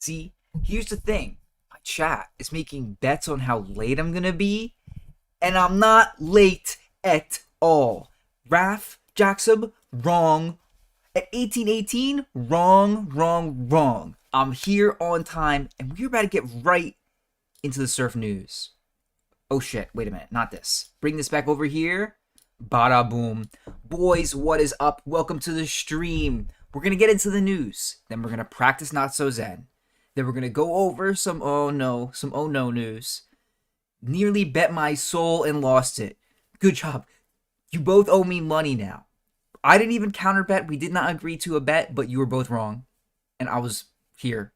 See, here's the thing. My chat is making bets on how late I'm gonna be, and I'm not late at all. Raf, Jackson, wrong. At 1818, wrong, wrong, wrong. I'm here on time, and we're about to get right into the surf news. Oh shit, wait a minute, not this. Bring this back over here. Bada boom. Boys, what is up? Welcome to the stream. We're gonna get into the news. Then we're gonna practice Not So Zen. Then we're gonna go over some oh no news. Nearly bet my soul and lost it. Good job. You both owe me money now. I didn't even counter bet. We did not agree to a bet, but you were both wrong. And I was here.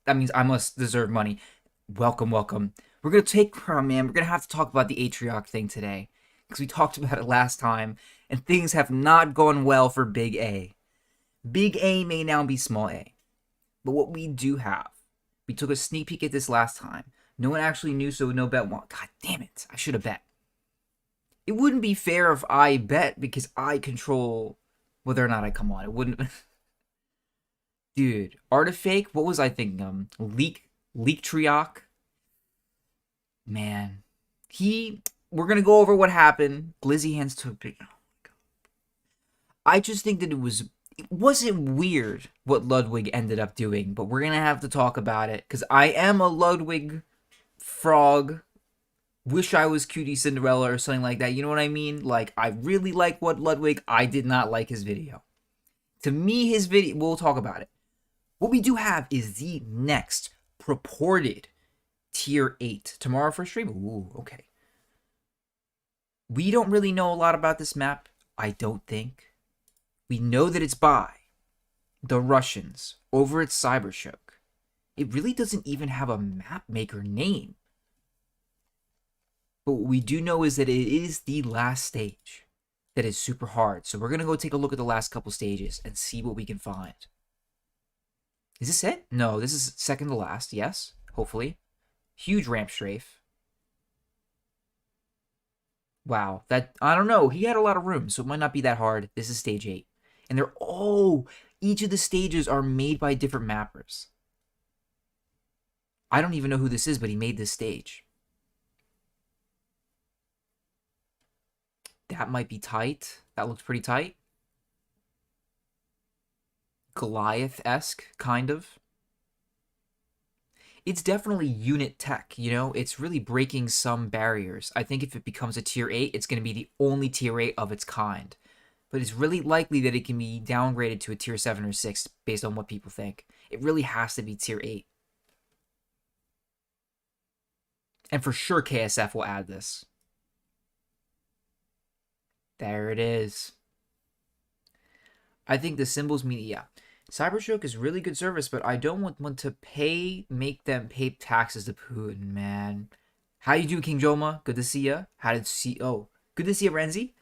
That means I must deserve money. Welcome, welcome. We're going to take, oh man, we're going to have to talk about the Atrioc thing today. Because we talked about it last time, and things have not gone well for Big A. Big A may now be small a. But what we do have, we took a sneak peek at this last time. No one actually knew, so no bet won. God damn it, I should have bet. It wouldn't be fair if I bet because I control whether or not I come on. It wouldn't. Dude, Artifake, what was I thinking? Trioc. Man. We're going to go over what happened. Glizzy hands took big. Oh my God. I just think that it wasn't weird what Ludwig ended up doing, but we're going to have to talk about it because I am a Ludwig frog. Wish I was Cutie Cinderella or something like that. You know what I mean? Like, I really like what Ludwig. I did not like his video. To me, his video, we'll talk about it. What we do have is the next purported Tier 8. Tomorrow for stream? Ooh, okay. We don't really know a lot about this map, I don't think. We know that it's by the Russians over at Cybershook. It really doesn't even have a map maker name. But what we do know is that it is the last stage that is super hard. So we're going to go take a look at the last couple stages and see what we can find. Is this it? No, this is second to last. Yes, hopefully. Huge ramp strafe. Wow, I don't know. He had a lot of room, so it might not be that hard. This is stage 8. And each of the stages are made by different mappers. I don't even know who this is, but he made this stage. That might be tight. That looks pretty tight. Goliath-esque, kind of. It's definitely unit tech, you know? It's really breaking some barriers. I think if it becomes a tier 8, it's going to be the only tier 8 of its kind. But it's really likely that it can be downgraded to a tier 7 or 6 based on what people think. It really has to be tier 8. And for sure KSF will add this. There it is. I think the symbols mean, yeah. Cybershook is really good service, but I don't want to make them pay taxes to Putin, man. How you do, King Joma? Good to see ya. Good to see ya, Renzi.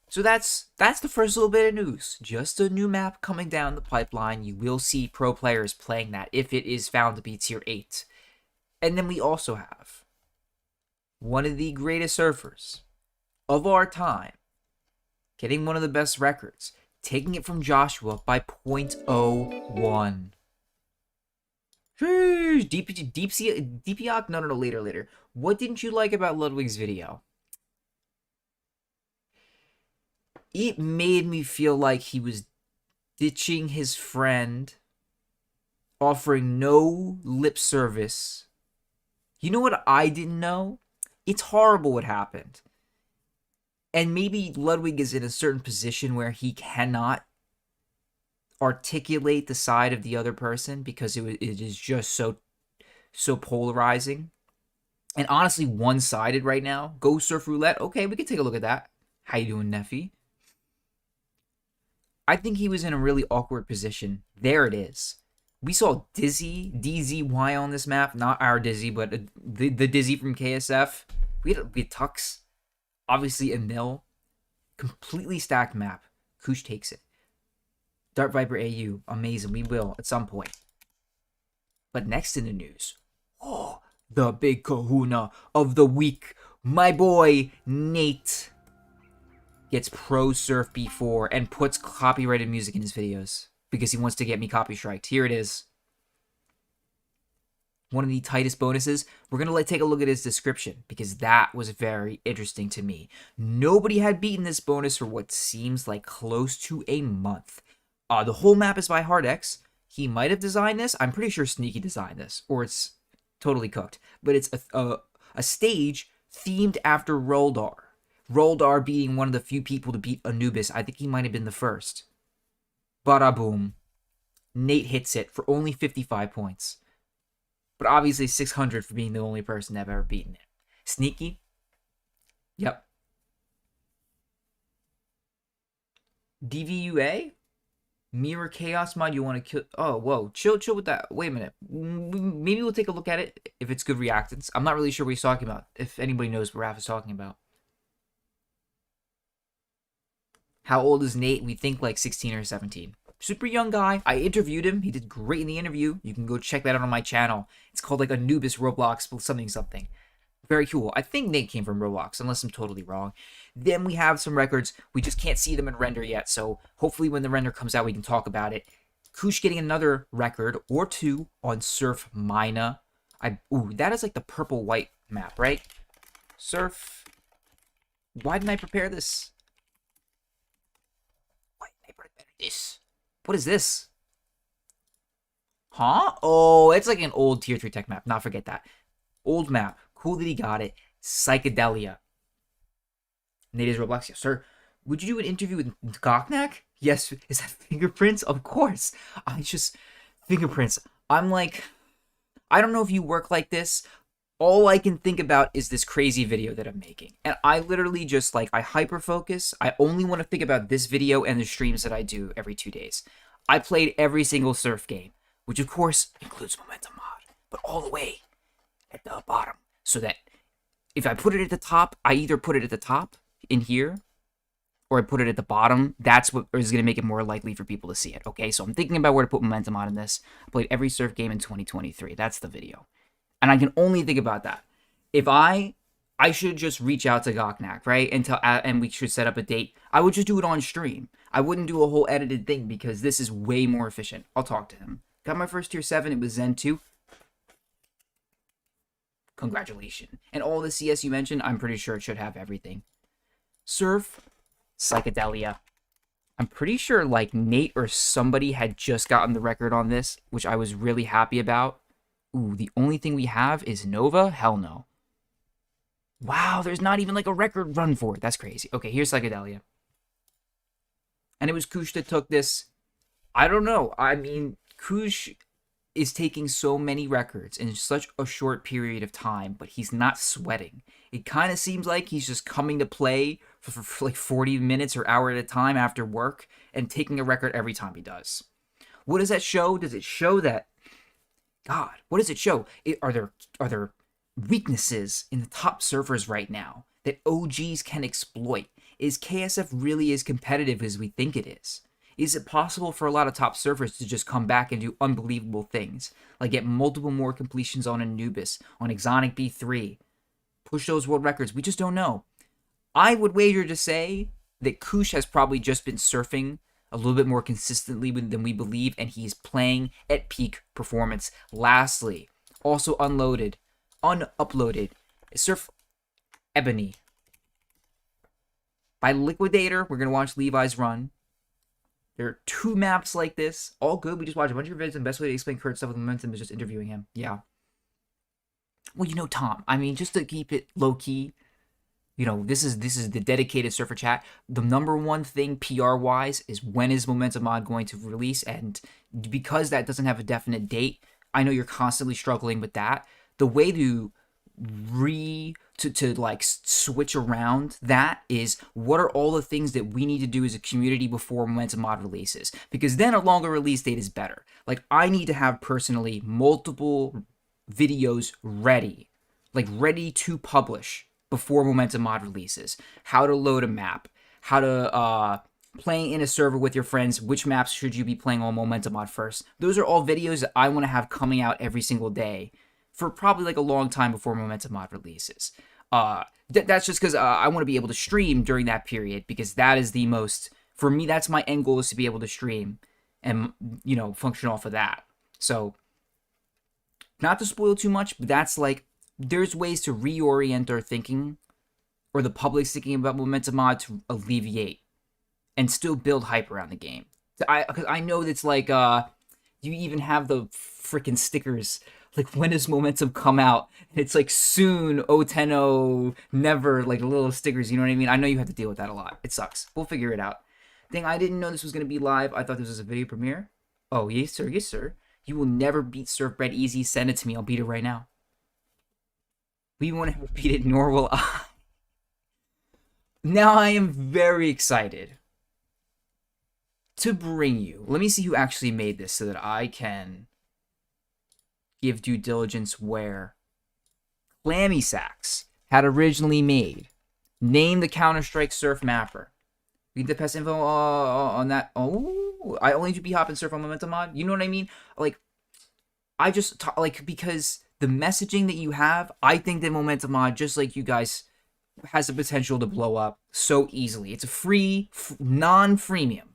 So that's the first little bit of news. Just a new map coming down the pipeline. You will see pro players playing that if it is found to be tier 8. And then we also have one of the greatest surfers of our time getting one of the best records, taking it from Joshua by 0.01. DPOC? No, later. What didn't you like about Ludwig's video? It made me feel like he was ditching his friend, offering no lip service. You know what I didn't know? It's horrible what happened. And maybe Ludwig is in a certain position where he cannot articulate the side of the other person because it is just so polarizing. And honestly, one-sided right now. Go surf roulette. Okay, we can take a look at that. How you doing, Neffy? I think he was in a really awkward position. There it is. We saw Dizzy, DZY on this map. Not our Dizzy, but the Dizzy from KSF. We had Tux. Obviously a nil. Completely stacked map. Koosh takes it. Dart Viper AU. Amazing. We will at some point. But next in the news. Oh, the big kahuna of the week. My boy, Nate, gets Pro Surf B4 and puts copyrighted music in his videos because he wants to get me copy striked. Here it is. one of the tightest bonuses. We're going to take a look at his description because that was very interesting to me. Nobody had beaten this bonus for what seems like close to a month. The whole map is by HardX. He might have designed this. I'm pretty sure Sneaky designed this, or it's totally cooked. But it's a stage themed after Roldar. Roldar being one of the few people to beat Anubis. I think he might have been the first. Bada boom. Nate hits it for only 55 points. But obviously 600 for being the only person to have ever beaten it. Sneaky. Yep. DVUA? Mirror Chaos mod, you want to kill... Oh, whoa. Chill with that. Wait a minute. Maybe we'll take a look at it if it's good reactance. I'm not really sure what he's talking about. If anybody knows what Raph is talking about. How old is Nate? We think like 16 or 17. Super young guy. I interviewed him. He did great in the interview. You can go check that out on my channel. It's called like Anubis Roblox something. Very cool. I think Nate came from Roblox, unless I'm totally wrong. Then we have some records. We just can't see them in render yet, so hopefully when the render comes out, we can talk about it. Koosh getting another record or two on Surf Mina. Ooh, that is like the purple-white map, right? Surf. Why didn't I prepare this? Why didn't I prepare this? What is this? Huh? Oh, it's like an old tier 3 tech map. Not forget that. Old map. Cool that he got it. Psychedelia. Nate is Roblox. Yes, sir. Would you do an interview with Goknak? Yes. Is that fingerprints? Of course. Fingerprints. I'm like, I don't know if you work like this. All I can think about is this crazy video that I'm making. And I literally just I hyper focus. I only want to think about this video and the streams that I do every 2 days. I played every single surf game, which of course includes Momentum Mod, but all the way at the bottom. So that if I put it at the top, I either put it at the top in here or I put it at the bottom. That's what is going to make it more likely for people to see it. Okay, so I'm thinking about where to put Momentum Mod in this. I played every surf game in 2023. That's the video. And I can only think about that. If I should just reach out to Goknak, right? And we should set up a date. I would just do it on stream. I wouldn't do a whole edited thing because this is way more efficient. I'll talk to him. Got my first tier 7. It was Zen 2. Congratulations. And all the CS you mentioned, I'm pretty sure it should have everything. Surf. Psychedelia. I'm pretty sure Nate or somebody had just gotten the record on this, which I was really happy about. Ooh, the only thing we have is Nova? Hell no. Wow, there's not even a record run for it. That's crazy. Okay, here's Psychedelia. And it was Koosh that took this. I don't know. I mean, Koosh is taking so many records in such a short period of time, but he's not sweating. It kind of seems like he's just coming to play for 40 minutes or hour at a time after work and taking a record every time he does. What does that show? Does it show that... God, what does it show? Are there weaknesses in the top surfers right now that OGs can exploit? Is KSF really as competitive as we think it is? Is it possible for a lot of top surfers to just come back and do unbelievable things? Like get multiple more completions on Anubis, on Exonic B3, push those world records? We just don't know. I would wager to say that Koosh has probably just been surfing a little bit more consistently than we believe, and he's playing at peak performance. Lastly, also unuploaded, Surf Ebony. By Liquidator, we're going to watch Levi's run. There are 2 maps like this. All good. We just watched a bunch of videos, and the best way to explain Kurt's stuff with Momentum is just interviewing him. Yeah. Well, Tom, I mean, just to keep it low-key, this is the dedicated surfer chat. The number one thing PR-wise is when is Momentum Mod going to release, and because that doesn't have a definite date, I know you're constantly struggling with that. The way to switch around that is what are all the things that we need to do as a community before Momentum Mod releases, because then a longer release date is better. I need to have personally multiple videos ready to publish before Momentum Mod releases. How to load a map, how to playing in a server with your friends, which maps should you be playing on Momentum Mod first. Those are all videos that I want to have coming out every single day for probably a long time before Momentum Mod releases. That's just because I want to be able to stream during that period, because that is the most, for me, that's my end goal, is to be able to stream and, function off of that. So Not to spoil too much, but that's like, there's ways to reorient our thinking, or the public's thinking about momentum mod, to alleviate and still build hype around the game. Because I know that's like, you even have the freaking stickers. Like, when does momentum come out? It's like soon, 010, never, like little stickers, you know what I mean? I know you have to deal with that a lot. It sucks. We'll figure it out. Thing, I didn't know this was going to be live. I thought this was a video premiere. Oh, yes, sir. Yes, sir. You will never beat Surf Bread easy. Send it to me. I'll beat it right now. We won't ever beat it, nor will I. Now I am very excited to bring you. Let me see who actually made this so that I can give due diligence where Clammy Sacks had originally made. Name the Counter-Strike Surf mapper. Read the pest info on that. Oh, I only do B-Hop and Surf on Momentum mod. You know what I mean? Like, I just, like, because the messaging that you have, I think that Momentum mod, just like you guys, has the potential to blow up so easily. It's a free, non-freemium,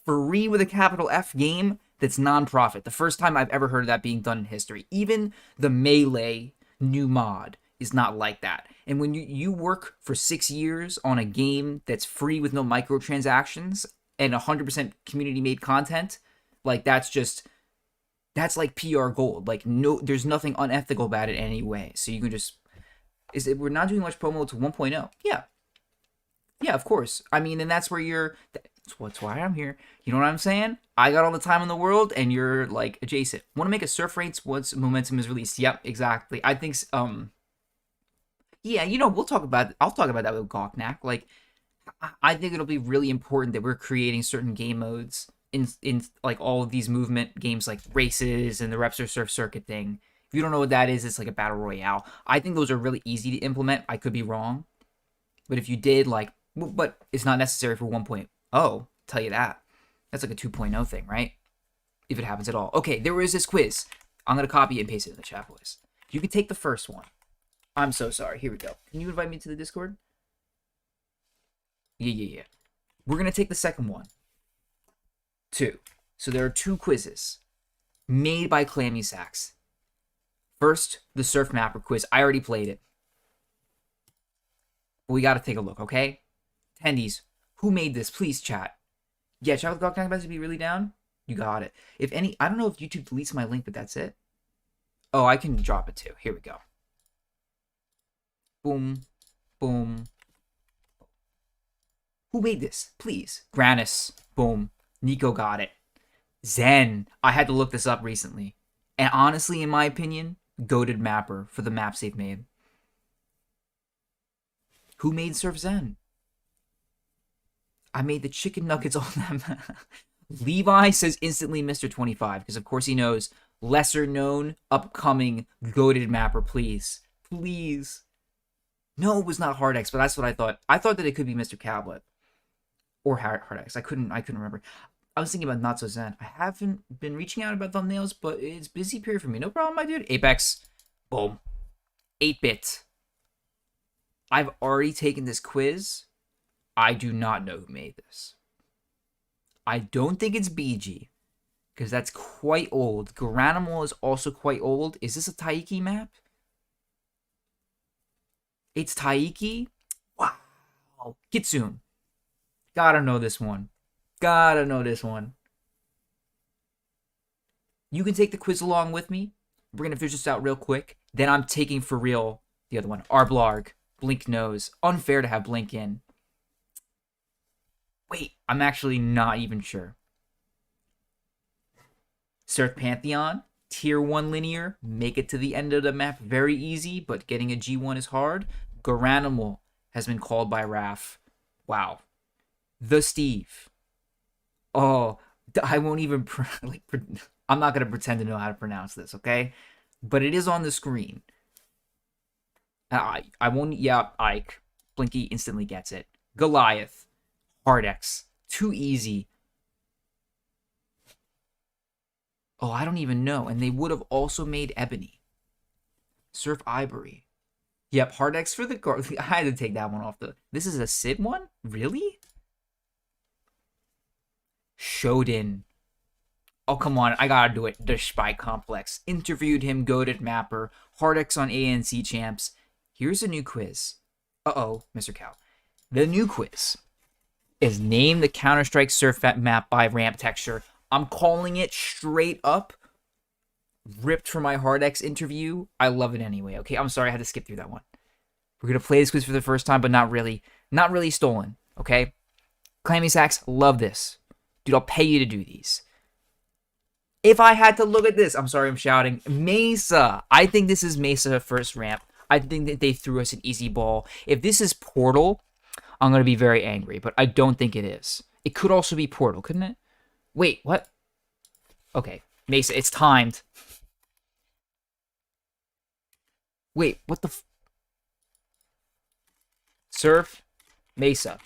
free with a capital F game that's non-profit. The first time I've ever heard of that being done in history. Even the Melee new mod is not like that. And when you work for 6 years on a game that's free with no microtransactions and 100% community-made content, like, that's like PR gold. Like, no, there's nothing unethical about it anyway. So you can just, we're not doing much promo to 1.0. Yeah, of course. I mean, and that's where that's why I'm here. You know what I'm saying? I got all the time in the world, and you're, like, adjacent. Want to make a surf rates once momentum is released? Yep, exactly. I think, yeah, I'll talk about that with Gawknack. Like, I think it'll be really important that we're creating certain game modes in like all of these movement games, like races and the Repsor Surf Circuit thing. If you don't know what that is, it's like a battle royale. I think those are really easy to implement. I could be wrong, but if you did, like, but it's not necessary for 1.0. Tell you that. That's like a 2.0 thing, right? If it happens at all. Okay, there is this quiz. I'm gonna copy and paste it in the chat, boys. You can take the first one. I'm so sorry. Here we go. Can you invite me to the Discord? Yeah. We're going to take the second one. 2. So there are 2 quizzes made by Clammy Sacks. First, the Surf Mapper quiz. I already played it. But we got to take a look, okay? Attendees, who made this? Please chat. Yeah, chat with Gawknack about to be really down. You got it. If any, I don't know if YouTube deletes my link, but that's it. Oh, I can drop it too. Here we go. Boom, boom. Who made this? Please. Granis. Boom. Nico got it. Zen. I had to look this up recently. And honestly, in my opinion, goated mapper for the maps they've made. Who made Surf Zen? I made the chicken nuggets on them. Levi says instantly Mr. 25, because of course he knows lesser known, upcoming, goated mapper, please. Please. No, it was not Hardex, but that's what I thought. I thought that it could be Mr. Cablet. Or Hardex. I couldn't remember. I was thinking about Not So Zen. I haven't been reaching out about thumbnails, but it's busy period for me. No problem, my dude. Apex. Boom. 8-bit. I've already taken this quiz. I do not know who made this. I don't think it's BG, because that's quite old. Garanimal is also quite old. Is this a Taiki map? It's Taiki? Wow. Kitsune. Gotta know this one. Gotta know this one. You can take the quiz along with me. We're gonna finish this out real quick. Then I'm taking for real the other one. Arblarg. Blink knows. Unfair to have Blink in. Wait, I'm actually not even sure. Surf Pantheon. Tier 1 linear. Make it to the end of the map very easy, but getting a G1 is hard. Garanimal has been called by Raph. Wow. The Steve. Oh, I won't even I'm not gonna pretend to know how to pronounce this, okay? But it is on the screen. I won't. Yeah, Ike. Blinky instantly gets it. Goliath. Hardex. Too easy. Oh, I don't even know. And they would have also made Ebony. Surf Ivory. Yep, Hardex for the guard. I had to take that one off the. This is a Sid one? Really? Shoden. Oh, come on. I gotta do it. The Spy Complex. Interviewed him, goated mapper. Hardx on ANC champs. Here's a new quiz. Uh-oh, Mr. Cow. The new quiz is name the Counter-Strike surf map by ramp texture. I'm calling it straight up. Ripped from my Hardx interview. I love it anyway. Okay, I'm sorry I had to skip through that one. We're gonna play this quiz for the first time, but not really stolen. Okay, Clammy Sacks, love this, dude. I'll pay you to do these. If I had to look at this, I'm sorry, I'm shouting. Mesa. I think this is Mesa first ramp. I think that they threw us an easy ball. If this is Portal, I'm gonna be very angry, but I don't think it is. It could also be Portal, couldn't it? Wait, what? Okay, Mesa. It's timed. Wait, what the? Surf, Mesa.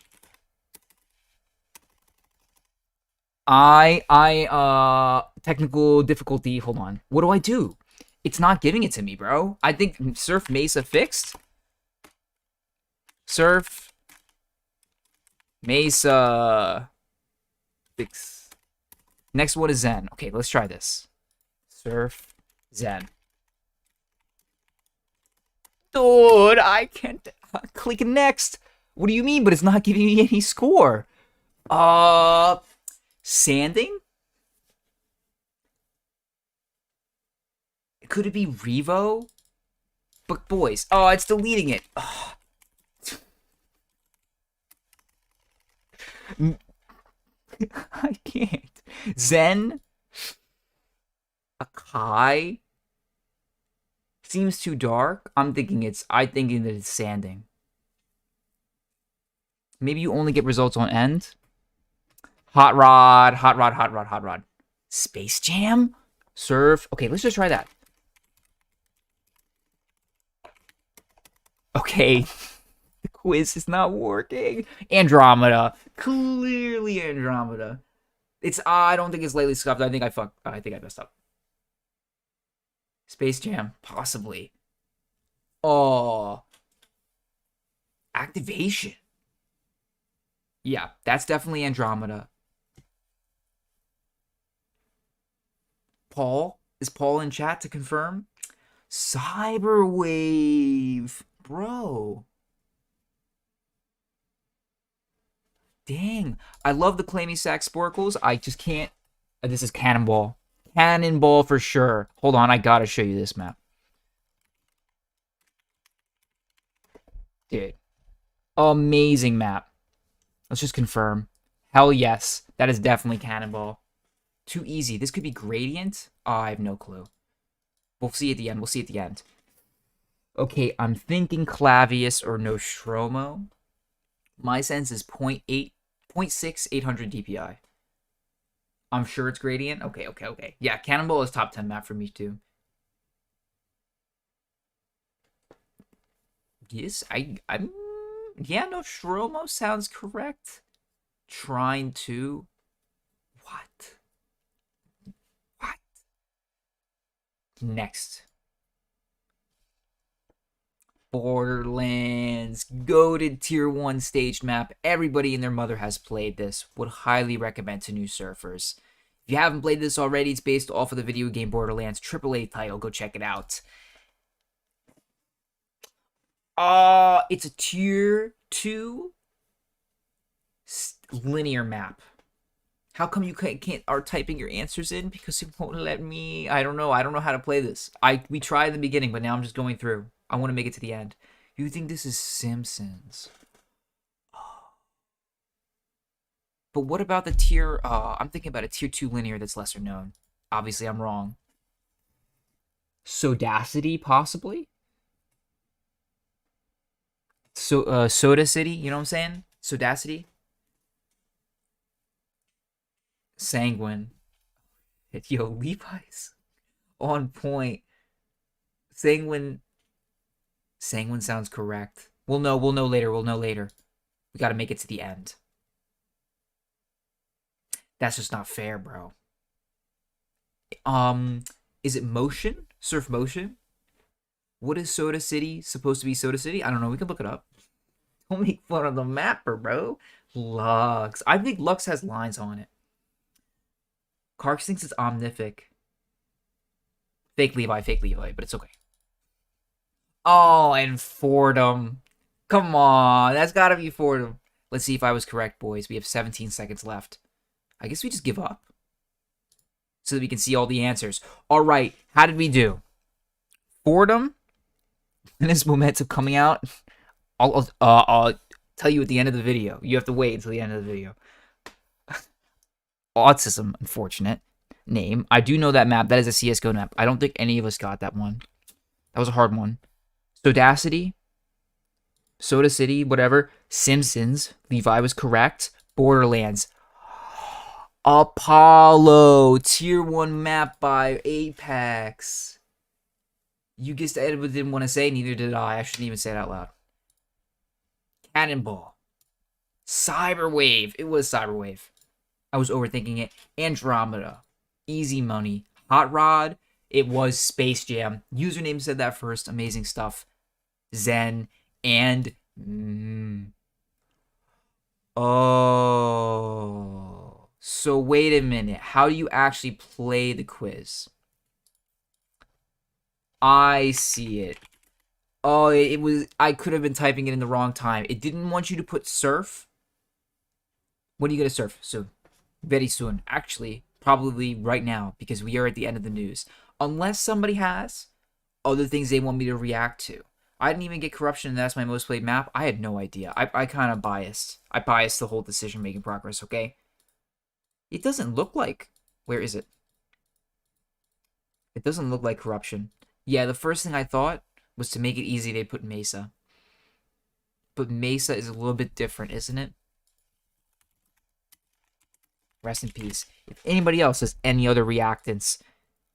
Technical difficulty. Hold on. What do I do? It's not giving it to me, bro. I think Surf Mesa fixed. Surf Mesa fix. Next one is Zen. Okay, let's try this. Surf Zen. Dude, I can't click next. What do you mean? But it's not giving me any score. Sanding? Could it be Revo? But boys, oh, it's deleting it. Oh. I can't. Zen? Akai? Seems too dark. I'm thinking that it's sanding. Maybe you only get results on end. Hot Rod, Hot Rod, Hot Rod, Hot Rod. Space Jam? Surf. Okay, let's just try that. Okay. The quiz is not working. Andromeda. Clearly Andromeda. It's, I don't think it's lately scuffed. I think I messed up. Space Jam. Possibly. Oh. Activation. Yeah, that's definitely Andromeda. Paul? Is Paul in chat to confirm? Cyberwave. Bro. Dang. I love the Clammy Sack Sporkles. I just can't. This is Cannonball. Cannonball for sure. Hold on, I gotta show you this map. Dude. Amazing map. Let's just confirm. Hell yes. That is definitely Cannonball. Too easy. This could be Gradient? Oh, I have no clue. We'll see at the end. We'll see at the end. Okay, I'm thinking Clavius or Nostromo. My sense is 0.6, 800 DPI. I'm sure it's Gradient. Okay. Yeah, Cannonball is top 10 map for me too. Yes, yeah, Nostromo sounds correct. Trine 2. What? Next. Borderlands. Goated tier 1 staged map. Everybody and their mother has played this. Would highly recommend to new surfers. If you haven't played this already, it's based off of the video game Borderlands AAA title. Go check it out. It's a tier 2 linear map. How come you can't are typing your answers in? Because it won't let me. I don't know how to play this. We tried in the beginning, but now I'm just going through. I want to make it to the end. You think this is Simpsons? But what about the tier? I'm thinking about a tier 2 linear that's lesser known. Obviously, I'm wrong. Sodacity, possibly. Soda City. You know what I'm saying? Sodacity. Sanguine. Yo, Levi's on point. Sanguine sounds correct. We'll know later. We gotta make it to the end. That's just not fair, bro. Is it Motion? Surf Motion? What is Soda City supposed to be? Soda City? I don't know. We can look it up. Don't make fun of the mapper, bro. Lux. I think Lux has lines on it. Karks thinks it's omnific. Fake Levi, but it's okay. Oh, and Fordham. Come on, that's gotta be Fordham. Let's see if I was correct, boys. We have 17 seconds left. I guess we just give up so that we can see all the answers. All right, how did we do? Fordham and his momentum coming out. I'll tell you at the end of the video. You have to wait until the end of the video. Autism, unfortunate name. I do know that map. That is a CSGO map. I don't think any of us got that one. That was a hard one. Sodacity, Soda City, whatever. Simpsons. Levi was correct. Borderlands. Apollo. Tier 1 map by Apex. You guessed Ed didn't want to say, neither did I. I shouldn't even say it out loud. Cannonball. Cyberwave. It was Cyberwave. I was overthinking it. Andromeda. Easy Money. Hot Rod. It was Space Jam. Username said that first. Amazing stuff. Zen. And... Oh. So wait a minute. How do you actually play the quiz? I see it. Oh, it was... I could have been typing it in the wrong time. It didn't want you to put surf. When are you going to surf? Soon. Very soon. Actually, probably right now, because we are at the end of the news. Unless somebody has other things they want me to react to. I didn't even get corruption, and that's my most played map. I had no idea. I kind of biased. I biased the whole decision-making progress, okay? It doesn't look like... Where is it? It doesn't look like corruption. Yeah, the first thing I thought was to make it easy, they put Mesa. But Mesa is a little bit different, isn't it? Rest in peace. If anybody else has any other reactants,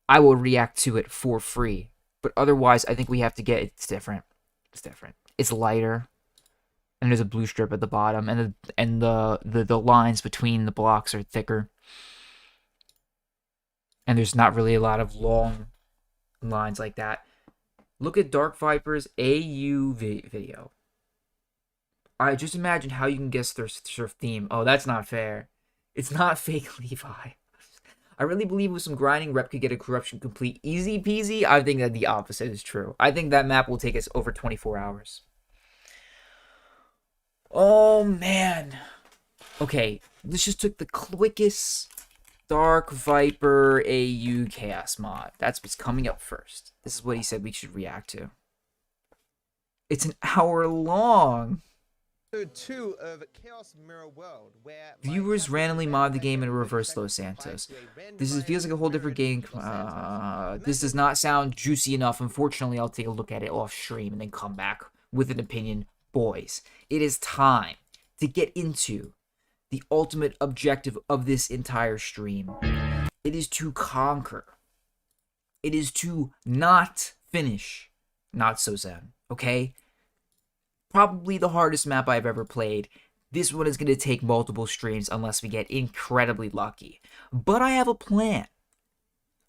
I will react to it for free. But otherwise, I think we have to get... It's different. It's different. It's lighter. And there's a blue strip at the bottom. And the lines between the blocks are thicker. And there's not really a lot of long lines like that. Look at Dark Viper's AU video. I just imagine how you can guess their surf theme. Oh, that's not fair. It's not fake Levi. I really believe with some grinding, Rep could get a corruption complete easy peasy. I think that the opposite is true. I think that map will take us over 24 hours. Oh, man. Okay, this just took the quickest Dark Viper AU Chaos mod. That's what's coming up first. This is what he said we should react to. It's an hour long. Two of Chaos Mirror World, where viewers randomly mod the game in reverse Los Santos. Feels like a whole different game. This does not sound juicy enough. Unfortunately, I'll take a look at it off stream and then come back with an opinion. Boys, it is time to get into the ultimate objective of this entire stream. It is to conquer. It is to not finish Not So Zen, okay? Probably the hardest map I've ever played. This one is going to take multiple streams unless we get incredibly lucky. But I have a plan.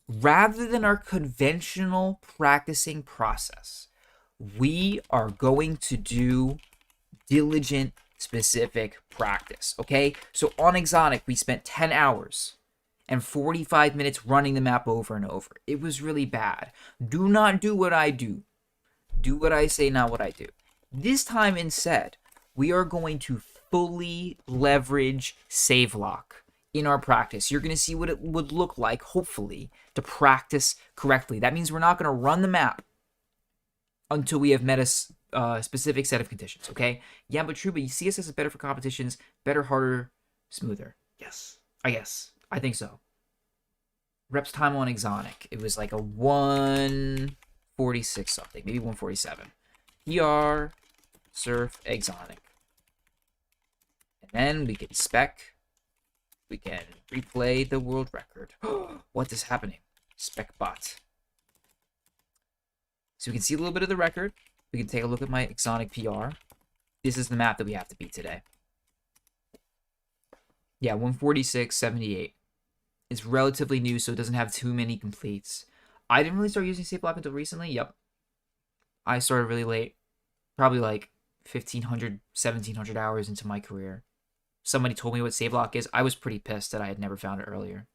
Rather than our conventional practicing process, we are going to do diligent, specific practice, okay? So on Exotic, we spent 10 hours and 45 minutes running the map over and over. It was really bad. Do not do what I do. Do what I say, not what I do. This time instead, we are going to fully leverage save lock in our practice. You're going to see what it would look like, hopefully, to practice correctly. That means we're not going to run the map until we have met a specific set of conditions, okay? Yeah, but true, but CSS is better for competitions, better, harder, smoother. Yes, I guess. I think so. Reps time on Exotic. It was like a 146 something, maybe 147. PR, surf, Exotic. And then we can spec. We can replay the world record. What is happening? Spec bot. So we can see a little bit of the record. We can take a look at my Exotic PR. This is the map that we have to beat today. Yeah, 146.78. It's relatively new, so it doesn't have too many completes. I didn't really start using save block until recently. Yep. I started really late. Probably like 1,500, 1,700 hours into my career. Somebody told me what save lock is. I was pretty pissed that I had never found it earlier.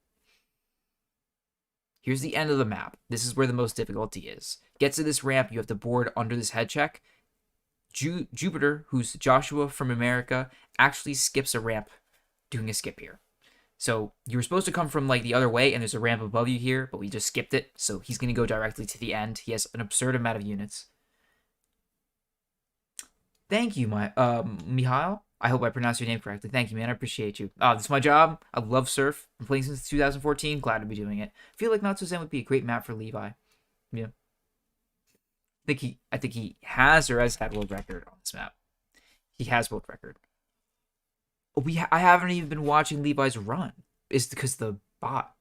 Here's the end of the map. This is where the most difficulty is. Get to this ramp, you have to board under this head check. Jupiter, who's Joshua from America, actually skips a ramp doing a skip here. So you were supposed to come from like the other way, and there's a ramp above you here, but we just skipped it. So he's going to go directly to the end. He has an absurd amount of units. Thank you, Mihail. I hope I pronounced your name correctly. Thank you, man. I appreciate you. This is my job. I love surf. I'm playing since 2014. Glad to be doing it. I feel like Not So Zen would be a great map for Levi. Yeah. I think he has or has had world record on this map. He has world record. I haven't even been watching Levi's run. It's because the bot.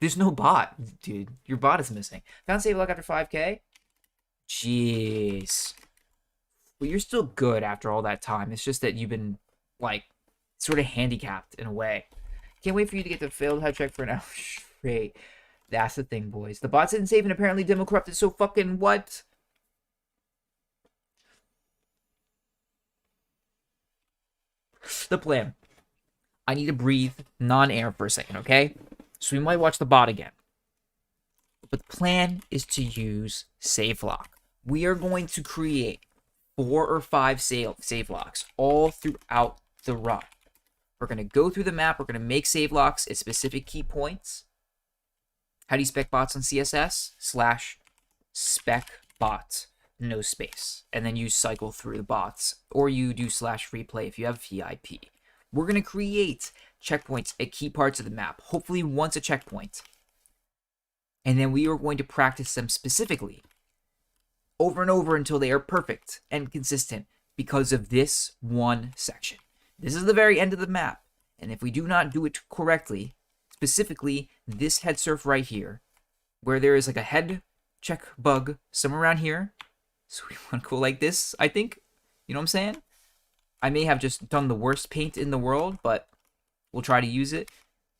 There's no bot, dude. Your bot is missing. Found save luck after 5K? Jeez. Well, you're still good after all that time. It's just that you've been, like, sort of handicapped in a way. Can't wait for you to get the failed head check for an hour straight. That's the thing, boys. The bots didn't save and apparently demo corrupted, so fucking what? The plan. I need to breathe non-air for a second, okay? So we might watch the bot again. But the plan is to use save lock. We are going to create 4 or 5 save locks all throughout the run. We're going to go through the map. We're going to make save locks at specific key points. How do you spec bots on CSS? /spec bot, no space. And then you cycle through the bots. Or you do /replay if you have VIP. We're going to create checkpoints at key parts of the map. Hopefully once a checkpoint. And then we are going to practice them specifically over and over until they are perfect and consistent because of this one section. This is the very end of the map. And if we do not do it correctly, specifically this head surf right here, where there is like a head check bug somewhere around here. So we want to go like this, I think. You know what I'm saying? I may have just done the worst paint in the world, but we'll try to use it.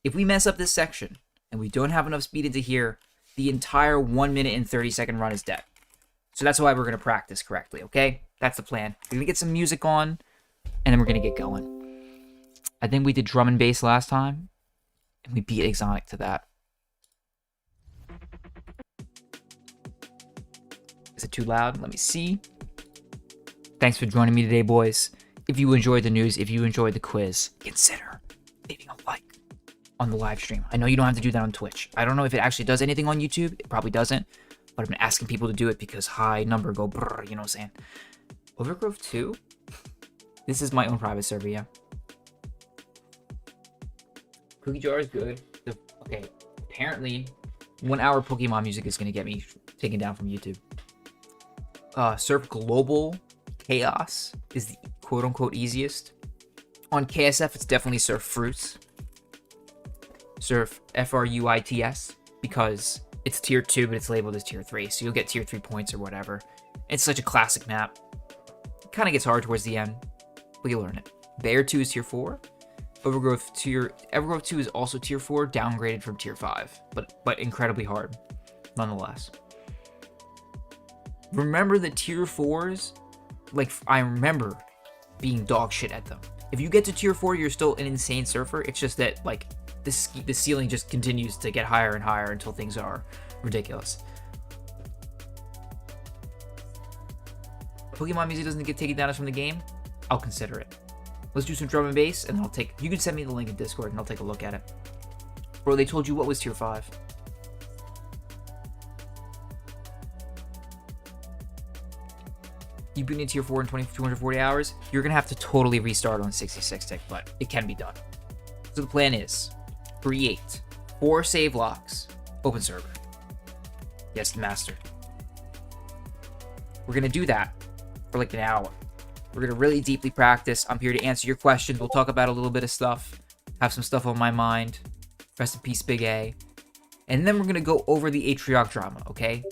If we mess up this section and we don't have enough speed into here, the entire 1 minute and 30-second run is dead. So that's why we're going to practice correctly, okay? That's the plan. We're going to get some music on, and then we're going to get going. I think we did drum and bass last time, and we beat Exonic to that. Is it too loud? Let me see. Thanks for joining me today, boys. If you enjoyed the news, if you enjoyed the quiz, consider leaving a like on the live stream. I know you don't have to do that on Twitch. I don't know if it actually does anything on YouTube. It probably doesn't. But I've been asking people to do it because high number go brrr, you know what I'm saying? Overgrowth 2? This is my own private server, yeah. Cookie jar is good. Okay, apparently 1 hour Pokemon music is going to get me taken down from YouTube. Surf Global Chaos is the quote-unquote easiest. On KSF, it's definitely Surf Fruits. Surf Fruits because it's tier 2, but it's labeled as tier 3, so you'll get tier 3 points or whatever. It's such a classic map. It kind of gets hard towards the end, but you'll learn it. Bear 2 is tier 4. Overgrowth 2 is also tier 4, downgraded from tier 5, but incredibly hard, nonetheless. Remember the tier 4s? Like, I remember being dog shit at them. If you get to tier 4, you're still an insane surfer. It's just that, like, the ceiling just continues to get higher and higher until things are ridiculous. Pokemon music doesn't get taken down from the game, I'll consider it. Let's do some drum and bass, and you can send me the link in Discord, and I'll take a look at it. Bro, they told you what was tier 5. You've been in tier 4 in 240 hours, you're going to have to totally restart on 66 tick, but it can be done. So the plan is, create 4 save locks, open server. Yes, the master. We're going to do that for like an hour. We're going to really deeply practice. I'm here to answer your questions. We'll talk about a little bit of stuff. Have some stuff on my mind. Rest in peace, Big A. And then we're going to go over the Atrioc Drama, okay?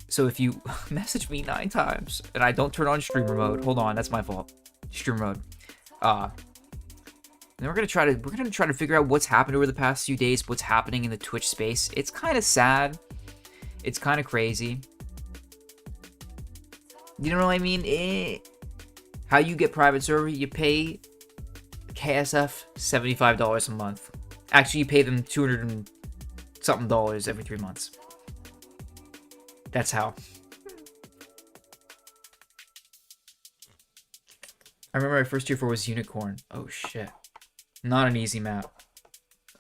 So if you message me 9 times and I don't turn on streamer mode, hold on, that's my fault. Streamer mode. And we're gonna try to figure out what's happened over the past few days, what's happening in the Twitch space. It's kind of sad. It's kind of crazy. You know what I mean? How you get private server, you pay KSF, $75 a month. Actually, you pay them $200 and something every 3 months. That's how. I remember my first tier 4 was Unicorn. Oh shit. Not an easy map.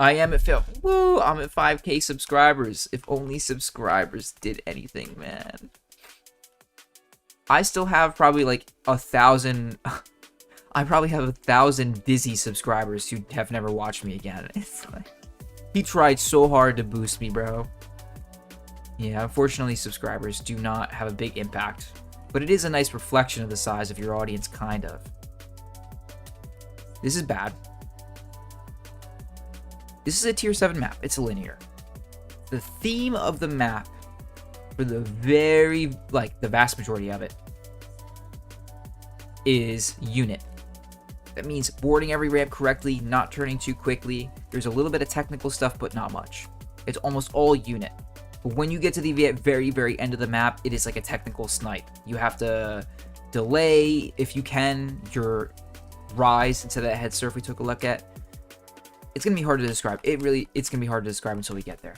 I am at Woo! I'm at 5K subscribers. If only subscribers did anything, man. I still have probably like 1,000. I probably have 1,000 Dizzy subscribers who have never watched me again. It's like, he tried so hard to boost me, bro. Yeah, unfortunately, subscribers do not have a big impact, but it is a nice reflection of the size of your audience, kind of. This is bad. This is a tier 7 map. It's linear. The theme of the map, for the vast majority of it, is unit. That means boarding every ramp correctly, not turning too quickly. There's a little bit of technical stuff, but not much. It's almost all unit. But when you get to the very, very end of the map, it is like a technical snipe. You have to delay, if you can, your rise into that head surf we took a look at. It's going to be hard to describe. It's going to be hard to describe until we get there.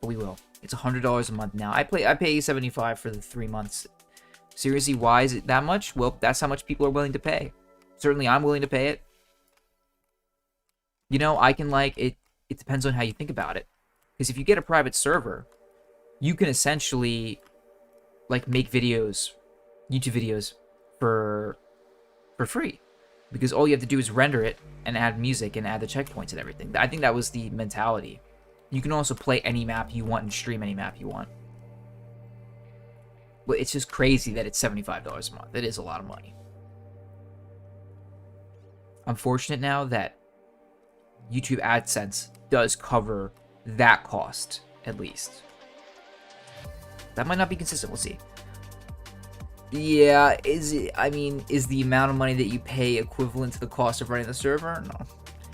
But we will. It's $100 a month now. I pay $75 for the 3 months. Seriously, why is it that much? Well, that's how much people are willing to pay. Certainly, I'm willing to pay it. You know, I can it depends on how you think about it. Because if you get a private server, you can essentially make videos, YouTube videos for free. Because all you have to do is render it and add music and add the checkpoints and everything. I think that was the mentality. You can also play any map you want and stream any map you want. But it's just crazy that it's $75 a month. It is a lot of money. I'm fortunate now that YouTube AdSense does cover that cost, at least. That might not be consistent. We'll see. Yeah, is the amount of money that you pay equivalent to the cost of running the server? No.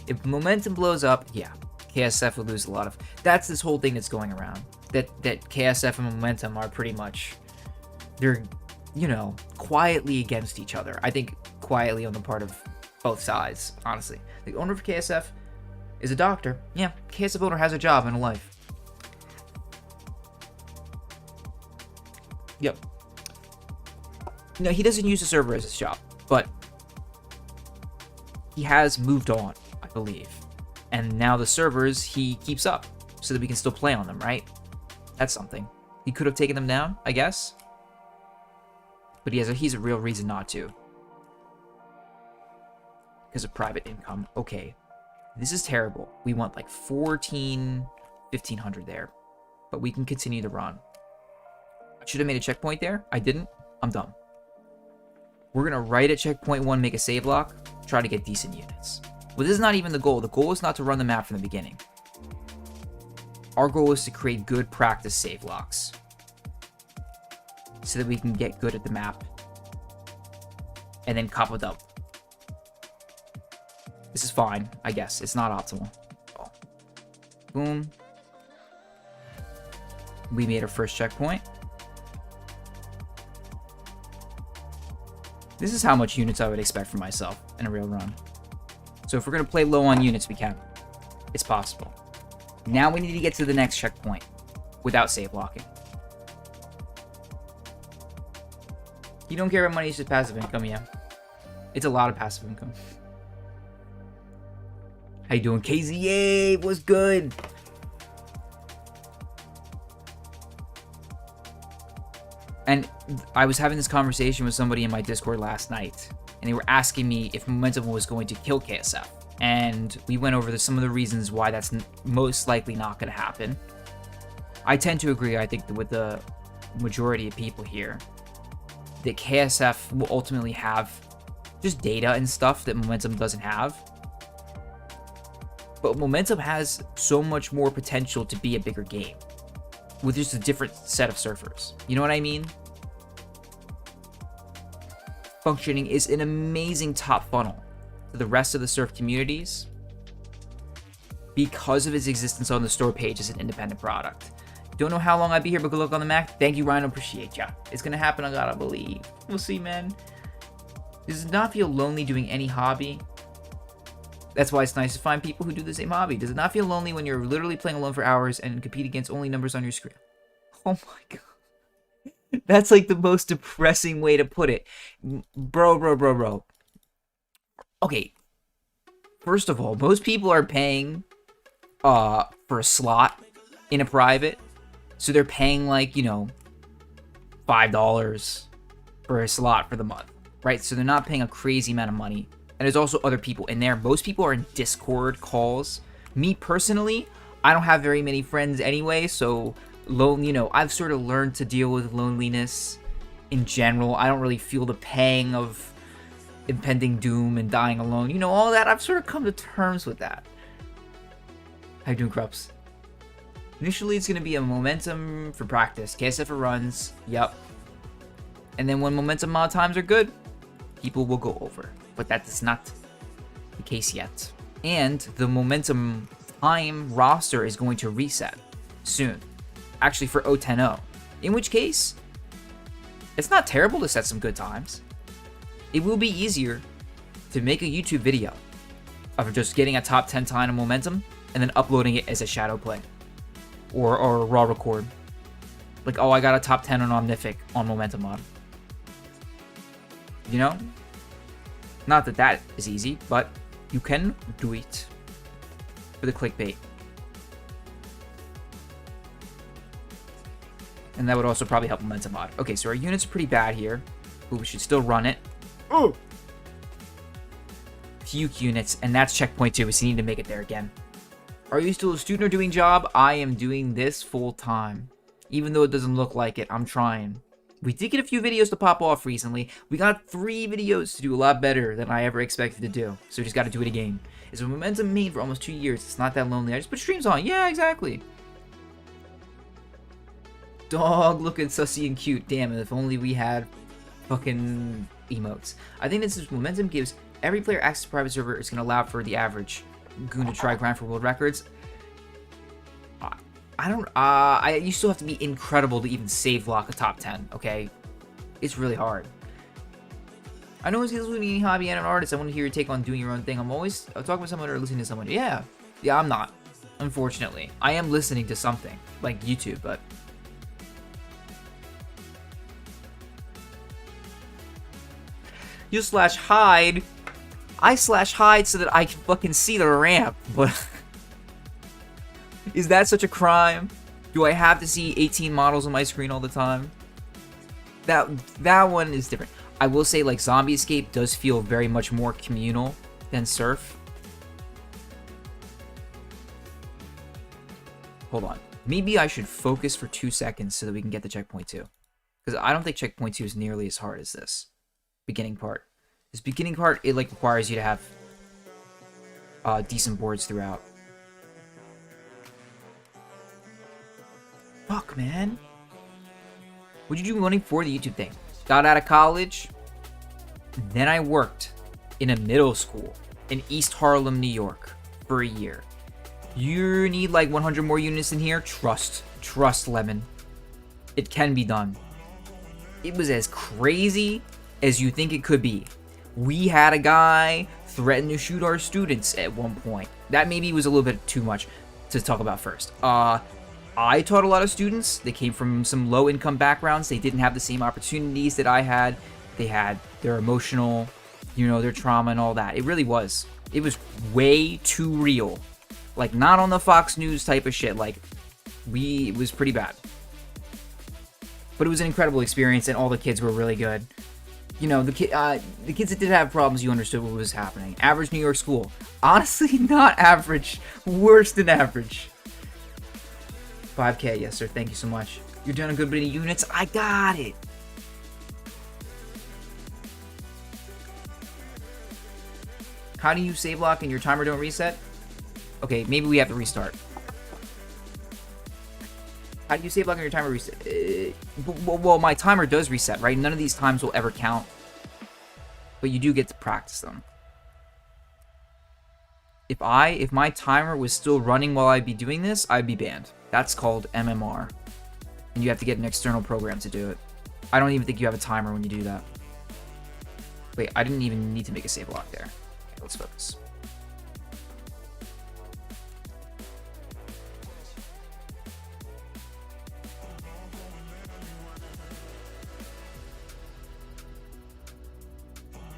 If momentum blows up, yeah, KSF would lose a lot of... That's this whole thing that's going around. That KSF and momentum are pretty much... They're, quietly against each other. I think quietly on the part of both sides, honestly. The owner of KSF is a doctor. Yeah, KSF owner has a job and a life. Yep. No, he doesn't use the server as his job, but he has moved on, I believe. And now the servers he keeps up so that we can still play on them, right? That's something. He could have taken them down, I guess. But he's a real reason not to. Because of private income. Okay. This is terrible. We want 1,500 there. But we can continue to run. I should have made a checkpoint there. I didn't. I'm dumb. We're going to right at checkpoint 1, make a save lock, try to get decent units. But this is not even the goal. The goal is not to run the map from the beginning. Our goal is to create good practice save locks. So that we can get good at the map. And then cop it up. This is fine, I guess. It's not optimal. Oh. Boom. We made our first checkpoint. This is how much units I would expect from myself in a real run. So if we're going to play low on units, we can. It's possible. Now we need to get to the next checkpoint without save locking. You don't care about money, it's just passive income, yeah. It's a lot of passive income. How you doing, KZA? What's good? And I was having this conversation with somebody in my Discord last night, and they were asking me if momentum was going to kill KSF. And we went over some of the reasons why that's most likely not going to happen. I tend to agree, I think, with the majority of people here, that KSF will ultimately have just data and stuff that momentum doesn't have. But momentum has so much more potential to be a bigger game with just a different set of surfers. You know what I mean? Functioning is an amazing top funnel to the rest of the surf communities because of its existence on the store page as an independent product. Don't know how long I'd be here, but good luck on the Mac. Thank you, Ryan. Appreciate ya. It's gonna happen, I gotta believe. We'll see, man. Does it not feel lonely doing any hobby? That's why it's nice to find people who do the same hobby. Does it not feel lonely when you're literally playing alone for hours and compete against only numbers on your screen? Oh my god. That's like the most depressing way to put it. Bro. Okay. First of all, most people are paying for a slot in a private. So they're paying like, you know, $5 for a slot for the month, right? So they're not paying a crazy amount of money. And there's also other people in there. Most people are in Discord calls. Me personally, I don't have very many friends anyway, so you know, I've sort of learned to deal with loneliness in general. I don't really feel the pang of impending doom and dying alone. You know, all that. I've sort of come to terms with that. How you doing, Krups? Initially, it's going to be a momentum for practice. KSF for runs. Yep. And then when momentum mod times are good, people will go over. But that is not the case yet. And the momentum time roster is going to reset soon. Actually for 010-0. In which case, it's not terrible to set some good times. It will be easier to make a YouTube video of just getting a top 10 time of momentum and then uploading it as a shadow play. Or a raw record. Like, oh, I got a top 10 on Omnific on momentum mod. You know? Not that that is easy, but you can do it for the clickbait. And that would also probably help momentum mod. Okay, so our units are pretty bad here. Ooh, we should still run it. Oh! Fuke units, and that's checkpoint 2. We need to make it there again. Are you still a student or doing job? I am doing this full time. Even though it doesn't look like it, I'm trying. We did get a few videos to pop off recently. We got 3 videos to do a lot better than I ever expected to do. So we just got to do it again. It's a momentum made for almost 2 years. It's not that lonely. I just put streams on. Yeah, exactly. Dog looking sussy and cute. Damn it, if only we had fucking emotes. I think this is momentum gives every player access to private server. It's going to allow for the average goon to try grind for world records. You still have to be incredible to even save lock a top 10, okay? It's really hard. I know it's a hobby and an artist. I want to hear your take on doing your own thing. I'm talking with someone or listening to someone. Yeah, I'm not. Unfortunately. I am listening to something, like YouTube, but... You /hide. I /hide so that I can fucking see the ramp, but... Is that such a crime? Do I have to see 18 models on my screen all the time? That one is different. I will say, like, Zombie Escape does feel very much more communal than Surf. Hold on. Maybe I should focus for 2 seconds so that we can get to checkpoint 2. Because I don't think checkpoint 2 is nearly as hard as this beginning part. This beginning part, it, like, requires you to have decent boards throughout. Fuck, man. What'd you do running for the YouTube thing? Got out of college. Then I worked in a middle school in East Harlem, New York for a year. You need like 100 more units in here? Trust, Lemon. It can be done. It was as crazy as you think it could be. We had a guy threaten to shoot our students at one point. That maybe was a little bit too much to talk about first. I taught a lot of students. They came from some low-income backgrounds. They didn't have the same opportunities that I had. They had their emotional, you know, their trauma and all that. It really was. It was way too real. Like, not on the Fox News type of shit. Like, it was pretty bad. But it was an incredible experience, and all the kids were really good. You know, the kids that did have problems, you understood what was happening. Average New York school. Honestly, not average. Worse than average. 5K, yes sir, thank you so much. You're doing a good bit of units? I got it! How do you save lock and your timer don't reset? Okay, maybe we have to restart. How do you save lock and your timer reset? Well, my timer does reset, right? None of these times will ever count. But you do get to practice them. If my timer was still running while I'd be doing this, I'd be banned. That's called MMR. And you have to get an external program to do it. I don't even think you have a timer when you do that. Wait, I didn't even need to make a save lock there. Okay, let's focus.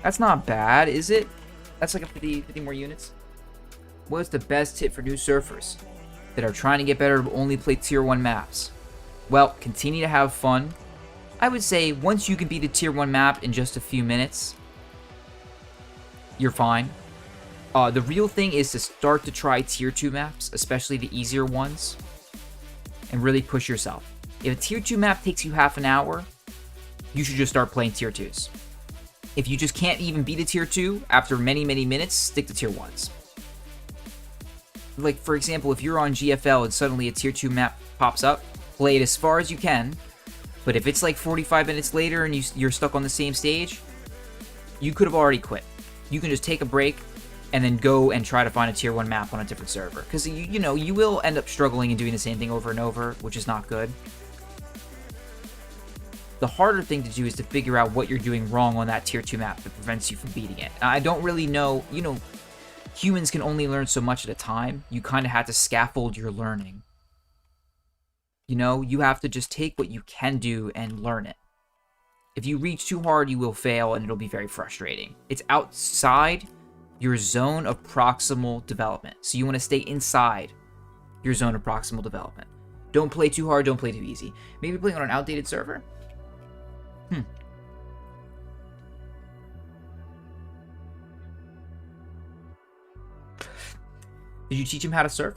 That's not bad, is it? That's like a 50 more units. What's the best tip for new surfers that are trying to get better to only play tier 1 maps? Well, continue to have fun. I would say once you can beat a tier 1 map in just a few minutes, you're fine. The real thing is to start to try tier 2 maps, especially the easier ones, and really push yourself. If a tier 2 map takes you half an hour, you should just start playing tier 2s. If you just can't even beat a tier 2 after many minutes, stick to tier 1s. Like, for example, if you're on GFL and suddenly a tier 2 map pops up, play it as far as you can. But if it's like 45 minutes later and you're stuck on the same stage, you could have already quit. You can just take a break and then go and try to find a tier 1 map on a different server. Because, you know, you will end up struggling and doing the same thing over and over, which is not good. The harder thing to do is to figure out what you're doing wrong on that tier 2 map that prevents you from beating it. I don't really know, you know, humans can only learn so much at a time. You kind of have to scaffold your learning. You know, you have to just take what you can do and learn it. If you reach too hard, you will fail and it'll be very frustrating. It's outside your zone of proximal development. So you want to stay inside your zone of proximal development. Don't play too hard, don't play too easy. Maybe playing on an outdated server? Did you teach him how to surf?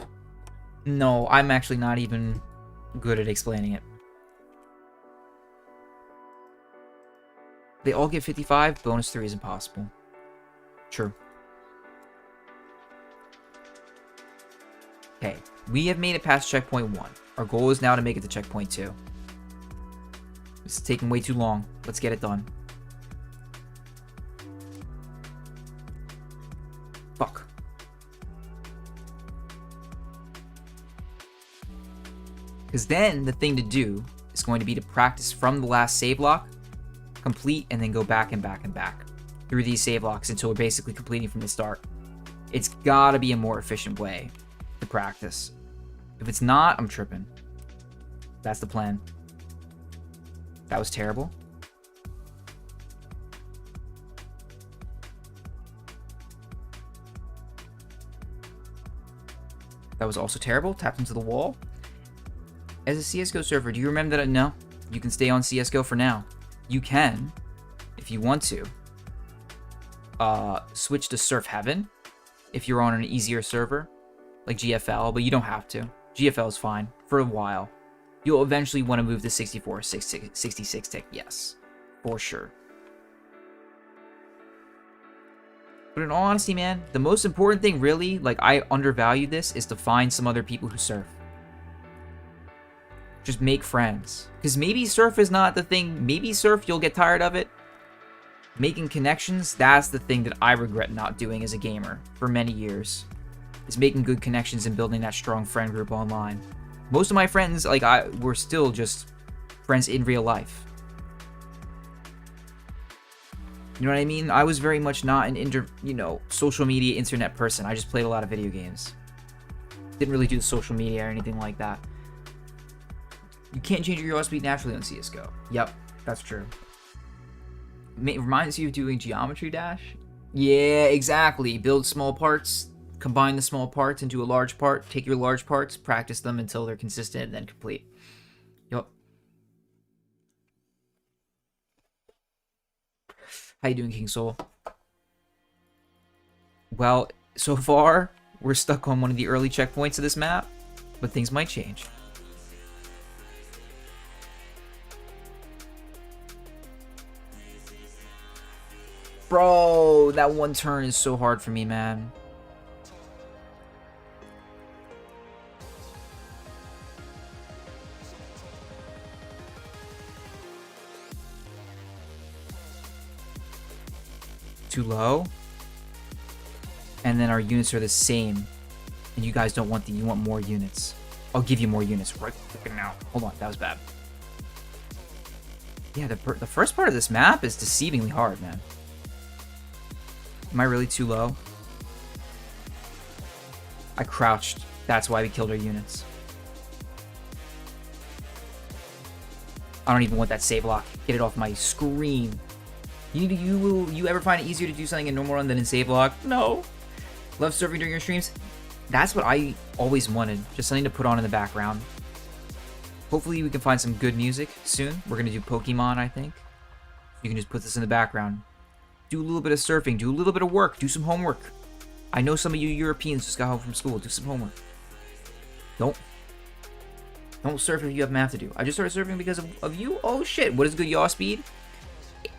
No, I'm actually not even good at explaining it. They all get 55, bonus 3 is impossible. True. Okay, we have made it past checkpoint 1. Our goal is now to make it to checkpoint 2. This is taking way too long. Let's get it done. Fuck. Because then the thing to do is going to be to practice from the last save lock, complete, and then go back and back and back through these save locks until we're basically completing from the start. It's gotta be a more efficient way to practice. If it's not, I'm tripping. That's the plan. That was terrible. That was also terrible. Tapped into the wall. As a CSGO server, do you remember that? No, you can stay on CSGO for now. You can, if you want to, switch to Surf Heaven if you're on an easier server, like GFL, but you don't have to. GFL is fine for a while. You'll eventually want to move to 64, 66 tick, yes, for sure. But in all honesty, man, the most important thing really, like I undervalue this, is to find some other people who surf. Just make friends. Because maybe surf is not the thing. Maybe surf, you'll get tired of it. Making connections, that's the thing that I regret not doing as a gamer for many years. Is making good connections and building that strong friend group online. Most of my friends, like were still just friends in real life. You know what I mean? I was very much not an social media internet person. I just played a lot of video games. Didn't really do the social media or anything like that. You can't change your USB naturally on CSGO. Yep, that's true. It reminds you of doing Geometry Dash? Yeah, exactly. Build small parts, combine the small parts into a large part, take your large parts, practice them until they're consistent, and then complete. Yup. How you doing, King Soul? Well, so far, we're stuck on one of the early checkpoints of this map, but things might change. Bro, that one turn is so hard for me, man. Too low. And then our units are the same. And you guys don't want you want more units. I'll give you more units right now. Hold on, that was bad. Yeah, the first part of this map is deceivingly hard, man. Am I really too low? I crouched. That's why we killed our units. I don't even want that save lock. Get it off my screen. You ever find it easier to do something in normal run than in save log? No. Love surfing during your streams? That's what I always wanted. Just something to put on in the background. Hopefully we can find some good music soon. We're going to do Pokemon, I think. You can just put this in the background. Do a little bit of surfing. Do a little bit of work. Do some homework. I know some of you Europeans just got home from school. Do some homework. Don't surf if you have math to do. I just started surfing because of you? Oh shit. What is good yaw speed?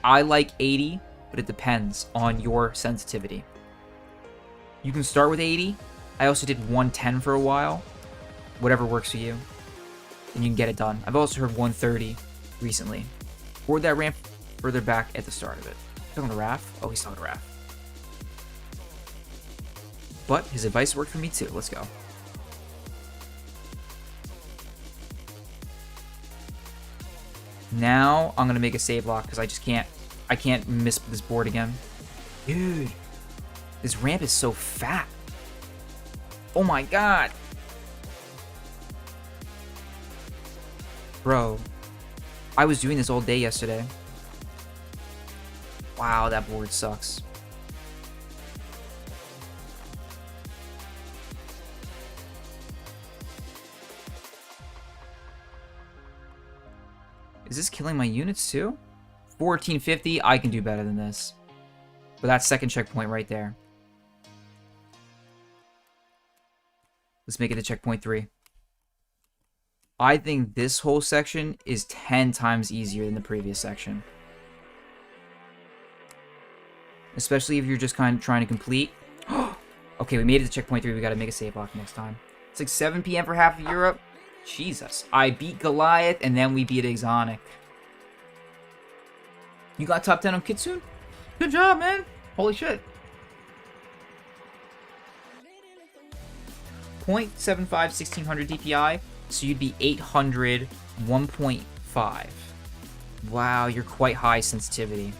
I like 80, but it depends on your sensitivity. You can start with 80. I also did 110 for a while. Whatever works for you. And you can get it done. I've also heard 130 recently. Board that ramp further back at the start of it. Talking to Raph? Oh, he's talking to Raph. But his advice worked for me too. Let's go. Now I'm gonna make a save lock because I can't miss this board again. Dude, this ramp is so fat. Oh my god. Bro, I was doing this all day yesterday. Wow, that board sucks. Is this killing my units too? 1450, I can do better than this. But that's second checkpoint right there. Let's make it to checkpoint 3. I think this whole section is 10 times easier than the previous section. Especially if you're just kind of trying to complete. Okay, we made it to checkpoint 3. We gotta make a save block next time. It's like 7 p.m. for half of Europe. Jesus. I beat Goliath, and then we beat Exonic. You got top 10 on Kitsune? Good job, man. Holy shit. 0.75 1600 DPI, so you'd be 800 1.5. Wow, you're quite high sensitivity.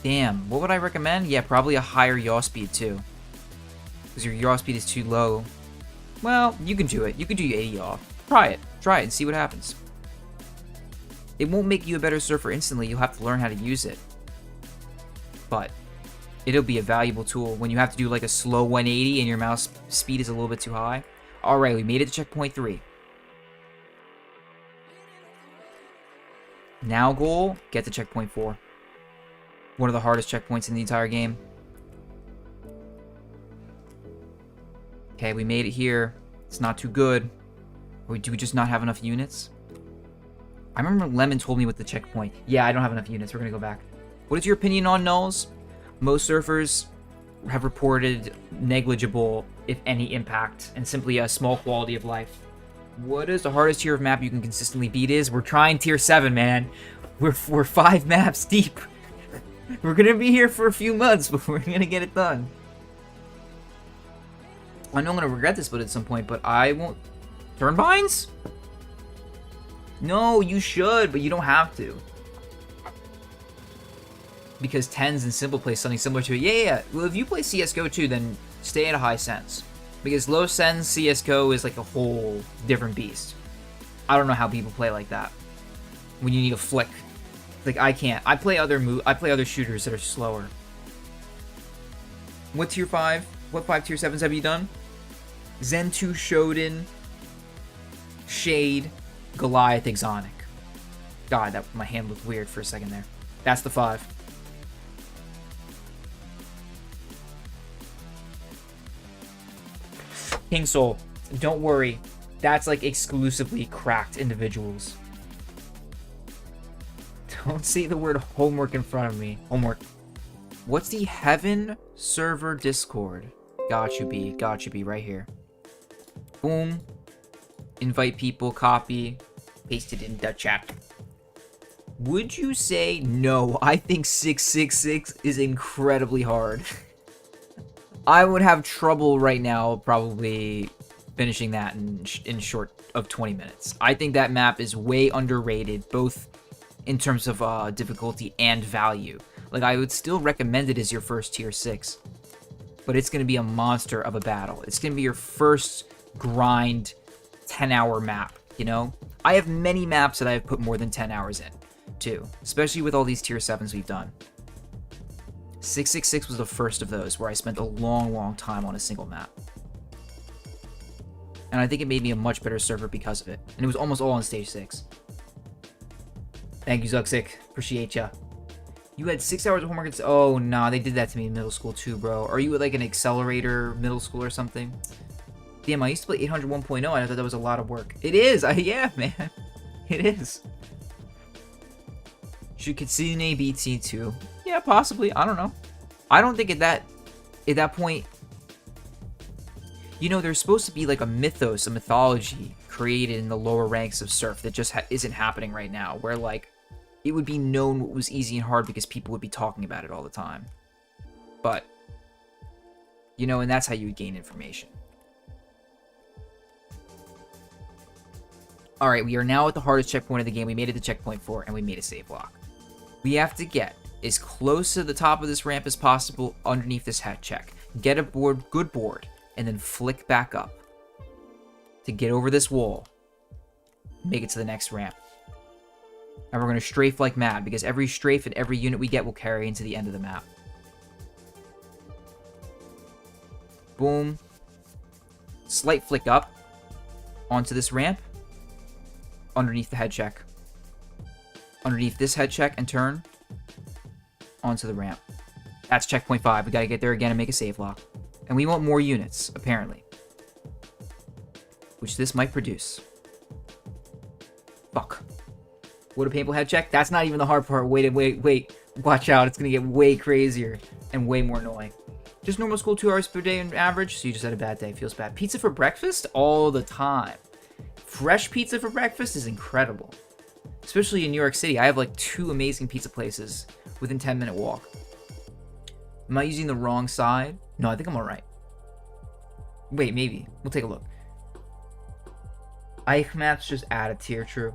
Damn, what would I recommend? Yeah, probably a higher yaw speed too. Because your yaw speed is too low. Well, you can do it. You can do 80 yaw. Try it. Try it and see what happens. It won't make you a better surfer instantly. You'll have to learn how to use it. But it'll be a valuable tool when you have to do like a slow 180 and your mouse speed is a little bit too high. Alright, we made it to checkpoint 3. Now goal, get to checkpoint 4. One of the hardest checkpoints in the entire game. Okay, we made it here. It's not too good. Or do we just not have enough units? I remember Lemon told me with the checkpoint. Yeah, I don't have enough units. We're gonna go back. What is your opinion on nulls? Most surfers have reported negligible, if any, impact, and simply a small quality of life. What is the hardest tier of map you can consistently beat is? We're trying tier 7, man. We're 5 maps deep. We're gonna be here for a few months, but we're gonna get it done. I know I'm gonna regret this at some point, but I won't. Turnbines? No, you should, but you don't have to. Because 10s and Simple play something similar to it. Yeah. Well, if you play CSGO too, then stay at a high sense. Because low sense CSGO is like a whole different beast. I don't know how people play like that. When you need a flick. Like, I can't. I play other shooters that are slower. What tier 5? What 5 tier 7s have you done? Zen 2 Shodan, Shade, Goliath, Exonic. God, that my hand looked weird for a second there. That's the 5. King Soul, don't worry. That's like exclusively cracked individuals. Don't see the word homework in front of me. Homework. What's the Heaven server Discord? Got you, B, right here. Boom. Invite people, copy, paste it in the chat. Would you say no? I think 666 is incredibly hard. I would have trouble right now probably finishing that in short of 20 minutes. I think that map is way underrated, both in terms of difficulty and value. Like, I would still recommend it as your first tier 6. But it's going to be a monster of a battle. It's going to be your first grind 10-hour map. You know? I have many maps that I have put more than 10 hours in, too. Especially with all these tier 7s we've done. 666 was the first of those where I spent a long, long time on a single map. And I think it made me a much better server because of it. And it was almost all on stage 6. Thank you, Zuxic. Appreciate ya. You had 6 hours of homework. Oh, nah, they did that to me in middle school too, bro. Are you at like an accelerator middle school or something? Damn, I used to play 800 1.0 and I thought that was a lot of work. It is! Yeah, man. It is. Should Kitsune beat T2? Yeah, possibly. I don't know. I don't think at that point... You know, there's supposed to be like a mythos, a mythology created in the lower ranks of Surf that just isn't happening right now, where like it would be known what was easy and hard because people would be talking about it all the time. But, you know, and that's how you would gain information. Alright, we are now at the hardest checkpoint of the game. We made it to checkpoint 4, and we made a save block. We have to get as close to the top of this ramp as possible underneath this hat check. Get a board, good board, and then flick back up to get over this wall, make it to the next ramp. And we're going to strafe like mad, because every strafe and every unit we get will carry into the end of the map. Boom. Slight flick up onto this ramp, underneath the head check. Underneath this head check and turn onto the ramp. That's checkpoint 5. We got to get there again and make a save lock. And we want more units, apparently. Which this might produce. Fuck. What a painful head check. That's not even the hard part. Wait. Watch out. It's going to get way crazier and way more annoying. Just normal school 2 hours per day on average. So you just had a bad day. Feels bad. Pizza for breakfast? All the time. Fresh pizza for breakfast is incredible. Especially in New York City. I have like 2 amazing pizza places within 10-minute walk. Am I using the wrong side? No, I think I'm alright. Wait, maybe. We'll take a look. Ike maps just add a tier, true.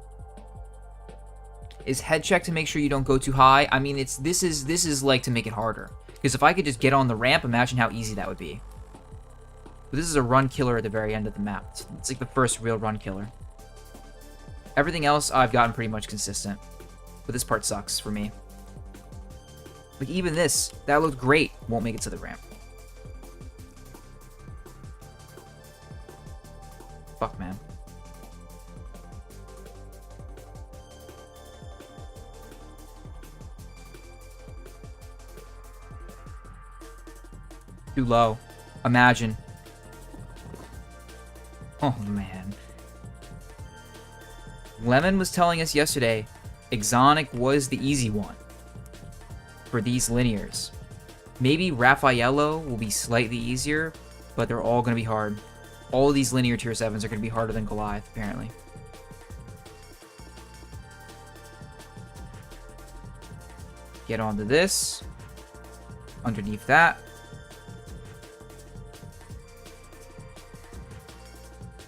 Is head check to make sure you don't go too high? I mean, this is like to make it harder. Because if I could just get on the ramp, imagine how easy that would be. But this is a run killer at the very end of the map. It's like the first real run killer. Everything else I've gotten pretty much consistent. But this part sucks for me. Like even this, that looked great. Won't make it to the ramp. Fuck, man. Too low. Imagine. Oh, man. Lemon was telling us yesterday, Exonic was the easy one for these linears. Maybe Raffaello will be slightly easier, but they're all going to be hard. All of these linear tier 7s are going to be harder than Goliath, apparently. Get onto this. Underneath that.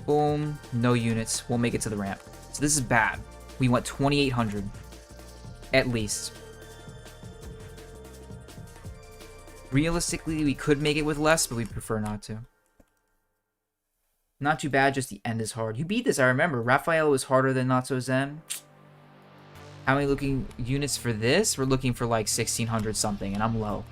Boom. No units. We'll make it to the ramp. So this is bad. We want 2,800. At least. Realistically, we could make it with less, but we prefer not to. Not too bad, just the end is hard. You beat this, I remember. Raphael was harder than Not So Zen. How many looking units for this? We're looking for like 1,600 something, and I'm low.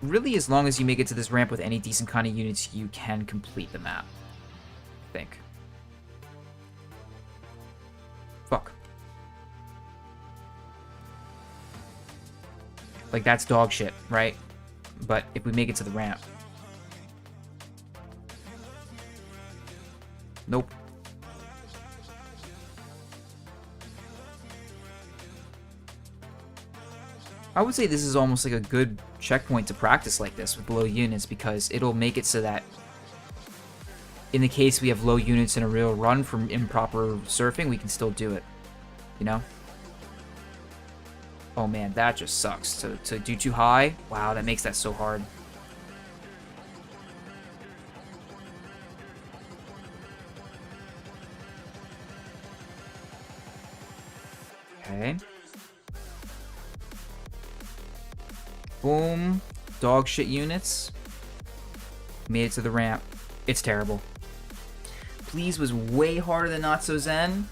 Really, as long as you make it to this ramp with any decent kind of units, you can complete the map. I think. Fuck. Like, that's dog shit, right? But if we make it to the ramp. Nope. I would say this is almost like a good checkpoint to practice like this with low units, because it'll make it so that in the case we have low units in a real run from improper surfing, we can still do it. You know? Oh man, that just sucks. To do too high? Wow, that makes that so hard. Okay. Boom. Dog shit units. Made it to the ramp. It's terrible. Please was way harder than Not So Zen.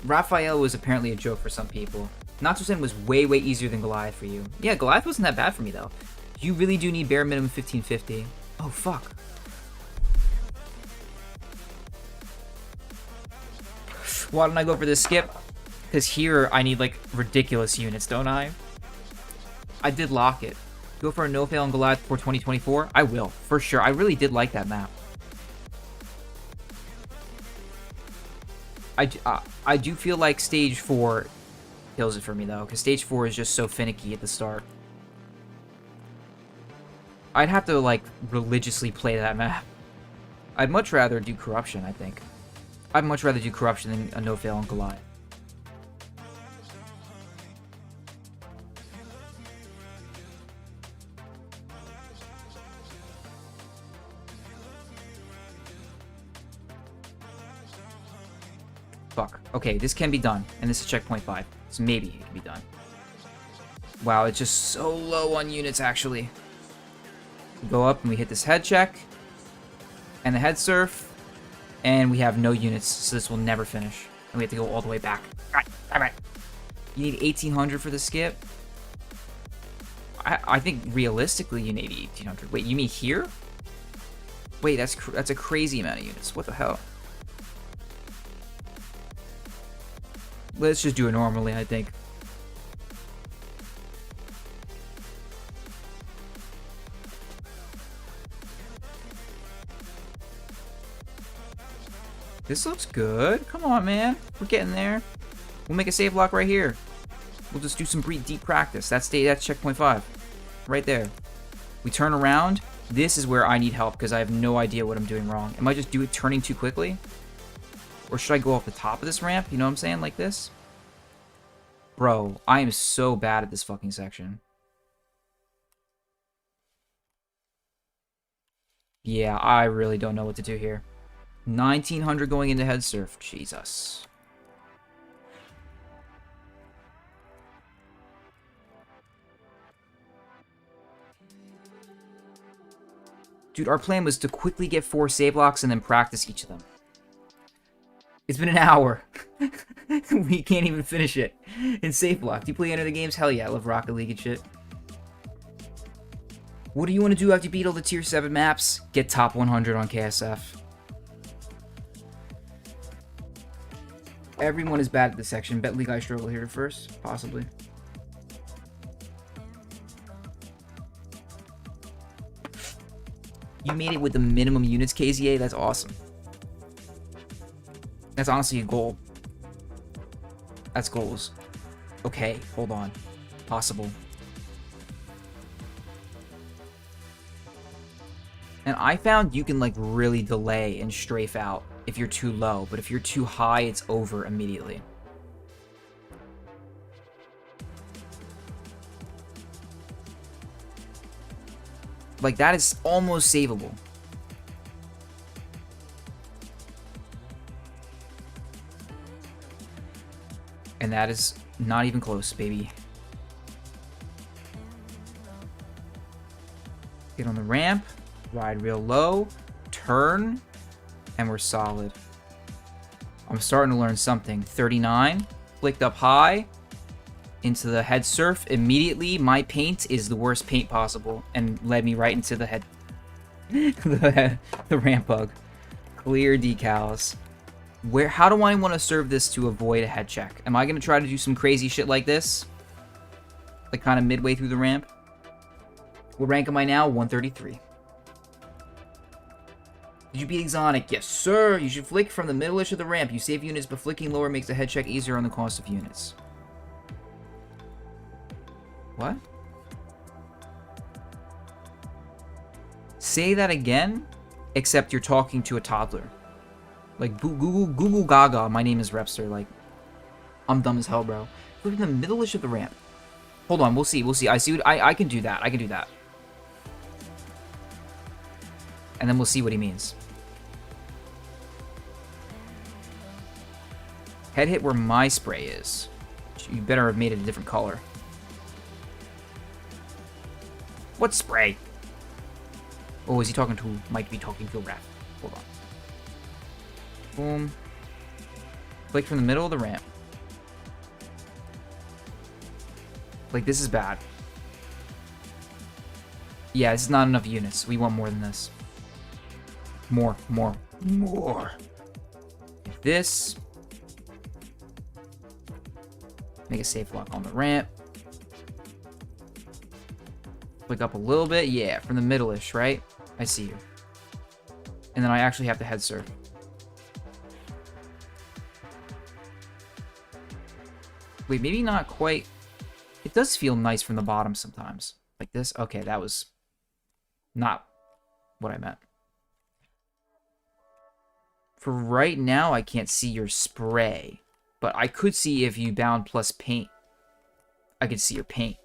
Raphael was apparently a joke for some people. Not So Zen was way, way easier than Goliath for you. Yeah, Goliath wasn't that bad for me, though. You really do need bare minimum 1550. Oh, fuck. Why don't I go for this skip? Because here I need, like, ridiculous units, don't I? I did lock it. Go for a no-fail on Goliath for 2024? I will, for sure. I really did like that map. I do feel like Stage 4 kills it for me, though, because Stage 4 is just so finicky at the start. I'd have to, like, religiously play that map. I'd much rather do Corruption, I think. I'd much rather do Corruption than a no-fail on Goliath. Fuck. Okay, this can be done, and this is checkpoint 5, so maybe it can be done. Wow, it's just so low on units, actually. We go up and we hit this head check, and the head surf, and we have no units, so this will never finish. And we have to go all the way back. Alright. You need 1800 for the skip? I think realistically you need 1800. Wait, you mean here? Wait, that's a crazy amount of units. What the hell? Let's just do it normally, I think. This looks good. Come on, man. We're getting there. We'll make a save block right here. We'll just do some deep practice. That's checkpoint 5. Right there. We turn around. This is where I need help because I have no idea what I'm doing wrong. Am I just turning too quickly? Or should I go off the top of this ramp? You know what I'm saying? Like this? Bro, I am so bad at this fucking section. Yeah, I really don't know what to do here. 1900 going into head surf. Jesus. Dude, our plan was to quickly get 4 save blocks and then practice each of them. It's been an hour. We can't even finish it in save block. Do you play any of the games? Hell yeah, I love Rocket League and shit. What do you want to do after you beat all the tier 7 maps? Get top 100 on KSF. Everyone is bad at this section. Bet League I struggle here first, possibly. You made it with the minimum units, KZA. That's awesome. That's honestly a goal. That's goals. Okay, hold on. Possible. And I found you can, like, really delay and strafe out if you're too low, but if you're too high, it's over immediately. Like, that is almost savable. And that is not even close, baby. Get on the ramp, ride real low, turn, and we're solid. I'm starting to learn something. 39, flicked up high, into the head surf. Immediately, my paint is the worst paint possible, and led me right into the head, the ramp bug. Clear decals. How do I want to serve this to avoid a head check? Am I going to try to do some crazy shit like this? Like kind of midway through the ramp? What rank am I now? 133. Did you beat Exotic? Yes, sir. You should flick from the middle-ish of the ramp. You save units, but flicking lower makes the head check easier on the cost of units. What? Say that again, except you're talking to a toddler. Like, Google Gaga, my name is Repster. Like, I'm dumb as hell, bro. Look in the middle-ish of the ramp. Hold on, we'll see. I see what I can do that. I can do that. And then we'll see what he means. Head hit where my spray is. You better have made it a different color. What spray? Oh, is he talking to? Might be talking to a rat. Hold on. Boom. Flick from the middle of the ramp. Like, this is bad. Yeah, this is not enough units. We want more than this. More. Like this. Make a safe lock on the ramp. Flick up a little bit. Yeah, from the middle-ish, right? I see you. And then I actually have to head serve. Wait, maybe not quite. It does feel nice from the bottom sometimes. Like this. Okay, that was not what I meant. For right now, I can't see your spray. But I could see if you bound plus paint. I could see your paint.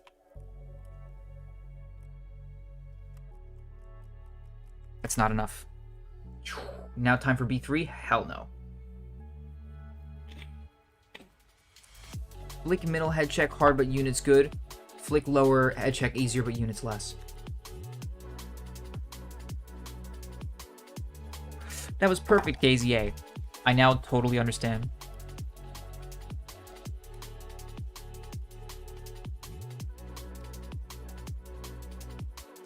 That's not enough. Now time for B3? Hell no. Flick middle head check hard but units good. Flick lower head check easier but units less. That was perfect, KZA. I now totally understand.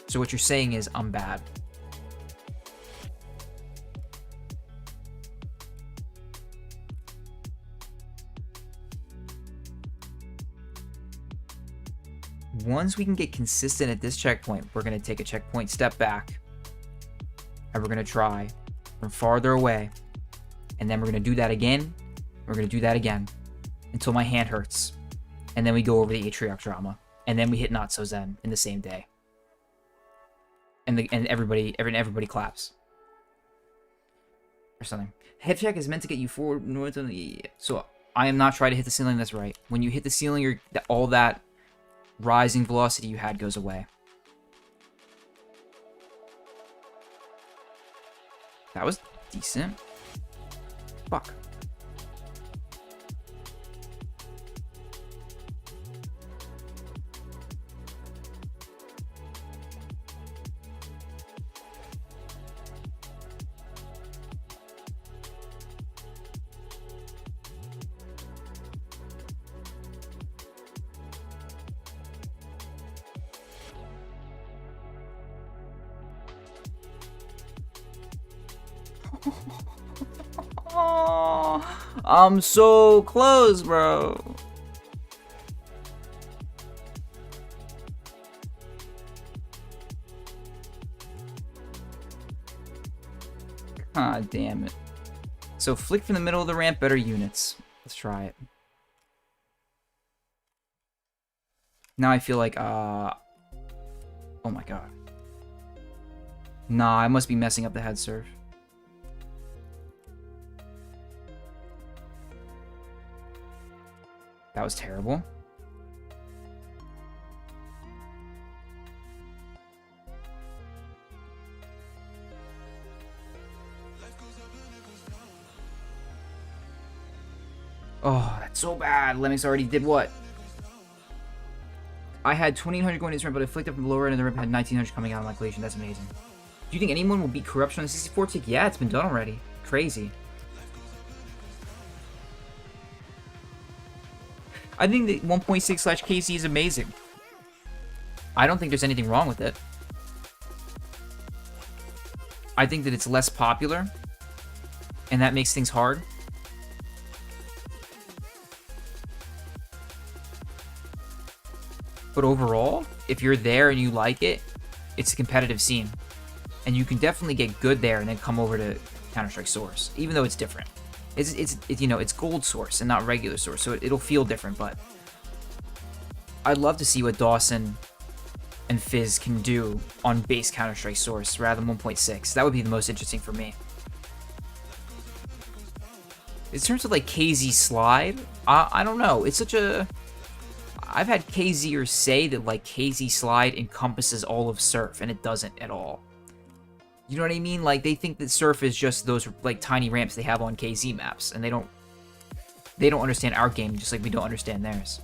So what you're saying is I'm bad. Once we can get consistent at this checkpoint, we're going to take a checkpoint step back. And we're going to try from farther away. And then we're going to do that again. We're going to do that again. Until my hand hurts. And then we go over the Atrioc Drama. And then we hit Not So Zen in the same day. And everybody claps. Or something. Head check is meant to get you forward north of the... So I am not trying to hit the ceiling, that's right. When you hit the ceiling, all that rising velocity you had goes away. That was decent. Fuck. Oh, I'm so close, bro. God damn it. So flick from the middle of the ramp, better units. Let's try it. Now I feel like, oh my god. Nah, I must be messing up the head serve. That was terrible. Oh, that's so bad. Lemmings already did what? I had 2,800 going into this ramp, but I flicked up from the lower end of the ramp, had 1,900 coming out of my collision. That's amazing. Do you think anyone will beat corruption on the 64 tick? Yeah, it's been done already. Crazy. I think the 1.6/KC is amazing. I don't think there's anything wrong with it. I think that it's less popular, and that makes things hard. But overall, if you're there and you like it, it's a competitive scene. And you can definitely get good there and then come over to Counter-Strike Source, even though it's different. It's you know, it's gold Source and not regular Source, so it'll feel different, but I'd love to see what Dawson and Fizz can do on base Counter-Strike Source rather than 1.6. That would be the most interesting for me. In terms of like KZ Slide, I don't know. It's such a... I've had KZers say that like KZ Slide encompasses all of Surf, and it doesn't at all. You know what I mean? Like, they think that Surf is just those, like, tiny ramps they have on KZ maps, and they don't understand our game just like we don't understand theirs.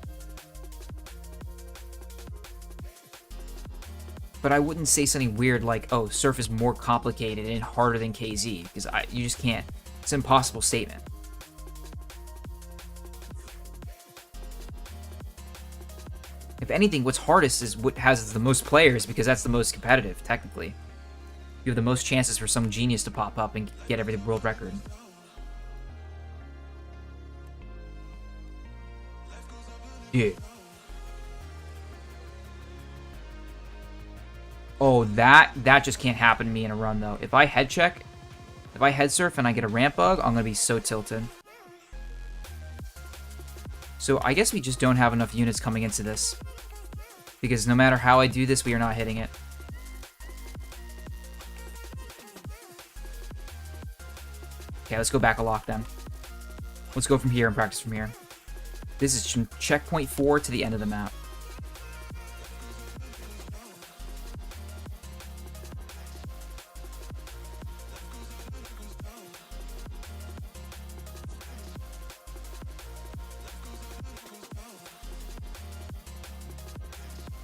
But I wouldn't say something weird like, oh, Surf is more complicated and harder than KZ, because you just can't. It's an impossible statement. If anything, what's hardest is what has the most players, because that's the most competitive, technically. You have the most chances for some genius to pop up and get every world record. Yeah. Oh, that just can't happen to me in a run, though. If I head check, if I head surf and I get a ramp bug, I'm going to be so tilted. So I guess we just don't have enough units coming into this. Because no matter how I do this, we are not hitting it. Okay, let's go back a lock then. Let's go from here and practice from here. This is from checkpoint 4 to the end of the map.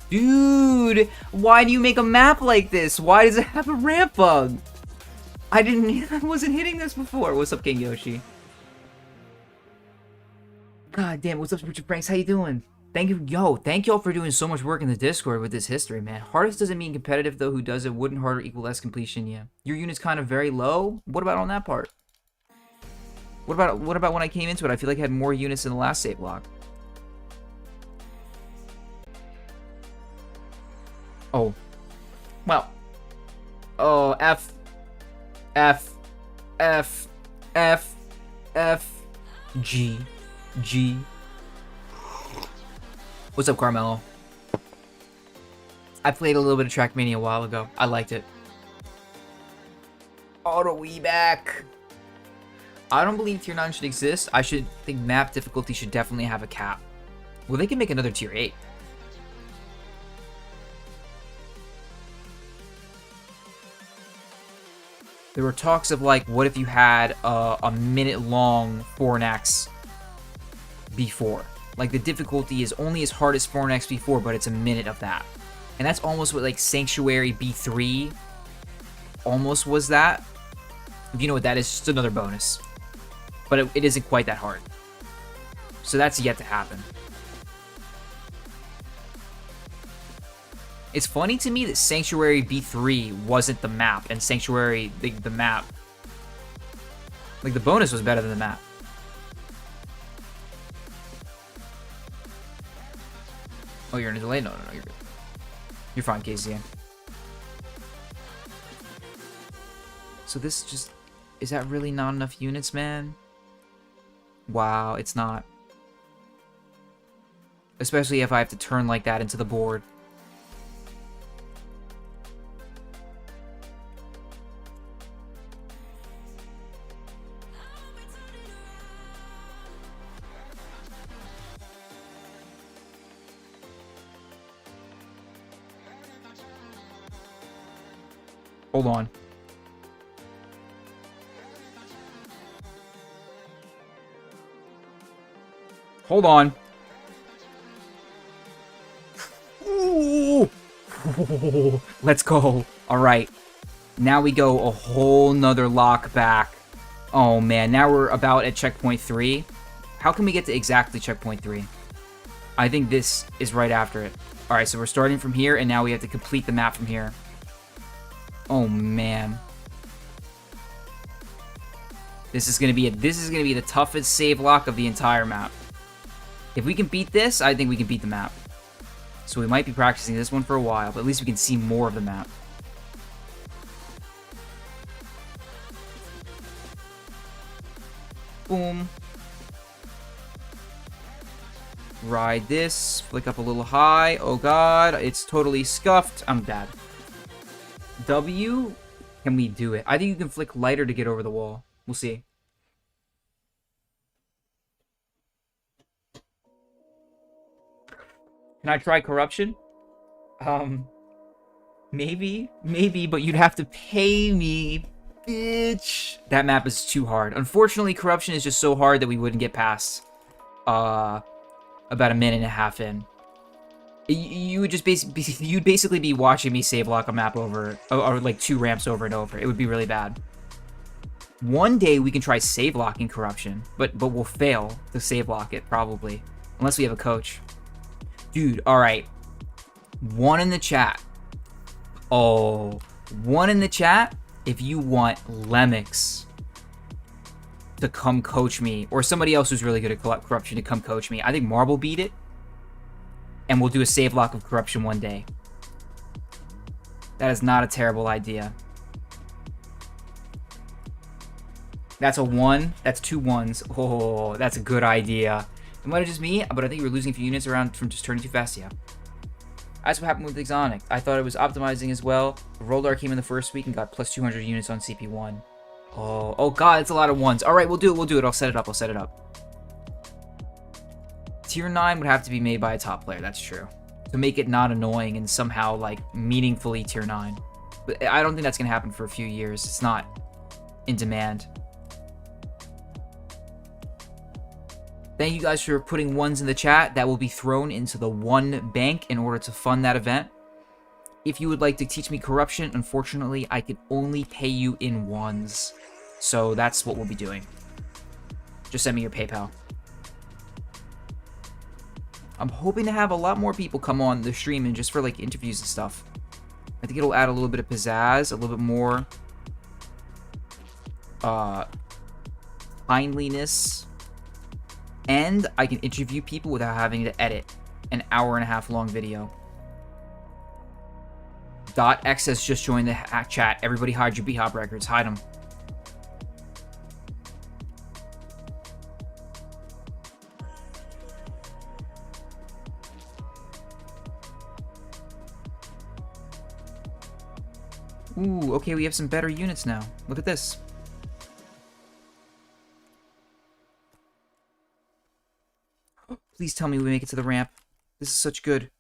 Dude, why do you make a map like this? Why does it have a ramp bug? I wasn't hitting this before. What's up, King Yoshi? God damn, what's up, Richard Franks? How you doing? Thank you, thank y'all for doing so much work in the Discord with this history, man. Hardest doesn't mean competitive, though. Who does it? Wouldn't harder equal less completion? Yeah. Your unit's kind of very low? What about on that part? What about when I came into it? I feel like I had more units in the last save block. Oh. Well. Oh, F, G. What's up, Carmelo? I played a little bit of Trackmania a while ago. I liked it. Auto back. I don't believe Tier 9 should exist. I think map difficulty should definitely have a cap. Well, they can make another Tier 8. There were talks of, like, what if you had a minute-long Fornax before? Like, the difficulty is only as hard as Fornax before, but it's a minute of that. And that's almost what, like, Sanctuary B3 almost was that. If you know what that is, just another bonus. But it isn't quite that hard. So that's yet to happen. It's funny to me that Sanctuary B3 wasn't the map, and Sanctuary, the map, like, the bonus was better than the map. Oh, you're in a delay? No, you're good. You're fine, KZ. So this just... Is that really not enough units, man? Wow, it's not. Especially if I have to turn like that into the board. Hold on. Hold on. Ooh. Let's go. All right. Now we go a whole nother lock back. Oh, man. Now we're about at checkpoint 3. How can we get to exactly checkpoint 3? I think this is right after it. All right, so we're starting from here, and now we have to complete the map from here. Oh, man. This is gonna be the toughest save lock of the entire map. If we can beat this, I think we can beat the map. So we might be practicing this one for a while, but at least we can see more of the map. Boom. Ride this. Flick up a little high. Oh god, it's totally scuffed. I'm bad. W, can we do it? I think you can flick lighter to get over the wall. We'll see. Can I try corruption? Maybe, but you'd have to pay me, bitch. That map is too hard. Unfortunately, corruption is just so hard that we wouldn't get past, about a minute and a half in. You would just basically you'd basically be watching me save lock a map over, or like 2 ramps over and over. It would be really bad. One day we can try save locking corruption, but we'll fail to save lock it probably, unless we have a coach. Dude, all right. One in the chat. Oh, one in the chat if you want Lemix to come coach me, or somebody else who's really good at corruption to come coach me. I think Marble beat it, and we'll do a save lock of corruption one day. That is not a terrible idea. That's a 1. That's 2 1s. Oh, that's a good idea. It might have just me, but I think we're losing a few units around from just turning too fast. Yeah. That's what happened with Exonic. I thought it was optimizing as well. Roldar came in the first week and got plus 200 units on CP1. Oh god, it's a lot of 1s. Alright, we'll do it. I'll set it up. Tier 9 would have to be made by a top player, that's true. To make it not annoying and somehow, like, meaningfully tier 9. But I don't think that's going to happen for a few years. It's not in demand. Thank you guys for putting 1s in the chat. That will be thrown into the 1 bank in order to fund that event. If you would like to teach me corruption, unfortunately, I can only pay you in 1s. So that's what we'll be doing. Just send me your PayPal. I'm hoping to have a lot more people come on the stream and just for like interviews and stuff. I think it'll add a little bit of pizzazz, a little bit more kindliness. And I can interview people without having to edit an hour-and-a-half long video. .x has just joined the chat. Everybody hide your B-Hop records. Hide them. Ooh, okay, we have some better units now. Look at this. Please tell me we make it to the ramp. This is such good.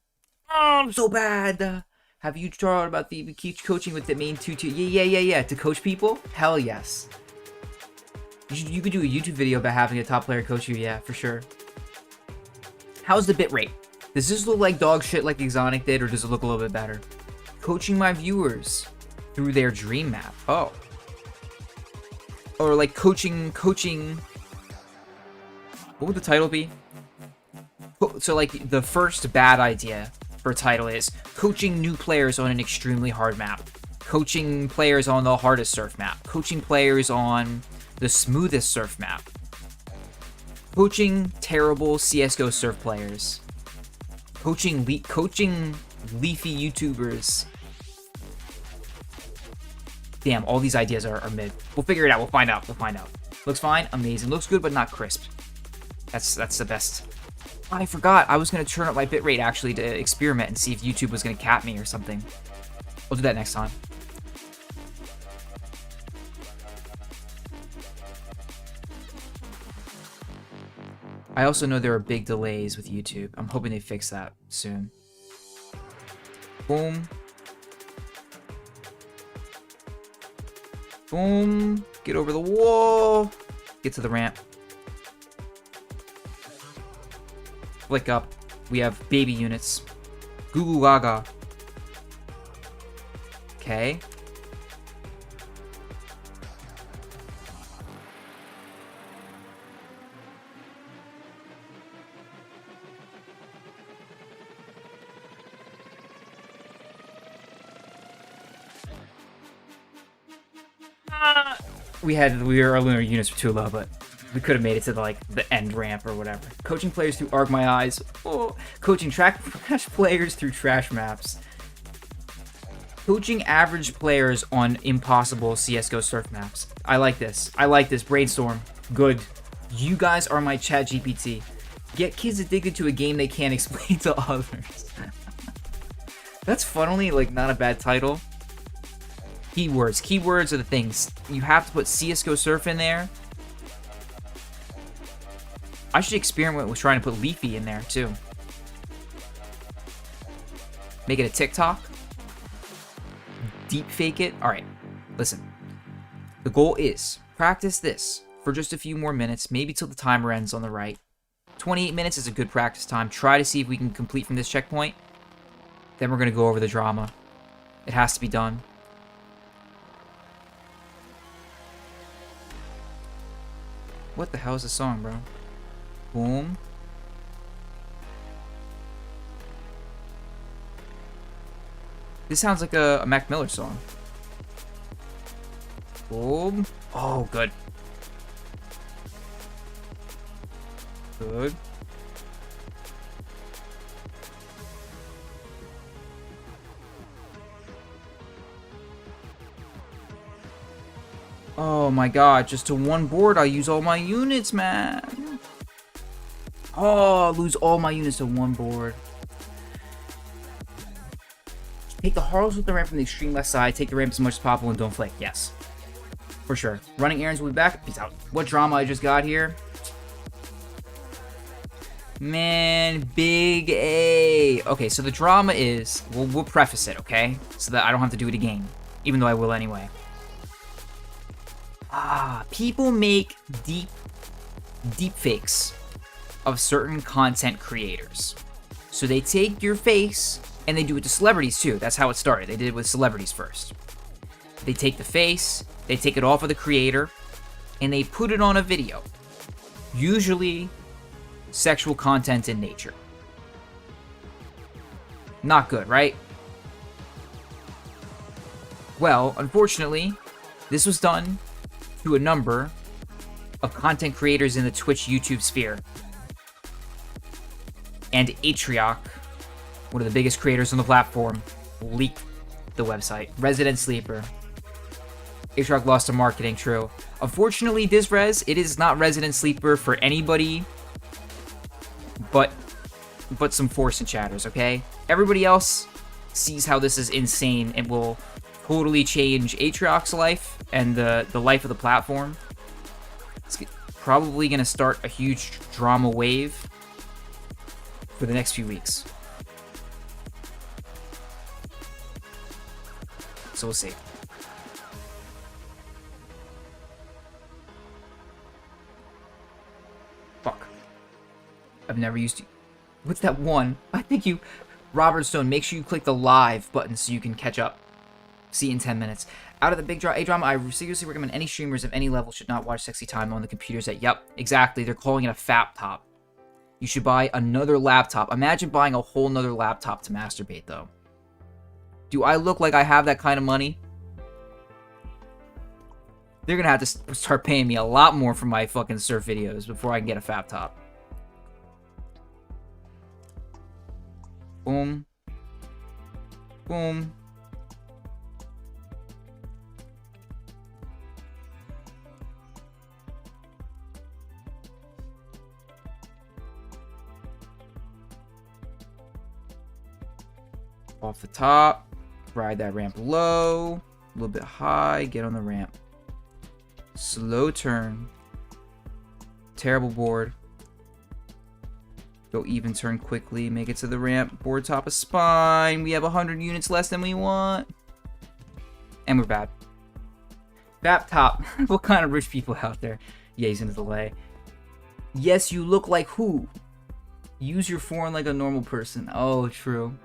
Oh, I'm so bad. Have you thought about the keep coaching with the main 2-2? Yeah. To coach people? Hell yes. You could do a YouTube video about having a top player coach you. Yeah, for sure. How's the bitrate? Does this look like dog shit like Exonic did, or does it look a little bit better? Coaching my viewers through their dream map. Oh. Or like coaching. What would the title be? So like the first bad idea for a title is coaching new players on an extremely hard map, coaching players on the hardest surf map, coaching players on the smoothest surf map, coaching terrible CSGO surf players, coaching leafy YouTubers. Damn, all these ideas are mid. We'll figure it out. We'll find out. Looks fine, amazing. Looks good, but not crisp. That's the best. I forgot. I was going to turn up my bitrate actually to experiment and see if YouTube was going to cap me or something. We'll do that next time. I also know there are big delays with YouTube. I'm hoping they fix that soon. Boom. Boom. Get over the wall. Get to the ramp. Flick up. We have baby units. Goo goo gaga. Okay. Our lunar units were too low, but we could have made it to the end ramp or whatever. Coaching players through Arc My Eyes. Oh, coaching trash players through trash maps. Coaching average players on impossible CSGO surf maps. I like this. Brainstorm. Good. You guys are my chat GPT. Get kids addicted to a game they can't explain to others. That's funnily not a bad title. Keywords. Keywords are the things. You have to put CSGO surf in there. I should experiment with trying to put Leafy in there, too. Make it a TikTok. Deep fake it. Alright, listen. The goal is practice this for just a few more minutes, maybe till the timer ends on the right. 28 minutes is a good practice time. Try to see if we can complete from this checkpoint. Then we're gonna go over the drama. It has to be done. What the hell is this song, bro? Boom. This sounds like a Mac Miller song. Boom. Oh, good. Good. Oh my god, just to one board, I use all my units, man. Oh, lose all my units to one board. Take the Harlows with the ramp from the extreme left side, take the ramp as much as possible, and don't flick. Yes. For sure. Running errands will be back. Peace out. What drama I just got here? Man, big A. Okay, so the drama is... We'll preface it, okay? So that I don't have to do it again. Even though I will anyway. People make deep fakes of certain content creators. So they take your face, and they do it to celebrities too. That's how it started. They did it with celebrities first. They take the face, they take it off of the creator, and they put it on a video. Usually sexual content in nature. Not good, right? Well, unfortunately, this was done to a number of content creators in the Twitch YouTube sphere. And Atrioc, one of the biggest creators on the platform, leaked the website. Resident Sleeper. Atrioc lost to marketing, true. Unfortunately, Disres, it is not Resident Sleeper for anybody but some Force and Chatters, okay? Everybody else sees how this is insane and will totally change Atrioc's life and the life of the platform. It's probably going to start a huge drama wave for the next few weeks. So we'll see. Fuck. I've never used... What's that one? I think you... Robert Stone, make sure you click the live button so you can catch up. See you in 10 minutes. Out of the big A-drama, I seriously recommend any streamers of any level should not watch Sexy Time on the computers that... Yep, exactly. They're calling it a FAP top. You should buy another laptop. Imagine buying a whole nother laptop to masturbate, though. Do I look like I have that kind of money? They're gonna have to start paying me a lot more for my fucking surf videos before I can get a FAP top. Boom. Boom. Off the top, ride that ramp low, a little bit high, get on the ramp. Slow turn. Terrible board. Go even turn quickly, make it to the ramp, board top of spine. We have 100 units less than we want. And we're bad. Bap top. What kind of rich people out there? Yeah, he's in the delay. Yes, you look like who? Use your form like a normal person. Oh, true.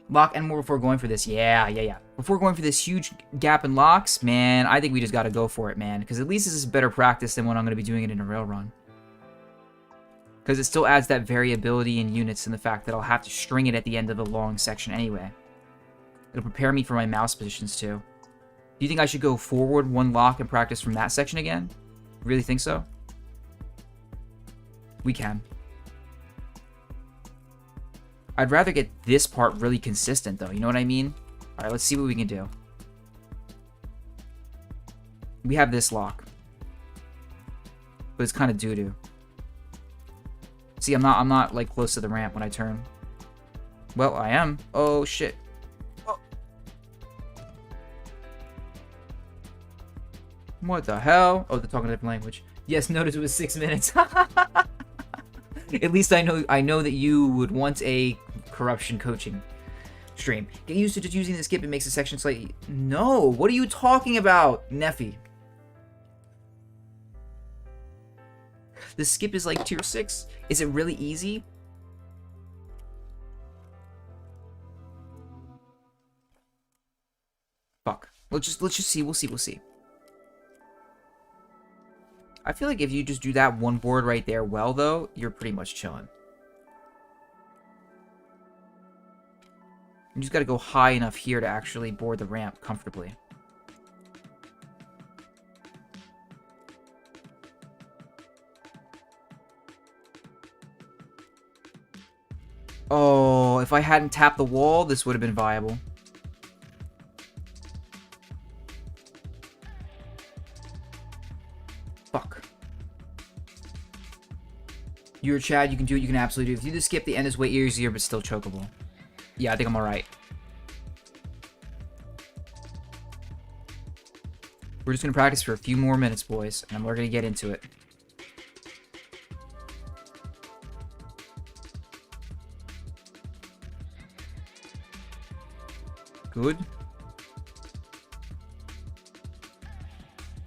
Lock and more before going for this. Yeah. Before going for this huge gap in locks, man, I think we just gotta go for it, man. Because at least this is better practice than when I'm gonna be doing it in a rail run. Because it still adds that variability in units and the fact that I'll have to string it at the end of the long section anyway. It'll prepare me for my mouse positions too. Do you think I should go forward one lock and practice from that section again? Really think so? We can. I'd rather get this part really consistent, though. You know what I mean? All right, let's see what we can do. We have this lock. But it's kind of doo-doo. See, I'm not, like, close to the ramp when I turn. Well, I am. Oh, shit. Oh. What the hell? Oh, they're talking a different language. Yes, notice it was 6 minutes. At least I know that you would want a corruption coaching stream. Get used to just using the skip. It makes the section slightly... No! What are you talking about, Neffy? The skip is like tier 6. Is it really easy? Fuck. Let's just see. We'll see. I feel like if you just do that one board right there well, though, you're pretty much chilling. You just gotta go high enough here to actually board the ramp comfortably. Oh, if I hadn't tapped the wall, this would have been viable. Fuck. You're Chad, you can do it, you can absolutely do it. If you just skip the end, it's way easier, but still chokeable. Yeah, I think I'm alright. We're just gonna practice for a few more minutes, boys, and we're gonna get into it. Good.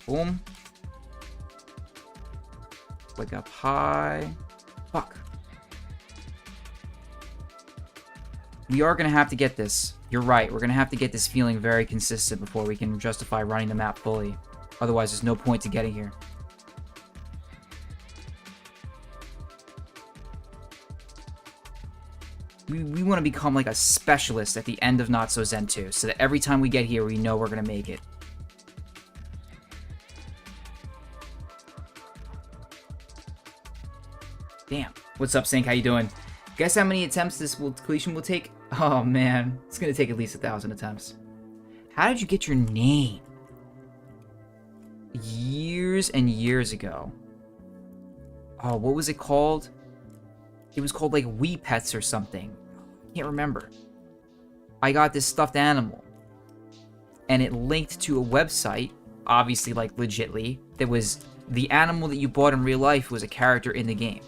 Boom. Wake up high. Fuck. We are going to have to get this. You're right. We're going to have to get this feeling very consistent before we can justify running the map fully. Otherwise, there's no point to getting here. We want to become like a specialist at the end of Not So Zen 2, so that every time we get here, we know we're going to make it. Damn. What's up, Sync? How you doing? Guess how many attempts this completion will take? Oh, man. It's going to take at least 1,000 attempts. How did you get your name? Years and years ago. Oh, what was it called? It was called, like, Wee Pets or something. I can't remember. I got this stuffed animal. And it linked to a website, obviously, like, legitly, that was the animal that you bought in real life was a character in the game.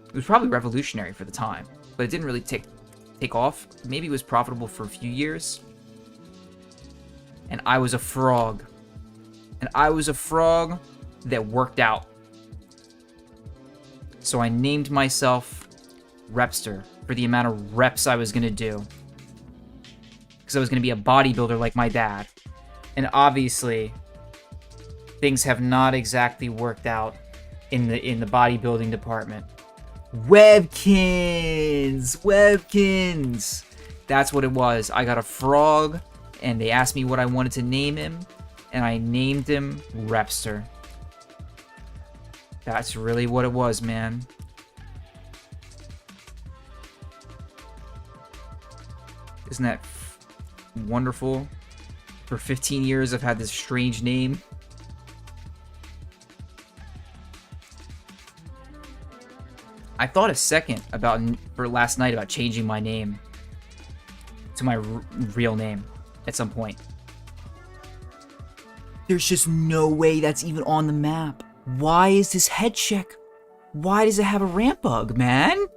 It was probably revolutionary for the time, but it didn't really take off. Maybe it was profitable for a few years. And I was a frog. And I was a frog that worked out. So I named myself Repster for the amount of reps I was going to do. Because I was going to be a bodybuilder like my dad. And obviously, things have not exactly worked out in the bodybuilding department. Webkins! That's what it was. I got a frog, and they asked me what I wanted to name him, and I named him Repster. That's really what it was, man. Isn't that wonderful? For 15 years, I've had this strange name. I thought a second for last night about changing my name to my real name at some point. There's just no way that's even on the map. Why is this head check? Why does it have a ramp bug, man?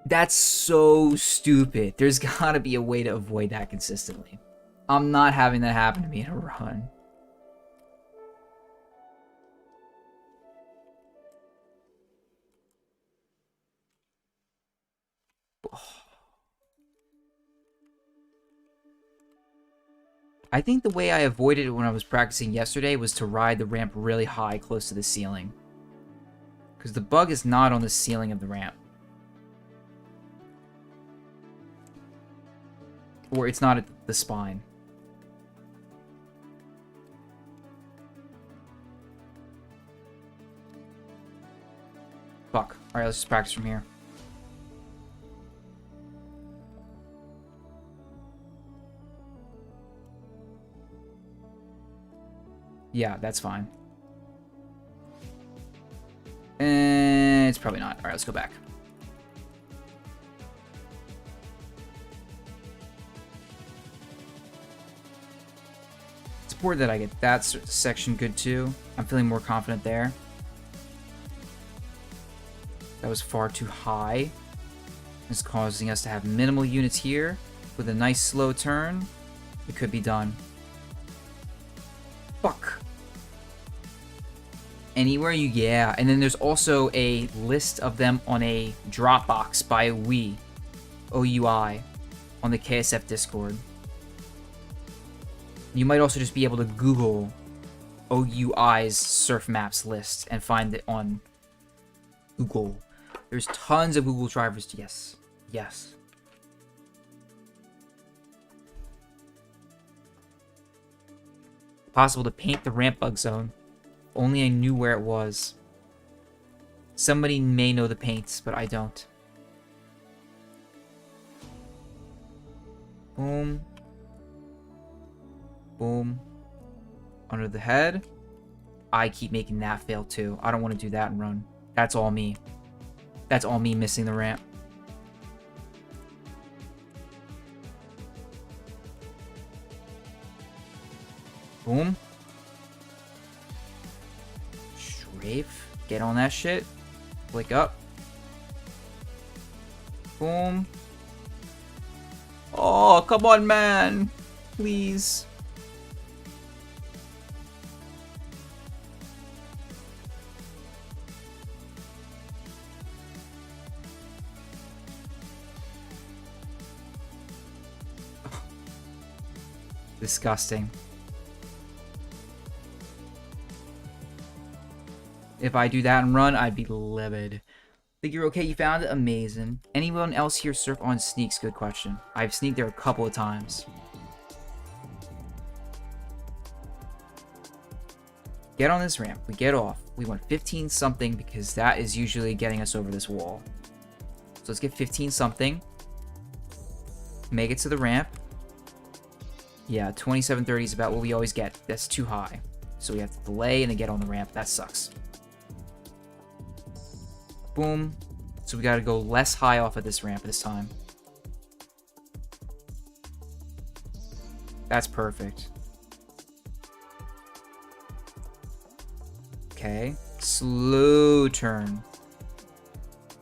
That's so stupid. There's gotta be a way to avoid that consistently. I'm not having that happen to me in a run. I think the way I avoided it when I was practicing yesterday was to ride the ramp really high close to the ceiling. Because the bug is not on the ceiling of the ramp. Or it's not at the spine. Fuck. Alright, let's just practice from here. Yeah, that's fine. It's probably not. Alright, let's go back. It's important that I get that section good too. I'm feeling more confident there. That was far too high. It's causing us to have minimal units here. With a nice slow turn, it could be done. Fuck. Anywhere you, yeah. And then there's also a list of them on a Dropbox by we, OUI, on the KSF Discord. You might also just be able to Google OUI's surf maps list and find it on Google. There's tons of Google drivers. Yes. Yes. Possible to paint the ramp bug zone. Only I knew where it was. Somebody may know the paints, but I don't. Boom. Boom. Under the head. I keep making that fail too. I don't want to do that and run. That's all me. That's all me missing the ramp. Boom. Strafe. Get on that shit. Flick up. Boom. Oh, come on, man. Please. Disgusting. If I do that and run, I'd be livid. Think you're okay? You found it? Amazing. Anyone else here surf on sneaks? Good question. I've sneaked there a couple of times. Get on this ramp. We get off. We want 15 something because that is usually getting us over this wall. So let's get 15 something. Make it to the ramp. Yeah, 2730 is about what we always get. That's too high. So we have to delay and then get on the ramp. That sucks. Boom. So we gotta go less high off of this ramp this time. That's perfect. Okay. Slow turn.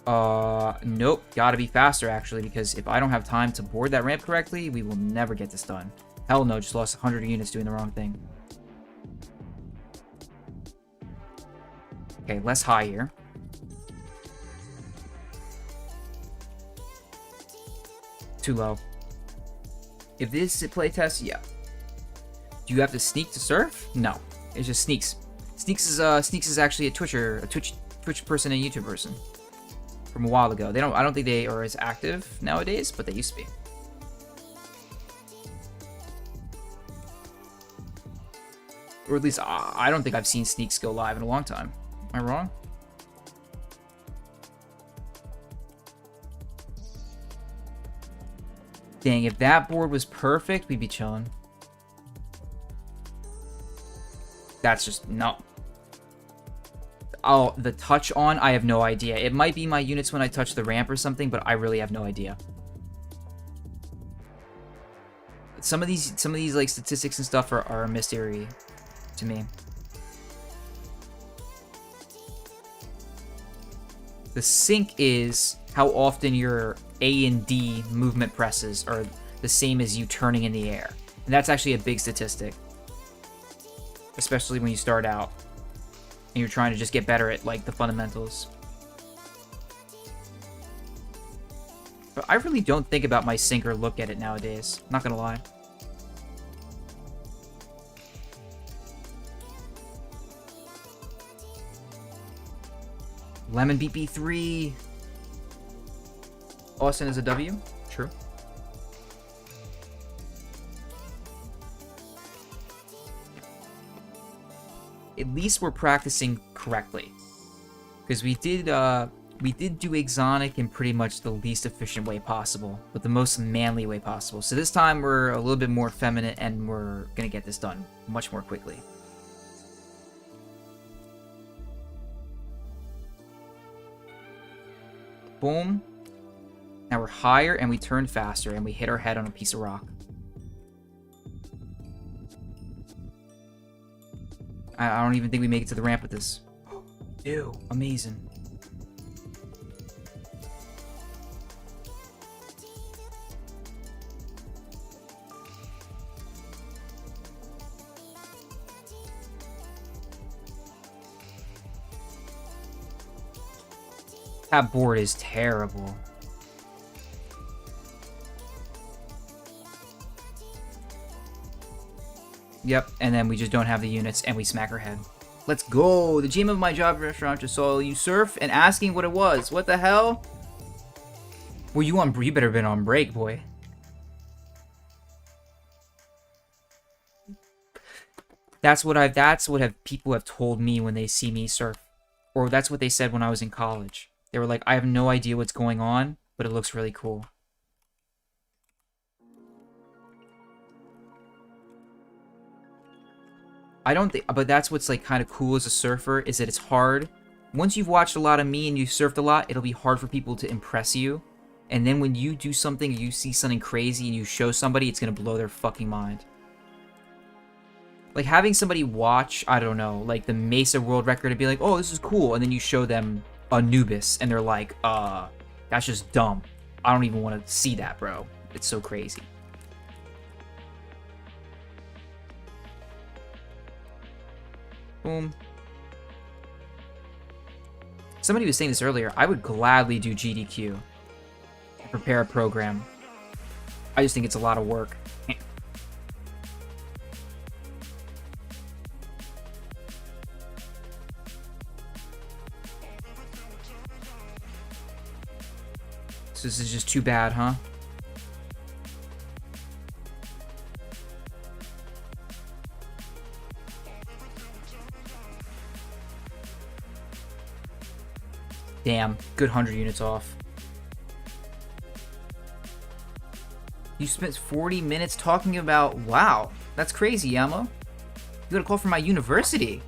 Nope. Gotta be faster, actually, because if I don't have time to board that ramp correctly, we will never get this done. Hell no, just lost 100 units doing the wrong thing. Okay, less high here. Too low. If this is a playtest, yeah. Do you have to sneak to surf? No. It's just sneaks. Sneaks is actually a Twitch person and YouTube person. From a while ago. I don't think they are as active nowadays, but they used to be. Or at least I don't think I've seen Sneaks go live in a long time. Am I wrong? Dang, if that board was perfect, we'd be chilling. That's just no. Oh, the touch on, I have no idea. It might be my units when I touch the ramp or something, but I really have no idea. Some of these like statistics and stuff are a mystery to me. The sync is how often your A and D movement presses are the same as you turning in the air. And that's actually a big statistic. Especially when you start out and you're trying to just get better at like the fundamentals. But I really don't think about my sync or look at it nowadays. Not gonna lie. Lemon BP3. Austin is a W. True. At least we're practicing correctly. Because we did do Exonic in pretty much the least efficient way possible, but the most manly way possible. So this time we're a little bit more feminine and we're gonna get this done much more quickly. Boom. Now we're higher and we turn faster and we hit our head on a piece of rock. I don't even think we make it to the ramp with this. Ew, amazing. That board is terrible. Yep, and then we just don't have the units, and we smack her head. Let's go! The GM of my job restaurant just saw you surf and asking what it was. What the hell? Were you on? You better have been on break, boy. That's what people have told me when they see me surf, or that's what they said when I was in college. They were like, I have no idea what's going on, but it looks really cool. I don't think, but that's what's like kind of cool as a surfer, is that it's hard. Once you've watched a lot of me and you've surfed a lot, it'll be hard for people to impress you. And then when you do something, you see something crazy and you show somebody, it's gonna blow their fucking mind. Like having somebody watch, I don't know, like the Mesa world record and be like, oh, this is cool. And then you show them Anubis and they're like, that's just dumb. I don't even want to see that, bro. It's so crazy. Boom. Somebody was saying this earlier. I would gladly do GDQ. Prepare a program. I just think it's a lot of work. So this is just too bad, huh? Damn, good 100 units off. You spent 40 minutes talking about... Wow, that's crazy, Yamo. You got a call from my university.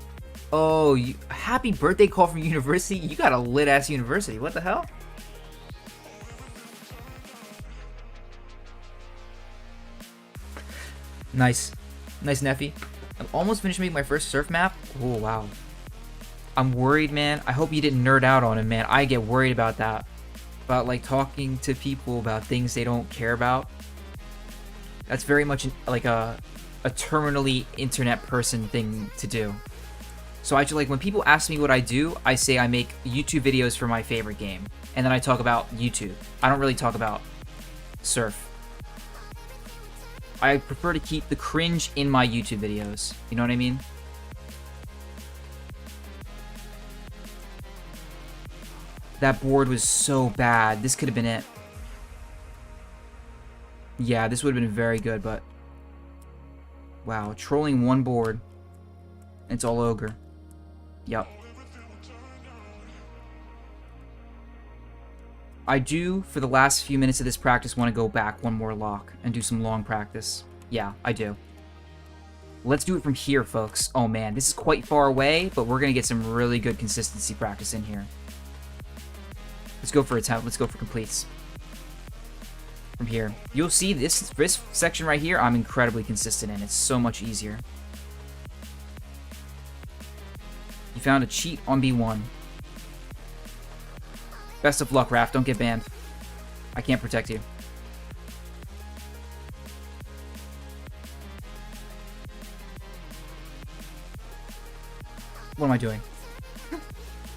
Oh, happy birthday call from university? You got a lit-ass university. What the hell? Nice. Nice, Neffy. I'm almost finished making my first surf map. Oh, wow. I'm worried, man. I hope you didn't nerd out on it, man. I get worried about that. About, like, talking to people about things they don't care about. That's very much like a terminally internet person thing to do. So I like when people ask me what I do, I say I make YouTube videos for my favorite game. And then I talk about YouTube. I don't really talk about surf. I prefer to keep the cringe in my YouTube videos. You know what I mean? That board was so bad. This could have been it. Yeah, this would have been very good, but... Wow, trolling one board. It's all ogre. Yup. I do, for the last few minutes of this practice, want to go back one more lock and do some long practice. Yeah, I do. Let's do it from here, folks. Oh man, this is quite far away, but we're going to get some really good consistency practice in here. Let's go for attempt. Let's go for completes. From here. You'll see this section right here, I'm incredibly consistent in. It's so much easier. You found a cheat on B1. Best of luck, Raph. Don't get banned. I can't protect you. What am I doing?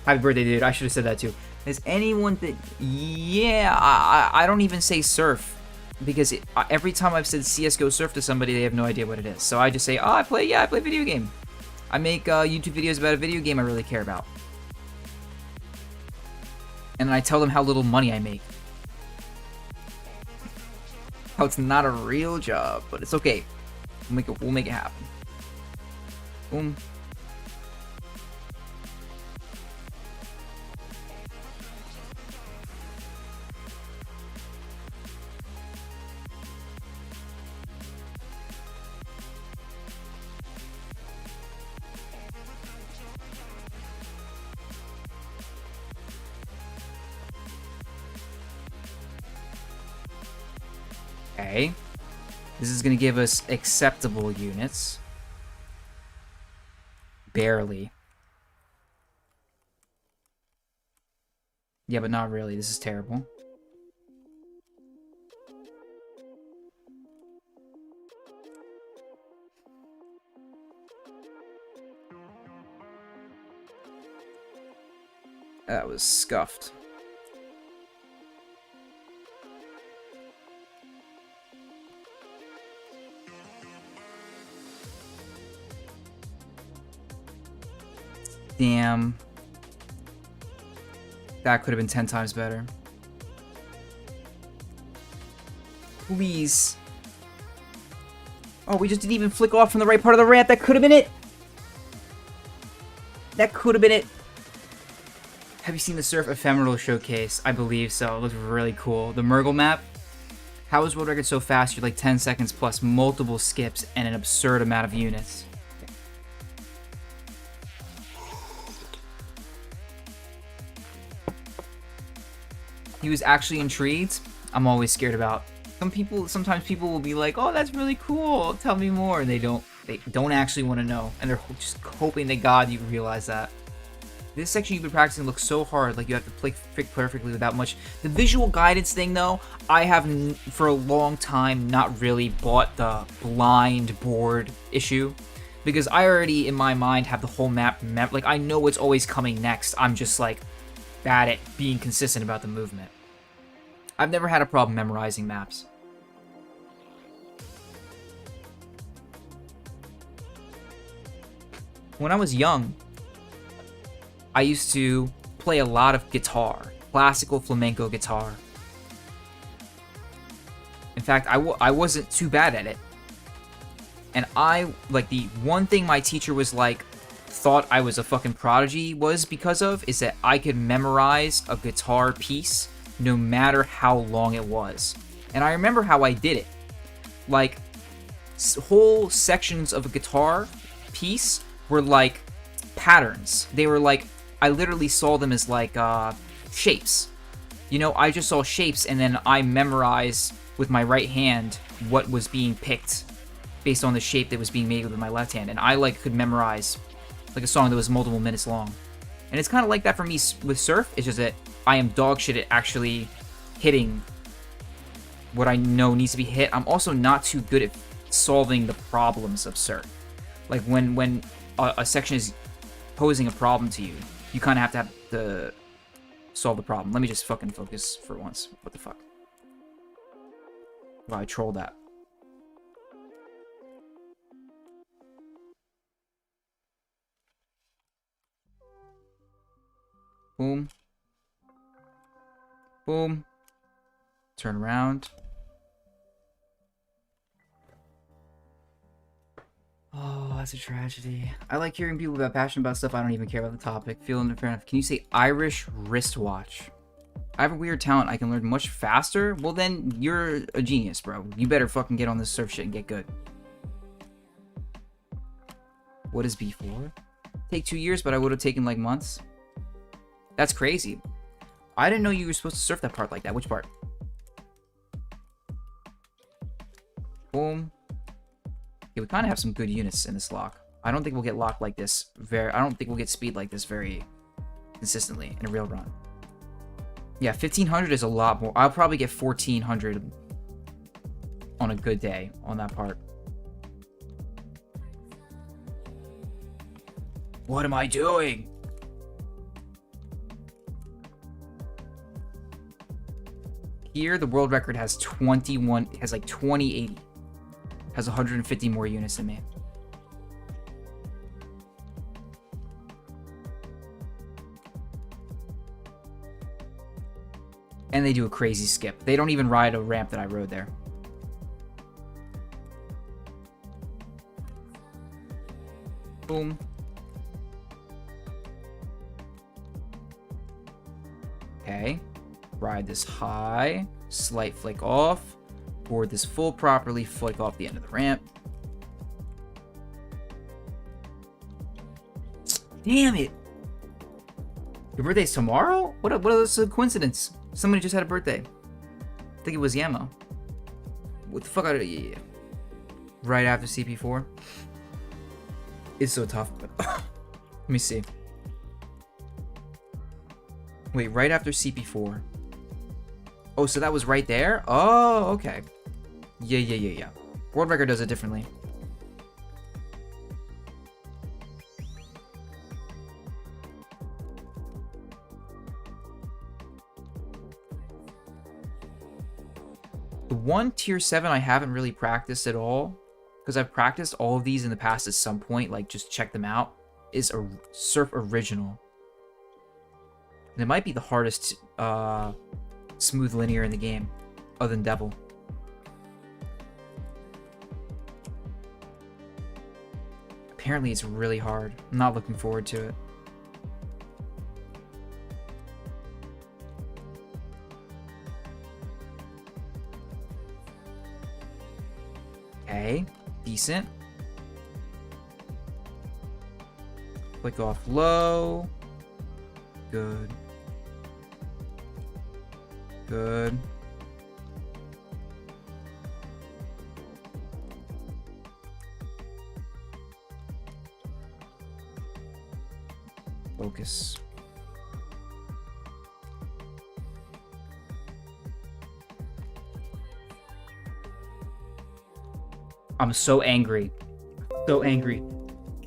Happy birthday, dude. I should have said that too. Is anyone that... Yeah, I don't even say surf. Because every time I've said CSGO surf to somebody, they have no idea what it is. So I just say, oh, I play video game. I make YouTube videos about a video game I really care about. And then I tell them how little money I make. How it's not a real job, but it's okay. We'll make it happen. Boom. Okay. This is going to give us acceptable units. Barely. Yeah, but not really. This is terrible. That was scuffed. Damn. That could have been 10 times better. Please. Oh, we just didn't even flick off from the right part of the ramp. That could have been it. That could have been it. Have you seen the Surf Ephemeral showcase? I believe so. It looks really cool. The Murgle map. How is world record so fast? You're like 10 seconds plus multiple skips and an absurd amount of units. He was actually intrigued. I'm always scared about. Sometimes people will be like, "Oh, that's really cool. Tell me more." And they don't actually want to know, and they're just hoping to God you realize that. This section you've been practicing looks so hard, like you have to play perfectly without much. The visual guidance thing, though, I have for a long time not really bought the blind board issue, because I already in my mind have the whole map. Like I know what's always coming next. I'm just like bad at being consistent about the movement. I've never had a problem memorizing maps. When I was young, I used to play a lot of guitar, classical flamenco guitar. In fact, I wasn't too bad at it. And the one thing my teacher was like, thought I was a fucking prodigy was because of, is that I could memorize a guitar piece no matter how long it was. And I remember how I did it. Like, whole sections of a guitar piece were like patterns. They were like, I literally saw them as like shapes. You know, I just saw shapes and then I memorized with my right hand what was being picked based on the shape that was being made with my left hand. And I like could memorize like a song that was multiple minutes long. And it's kind of like that for me with Surf. It's just that I am dog shit at actually hitting what I know needs to be hit. I'm also not too good at solving the problems of Surf. Like when a section is posing a problem to you, you kind of have to solve the problem. Let me just fucking focus for once. What the fuck? Wow, I trolled that. Boom. Boom. Turn around. Oh, that's a tragedy. I like hearing people about passionate about stuff I don't even care about the topic. Feel indifferent. Can you say Irish wristwatch? I have a weird talent. I can learn much faster. Well, then you're a genius, bro. You better fucking get on this Surf shit and get good. What is B4? Take 2 years, but I would have taken like months. That's crazy. I didn't know you were supposed to surf that part like that. Which part? Boom. Yeah, we kind of have some good units in this lock. I don't think we'll get locked like this. I don't think we'll get speed like this very consistently in a real run. Yeah, 1500 is a lot more. I'll probably get 1400 on a good day on that part. What am I doing? Here, the world record has 21, has like 2080. Has 150 more units than me. And they do a crazy skip. They don't even ride a ramp that I rode there. Boom. Okay. Ride this high. Slight flick off. Board this full properly. Flick off the end of the ramp. Damn it! Your birthday's tomorrow? What a coincidence. Somebody just had a birthday. I think it was Yamo. What the fuck out of yeah. Right after CP4. It's so tough. Let me see. Wait, right after CP4. Oh, so that was right there? Oh, okay. Yeah. World record does it differently. The one tier 7 I haven't really practiced at all, because I've practiced all of these in the past at some point, like just check them out, is a Surf Original. And it might be the hardest smooth linear in the game, other than Devil. Apparently it's really hard. I'm not looking forward to it. Okay, decent. Click off low. Good. Good. Focus. I'm so angry. So angry.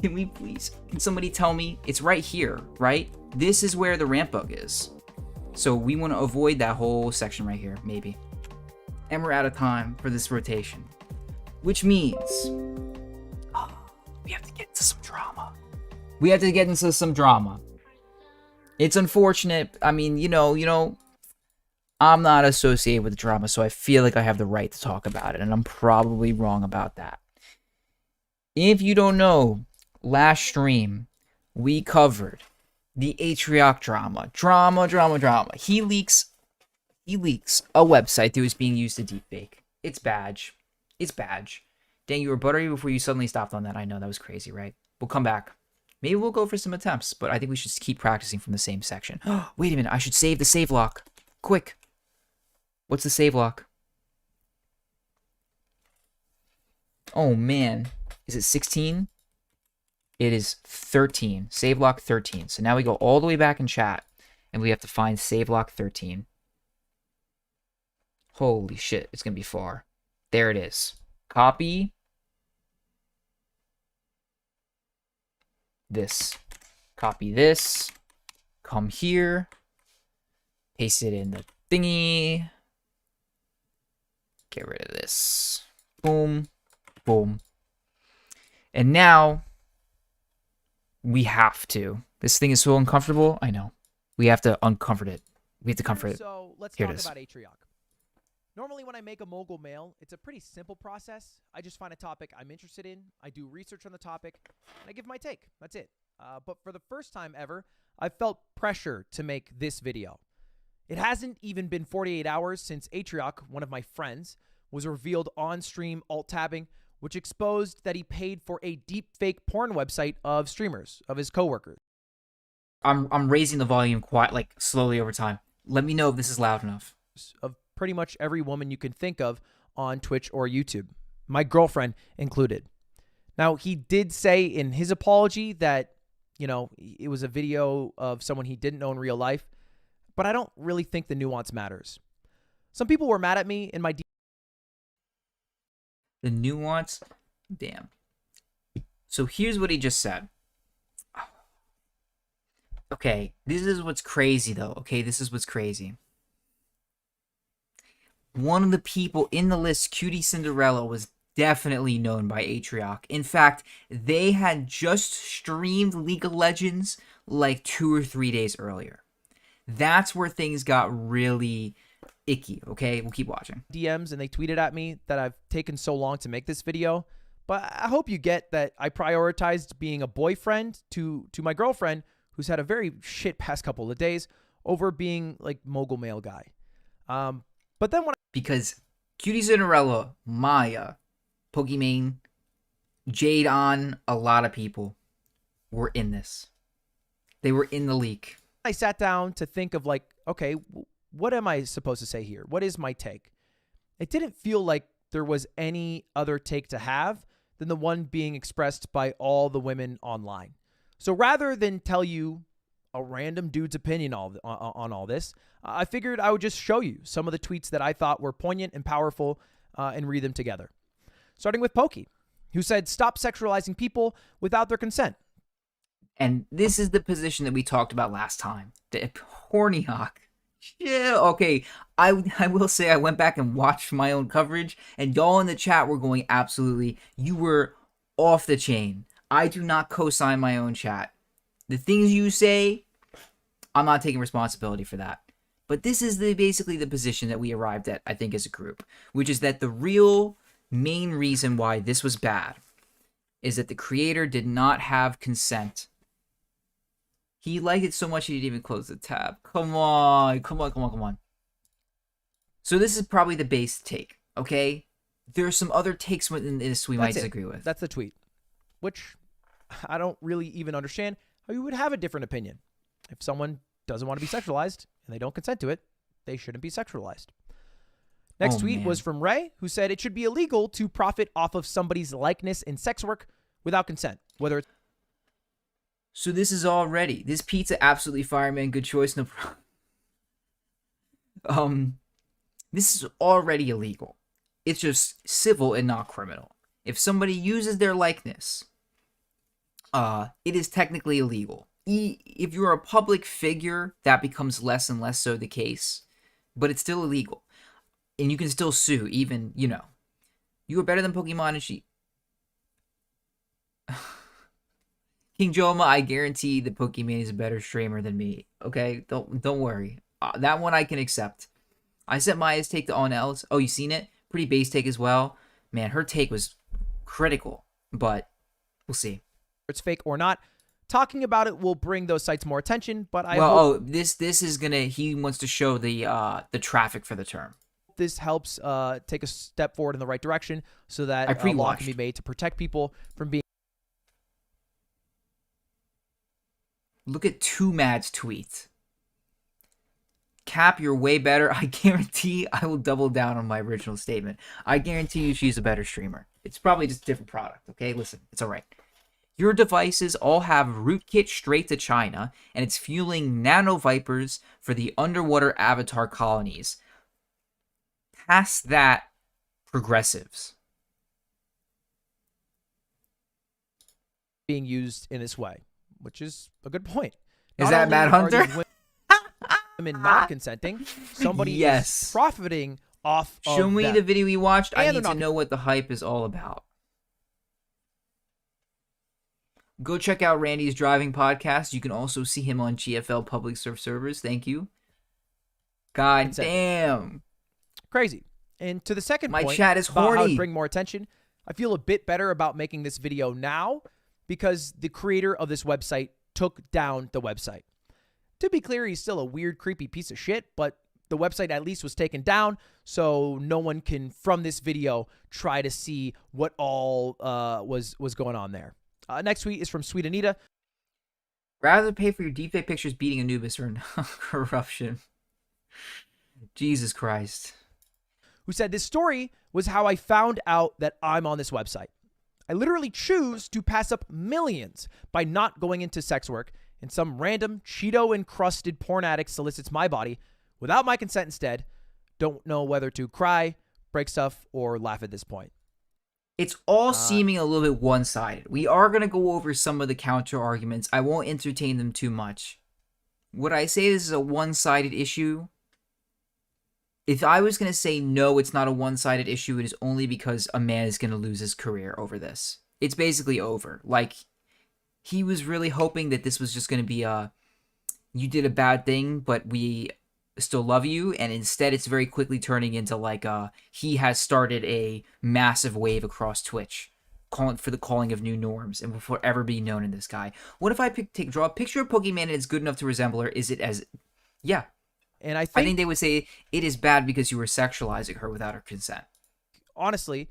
Can we please? Can somebody tell me? It's right here, right? This is where the ramp bug is. So we want to avoid that whole section right here, maybe. And we're out of time for this rotation. Which means we have to get into some drama. We have to get into some drama. It's unfortunate. I mean, you know, I'm not associated with drama, so I feel like I have the right to talk about it, and I'm probably wrong about that. If you don't know, last stream, we covered the Atrioc Drama. Drama. He leaks a website that was being used to deepfake. It's badge. Dang, you were buttery before you suddenly stopped on that. I know, that was crazy, right? We'll come back. Maybe we'll go for some attempts, but I think we should keep practicing from the same section. Wait a minute, I should save the save lock. Quick. What's the save lock? Oh, man. Is it 16? It is 13. Save lock 13. So now we go all the way back in chat, and we have to find save lock 13. Holy shit, it's going to be far. There it is. Copy this. Copy this. Come here. Paste it in the thingy. Get rid of this. Boom. Boom. And now we have to. This thing is so uncomfortable. I know. We have to uncomfort it. We have to comfort it. So let's Here talk it is. about Atrioc. Normally when I make a mogul mail, it's a pretty simple process. I just find a topic I'm interested in, I do research on the topic, and I give my take. That's it. But for the first time ever, I felt pressure to make this video. It hasn't even been 48 hours since Atrioc, one of my friends, was revealed on stream alt-tabbing, which exposed that he paid for a deep fake porn website of streamers, of his coworkers. I'm raising the volume quite like slowly over time. Let me know if this is loud enough. Of pretty much every woman you can think of on Twitch or YouTube, my girlfriend included. Now, he did say in his apology that, you know, it was a video of someone he didn't know in real life, but I don't really think the nuance matters. Some people were mad at me in my The nuance? Damn. So here's what he just said. Okay, this is what's crazy though. Okay, this is what's crazy. One of the people in the list, Cutie Cinderella, was definitely known by Atrioc. In fact, they had just streamed League of Legends like 2 or 3 days earlier. That's where things got really icky, okay? We'll keep watching. DMs, and they tweeted at me that I've taken so long to make this video, but I hope you get that I prioritized being a boyfriend to my girlfriend, who's had a very shit past couple of days, over being like mogul male guy. But then when because Cutie Cinderella, Maya, Pokimane, Jade on, a lot of people were in this. They were in the leak. I sat down to think of like, okay, what am I supposed to say here? What is my take? It didn't feel like there was any other take to have than the one being expressed by all the women online. So rather than tell you a random dude's opinion on all this, I figured I would just show you some of the tweets that I thought were poignant and powerful and read them together. Starting with Pokey, who said, "Stop sexualizing people without their consent." And this is the position that we talked about last time. The horny hawk. Yeah, okay. I will say I went back and watched my own coverage, and y'all in the chat were going absolutely, you were off the chain. I do not co-sign my own chat. The things you say, I'm not taking responsibility for that. But this is basically the position that we arrived at, I think, as a group, which is that the real main reason why this was bad is that the creator did not have consent. He liked it so much he didn't even close the tab. Come on. So this is probably the base take, okay? There are some other takes within this we might disagree with. That's the tweet, which I don't really even understand how you would have a different opinion. If someone doesn't want to be sexualized and they don't consent to it, they shouldn't be sexualized. Next tweet was from Ray, who said it should be illegal to profit off of somebody's likeness in sex work without consent, whether it's... So this is already, this pizza absolutely fire, man. Good choice, no problem. This is already illegal. It's just civil and not criminal. If somebody uses their likeness, it is technically illegal. If you're a public figure, that becomes less and less so the case, but it's still illegal. And you can still sue, even, you know. You are better than Pokemon and Sheep. King Joma, I guarantee the Pokemon is a better streamer than me. Okay? Don't worry. That one I can accept. I sent Maya's take to On Ls. Oh, you seen it? Pretty base take as well. Man, her take was critical, but we'll see. It's fake or not. Talking about it will bring those sites more attention, but I hope... this is gonna... He wants to show the traffic for the term. This helps take a step forward in the right direction so that a law can be made to protect people from being... Look at Too Mad's tweet. Cap, you're way better. I guarantee I will double down on my original statement. I guarantee you she's a better streamer. It's probably just a different product, okay? Listen, it's all right. Your devices all have rootkit straight to China, and it's fueling nano vipers for the underwater avatar colonies. Past that, progressives. Being used in this way, which is a good point. Is that Mad Hunter? Women not consenting, somebody is profiting off of Show me them. the video we watched. And I need to know what the hype is all about. Go check out Randy's driving podcast. You can also see him on GFL public surf servers. Thank you. God damn. Crazy. And to the second point, my chat is about horny. How to bring more attention, I feel a bit better about making this video now because the creator of this website took down the website. To be clear, he's still a weird, creepy piece of shit, but the website at least was taken down, so no one can, from this video, try to see what all was going on there. Next tweet is from Sweet Anita. Rather pay for your deepfake pictures beating Anubis or corruption. Jesus Christ. Who said, this story was how I found out that I'm on this website. I literally choose to pass up millions by not going into sex work, and some random Cheeto-encrusted porn addict solicits my body without my consent instead. Don't know whether to cry, break stuff, or laugh at this point. It's all seeming a little bit one-sided. We are going to go over some of the counter-arguments. I won't entertain them too much. Would I say this is a one-sided issue? If I was going to say no, it's not a one-sided issue, it is only because a man is going to lose his career over this. It's basically over. Like, he was really hoping that this was just going to be you did a bad thing, but we still love you, and instead it's very quickly turning into like he has started a massive wave across Twitch, calling for the calling of new norms, and will forever be known in this guy. What if I draw a picture of Pokemon and it's good enough to resemble her? Is it as... Yeah. And I think they would say it is bad because you were sexualizing her without her consent. Honestly,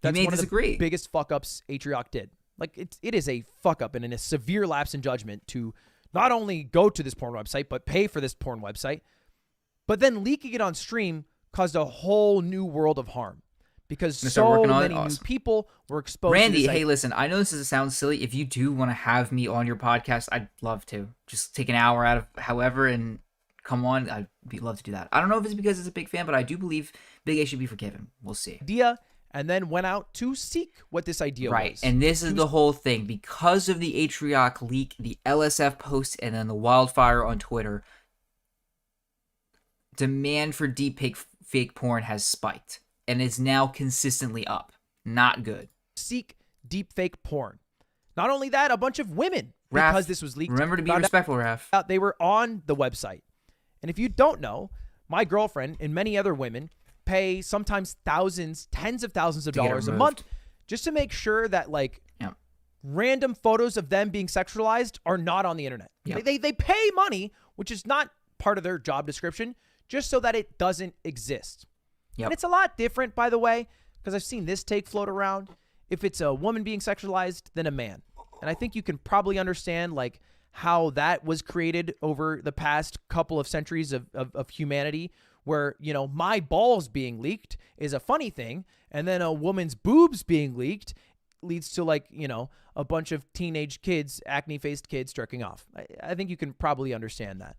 that's one of the biggest fuck-ups Atrioc did. Like, it is a fuck-up and a severe lapse in judgment to not only go to this porn website, but pay for this porn website. But then leaking it on stream caused a whole new world of harm. Because so many new people were exposed Randy, to this. Hey, listen, I know this sounds silly. If you do want to have me on your podcast, I'd love to. Just take an hour out of however and come on. I'd love to do that. I don't know if it's because it's a big fan, but I do believe Big A should be forgiven. We'll see. Idea, and then went out to seek what this idea was. Right, and this is the whole thing. Because of the Atrioc leak, the LSF post, and then the wildfire on Twitter, demand for deep fake porn has spiked and is now consistently up. Not good. Seek deepfake porn. Not only that, a bunch of women, Raph, because this was leaked, remember to be found respectful, Raph. out they were on the website. And if you don't know, my girlfriend and many other women pay sometimes thousands, tens of thousands of To get dollars a removed. month just to make sure that like Yep. random photos of them being sexualized are not on the internet. Yep. They pay money, which is not part of their job description, just so that it doesn't exist. Yep. And it's a lot different, by the way, because I've seen this take float around. If it's a woman being sexualized, then a man. And I think you can probably understand like how that was created over the past couple of centuries of humanity, where, you know, my balls being leaked is a funny thing, and then a woman's boobs being leaked leads to, like, you know, a bunch of teenage kids, acne-faced kids jerking off. I think you can probably understand that.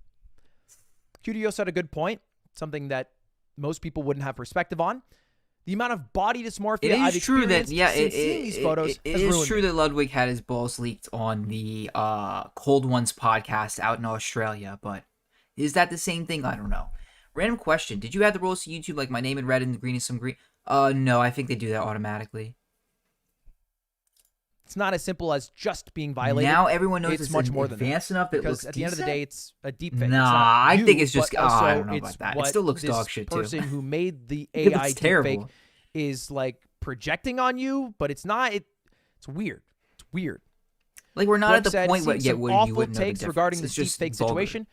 QDO said a good point, something that most people wouldn't have perspective on. The amount of body dysmorphia It I've is true that experienced since seeing these photos it has is ruined true me. that Ludwig had his balls leaked on the Cold Ones podcast out in Australia, but is that the same thing? I don't know. Random question: did you add the rules to YouTube like my name in red and the green is some green? No, I think they do that automatically. It's not as simple as just being violated. Now everyone knows It's it's much more than that. advanced enough that it Because looks at the end of the decent? day, it's a deep fake. Nah, It's not I you, think it's just- but I also don't know it's about that. It what still looks this dog shit, too. person who made the It looks AI deep terrible. fake is like projecting on you, but it's not. It's weird. It's weird. Like we're not Webb at the said, point where "Seeing yet some where you awful wouldn't know the takes difference. regarding It's this just deep fake vulgar. situation.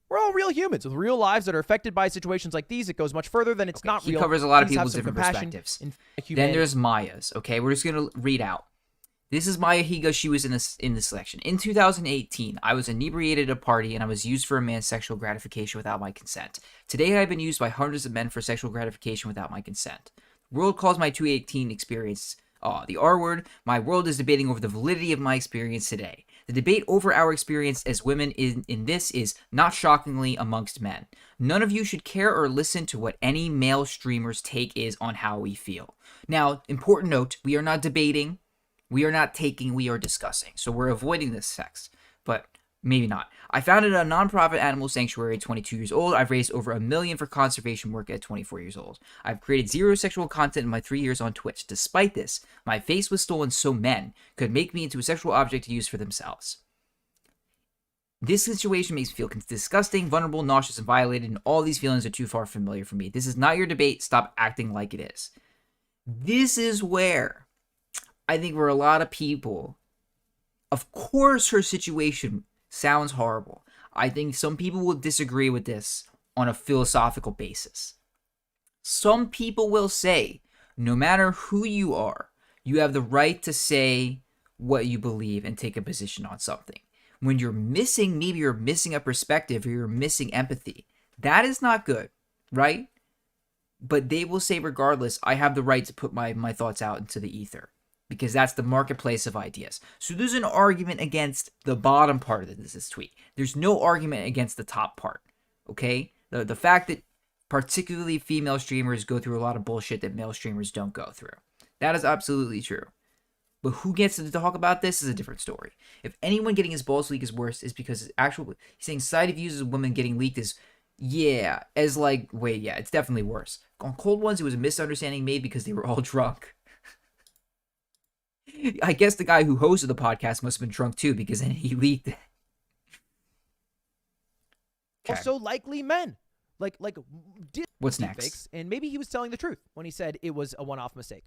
We're all real humans with real lives that are affected by situations like these. It goes much further than it's not He real. covers a lot of Please have people's some different compassion perspectives. and Then humanity." there's Maya's. Okay, we're just gonna read out. This is Maya Higa. She was in the selection. In 2018, I was inebriated at a party and I was used for a man's sexual gratification without my consent. Today, I've been used by hundreds of men for sexual gratification without my consent. The world calls my 2018 experience the R word. My world is debating over the validity of my experience today. The debate over our experience as women in this is, not shockingly, amongst men. None of you should care or listen to what any male streamer's take is on how we feel. Now, important note, we are not debating. We are not taking, we are discussing. So we're avoiding this sex, but maybe not. I founded a nonprofit animal sanctuary at 22 years old. I've raised over $1 million for conservation work at 24 years old. I've created zero sexual content in my 3 years on Twitch. Despite this, my face was stolen so men could make me into a sexual object to use for themselves. This situation makes me feel disgusting, vulnerable, nauseous, and violated, and all these feelings are too far familiar for me. This is not your debate. Stop acting like it is. This is where I think for a lot of people, of course her situation sounds horrible. I think some people will disagree with this on a philosophical basis. Some people will say, no matter who you are, you have the right to say what you believe and take a position on something. When you're missing, maybe you're missing a perspective or you're missing empathy. That is not good, right? But they will say, regardless, I have the right to put my thoughts out into the ether. Because that's the marketplace of ideas. So there's an argument against the bottom part of this tweet. There's no argument against the top part. Okay? The fact that particularly female streamers go through a lot of bullshit that male streamers don't go through. That is absolutely true. But who gets to talk about this is a different story. If anyone getting his balls leaked is worse, is because he's saying society views women getting leaked as, it's definitely worse. On Cold Ones, it was a misunderstanding made because they were all drunk. I guess the guy who hosted the podcast must have been drunk too, because then he leaked it. Okay. Also, likely men. What's deepfakes, next? and maybe he was telling the truth when he said it was a one-off mistake.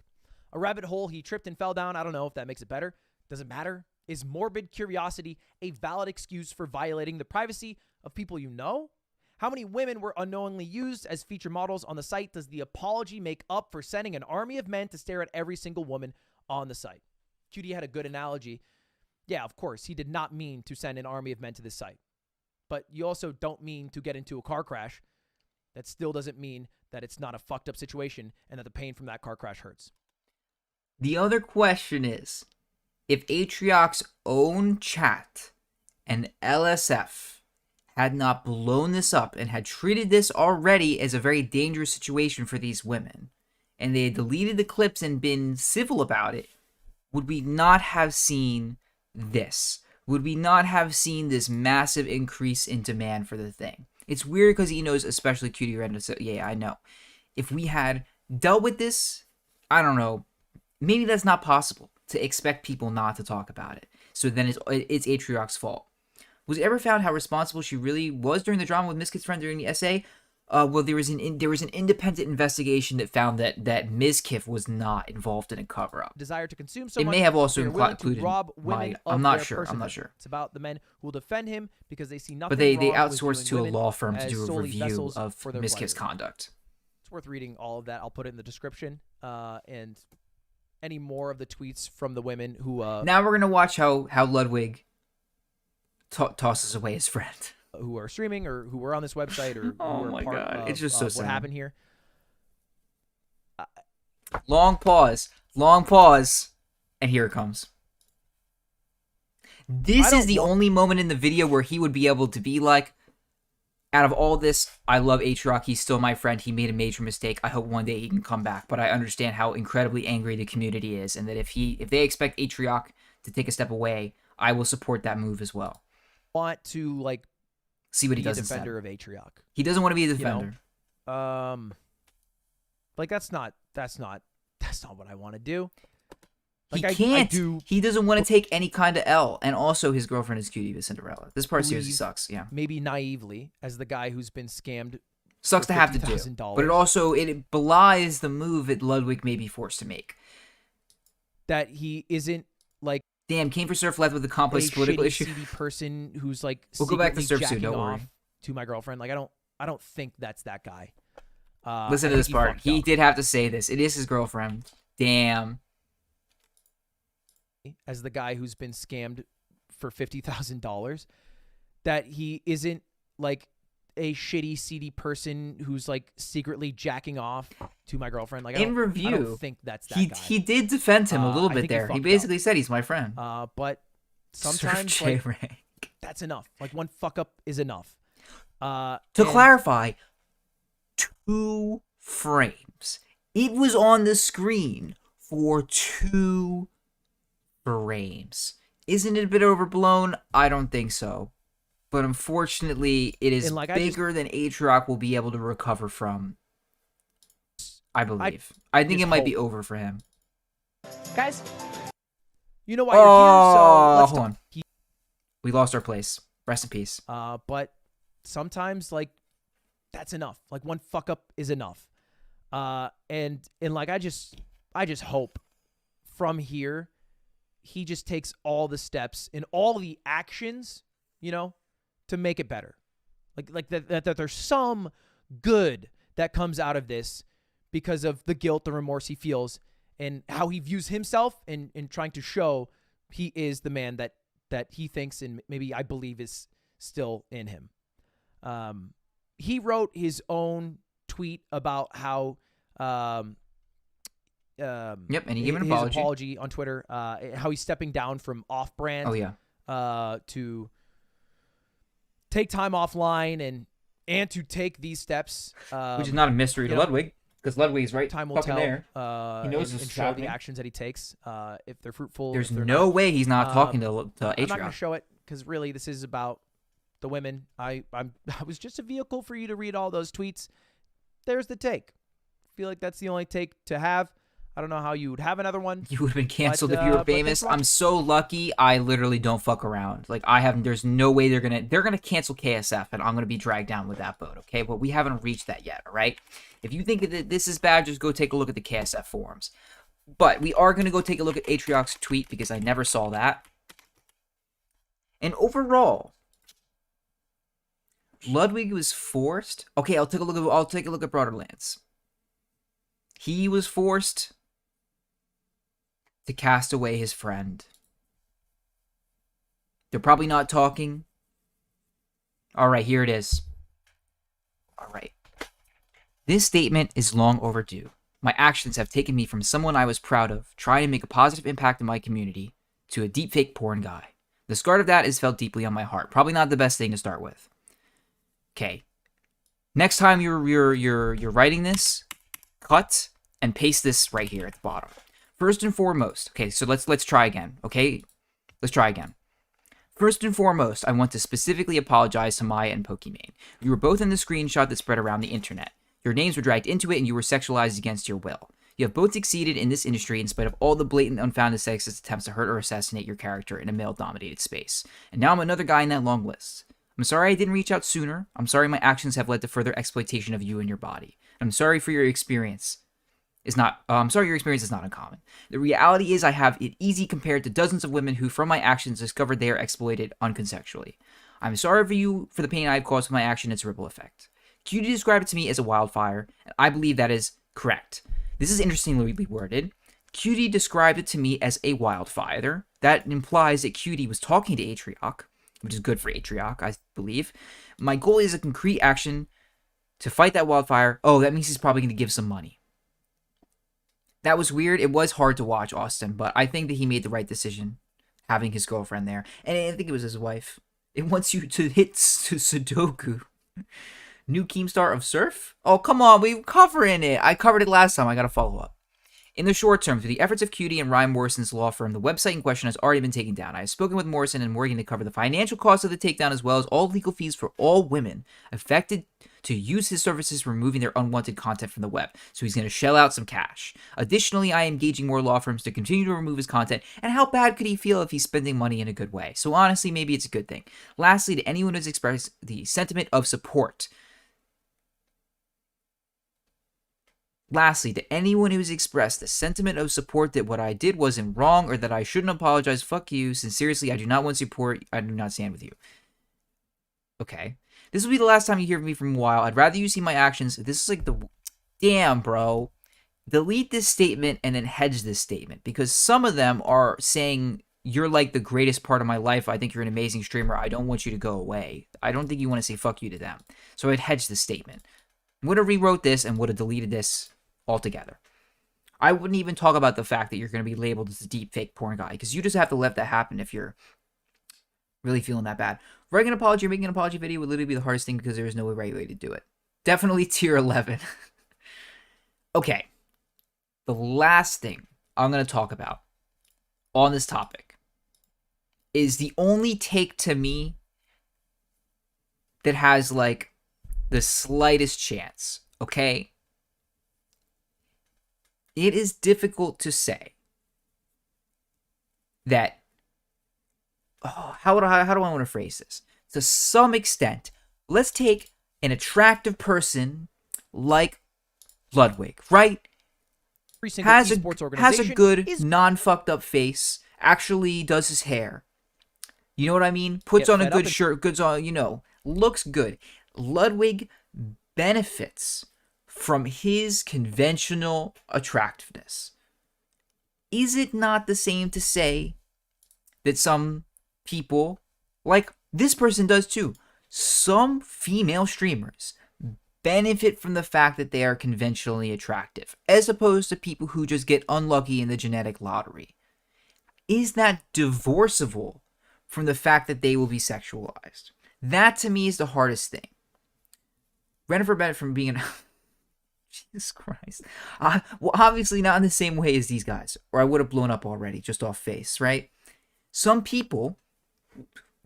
A rabbit hole he tripped and fell down. I don't know if that makes it better. Doesn't matter. Is morbid curiosity a valid excuse for violating the privacy of people you know? How many women were unknowingly used as feature models on the site? Does the apology make up for sending an army of men to stare at every single woman on the site? QD had a good analogy. Yeah, of course, he did not mean to send an army of men to this site. But you also don't mean to get into a car crash. That still doesn't mean that it's not a fucked up situation and that the pain from that car crash hurts. The other question is, if Atrioc's own chat and LSF had not blown this up and had treated this already as a very dangerous situation for these women, and they had deleted the clips and been civil about it, would we not have seen this? Would we not have seen this massive increase in demand for the thing? It's weird because he knows, especially QD Random, so yeah, I know. If we had dealt with this, I don't know, maybe that's not possible to expect people not to talk about it. so then it's Atrioc's fault. Was it ever found how responsible she really was during the drama with Mizkif's friend during the essay? Well, there was an independent investigation that found that Mizkif was not involved in a cover-up. Desire to consume so It much, may have also they are willing included to rob women my. of I'm not their sure. I'm not personhood. sure. It's about the men who will defend him because they see nothing But they wrong with outsourced viewing to a women law firm to as do a solely review vessels of for their Mizkif's pleasure. conduct. It's worth reading all of that. I'll put it in the description. And any more of the tweets from the women who Now we're gonna watch how Ludwig tosses away his friend. who are streaming or who were on this website or Oh who are my part God. of It's just so what sad. happened here. Long pause, and here it comes. This is the only moment in the video where he would be able to be like, out of all this, I love Atrioc. He's still my friend. He made a major mistake. I hope one day he can come back. But I understand how incredibly angry the community is, and that if they expect Atrioc to take a step away, I will support that move as well. Want to like See what he be a does instead. defender of Atrioc. He doesn't want to be a You defender. know? Like that's not what I want to do. Like, He I can't. do He doesn't want to take any kind of L. And also, his girlfriend is cutie with Cinderella. This part seriously believe, sucks. Yeah, maybe naively, as the guy who's been scammed. sucks for to have to do. $50,000. But it belies the move that Ludwig may be forced to make. That he isn't like Damn, came for Surf left with a a complex political shitty, issue. seedy person who's like We'll go back to secretly Surf soon. jacking Don't worry. off to my girlfriend. Like I don't think that's that guy. Listen I to this think part. fucked He up. did have to say this. It is his girlfriend. Damn. As the guy who's been scammed for $50,000, that he isn't like a shitty, seedy person who's like secretly jacking off to my girlfriend. Like I In don't review, think that's that guy. he did defend him a little I bit think he there. He fucked basically said he's my friend. But Surf sometimes like, J-Rank. that's enough. Like one fuck up is enough. To and clarify, 2 frames. It was on the screen for 2 frames. Isn't it a bit overblown? I don't think so. But unfortunately, it is And, like, bigger than Atrioc will be able to recover from. I believe. I think just it might be hope. over for him. guys, you know why you're here, so let's hold talk. on. We lost our place. Rest in peace. But sometimes like that's enough. Like one fuck up is enough. And like I just hope from here he just takes all the steps and all the actions, you know, to make it better. Like that there's some good that comes out of this because of the guilt, the remorse he feels, and how he views himself and trying to show he is the man that he thinks and maybe I believe is still in him. He wrote his own tweet about how Yep, and he gave an his apology. apology on Twitter, how he's stepping down from off-brand Oh, yeah. to take time offline and to take these steps. Which is not a mystery to you know, Ludwig, because Ludwig is right time will fucking tell. there. He knows and this is show happening. the actions that he takes, if they're fruitful. There's if they're no not. way he's not talking to I'm not going to Atrioc. show it because really this is about the women. I was just a vehicle for you to read all those tweets. There's the take. Feel like that's the only take to have. I don't know how you would have another one. You would have been canceled But, if you were but thanks famous. for watching. I'm so lucky. I literally don't fuck around. Like there's no way they're gonna cancel KSF, and I'm gonna be dragged down with that boat. Okay, but we haven't reached that yet. All right. If you think that this is bad, just go take a look at the KSF forums. But we are gonna go take a look at Atrioc's tweet because I never saw that. And overall, Ludwig was forced. Okay, I'll take a look at Broaderlands. He was forced to cast away his friend. They're probably not talking. All right, here it is. All right. This statement is long overdue. My actions have taken me from someone I was proud of, trying to make a positive impact in my community, to a deepfake porn guy. The scar of that is felt deeply on my heart. Probably not the best thing to start with. Okay. Next time you're writing this, cut and paste this right here at the bottom. First and foremost, okay, so let's try again, okay? Let's try again. First and foremost, I want to specifically apologize to Maya and Pokimane. You were both in the screenshot that spread around the internet. Your names were dragged into it and you were sexualized against your will. You have both succeeded in this industry in spite of all the blatant, unfounded sexist attempts to hurt or assassinate your character in a male-dominated space. And now I'm another guy in that long list. I'm sorry I didn't reach out sooner. I'm sorry my actions have led to further exploitation of you and your body. I'm sorry for your experience. I'm sorry your experience is not uncommon. The reality is I have it easy compared to dozens of women who, from my actions, discovered they are exploited unconsensually. I'm sorry for you for the pain I have caused with my action and its ripple effect. Cutie described it to me as a wildfire, and I believe that is correct. This is interestingly worded. Cutie described it to me as a wildfire. That implies that Cutie was talking to Atrioc, which is good for Atrioc, I believe. My goal is a concrete action to fight that wildfire. Oh, that means he's probably going to give some money. That was weird. It was hard to watch, Austin, but I think that he made the right decision having his girlfriend there. And I think it was his wife. It wants you to hit Sudoku. New Keemstar of Surf? Oh, come on. We're covering it. I covered it last time. I got to follow up. In the short term, through the efforts of Cutie and Ryan Morrison's law firm, the website in question has already been taken down. I have spoken with Morrison and Morgan to cover the financial costs of the takedown as well as all legal fees for all women affected to use his services for removing their unwanted content from the web. So he's going to shell out some cash. Additionally, I am engaging more law firms to continue to remove his content. And how bad could he feel if he's spending money in a good way? So honestly, maybe it's a good thing. Lastly, to anyone who's expressed the sentiment of support, expressed the sentiment of support that what I did wasn't wrong or that I shouldn't apologize, fuck you. Sincerely, I do not want support. I do not stand with you. Okay. This will be the last time you hear from me for a while. I'd rather you see my actions. This is like the... Damn, bro. Delete this statement and then hedge this statement. Because some of them are saying, you're like the greatest part of my life. I think you're an amazing streamer. I don't want you to go away. I don't think you want to say fuck you to them. So I'd hedge this statement. I would have rewrote this and would have deleted this altogether. I wouldn't even talk about the fact that you're going to be labeled as a deep fake porn guy, because you just have to let that happen if you're really feeling that bad. Writing an apology or making an apology video would literally be the hardest thing because there is no right way to do it. Definitely tier 11. Okay. The last thing I'm going to talk about on this topic is the only take to me that has like the slightest chance. Okay. It is difficult to say that, how do I want to phrase this? To some extent, let's take an attractive person like Ludwig, right? Has a good, non-fucked up face, actually does his hair. You know what I mean? Puts on a good shirt, looks good. Ludwig benefits from his conventional attractiveness. Is it not the same to say that some people, like this person does too, some female streamers benefit from the fact that they are conventionally attractive, as opposed to people who just get unlucky in the genetic lottery? Is that divorceable from the fact that they will be sexualized? That to me is the hardest thing. Rennifer benefit from being an... Jesus Christ. Well, obviously not in the same way as these guys, or I would have blown up already, just off face, right? Some people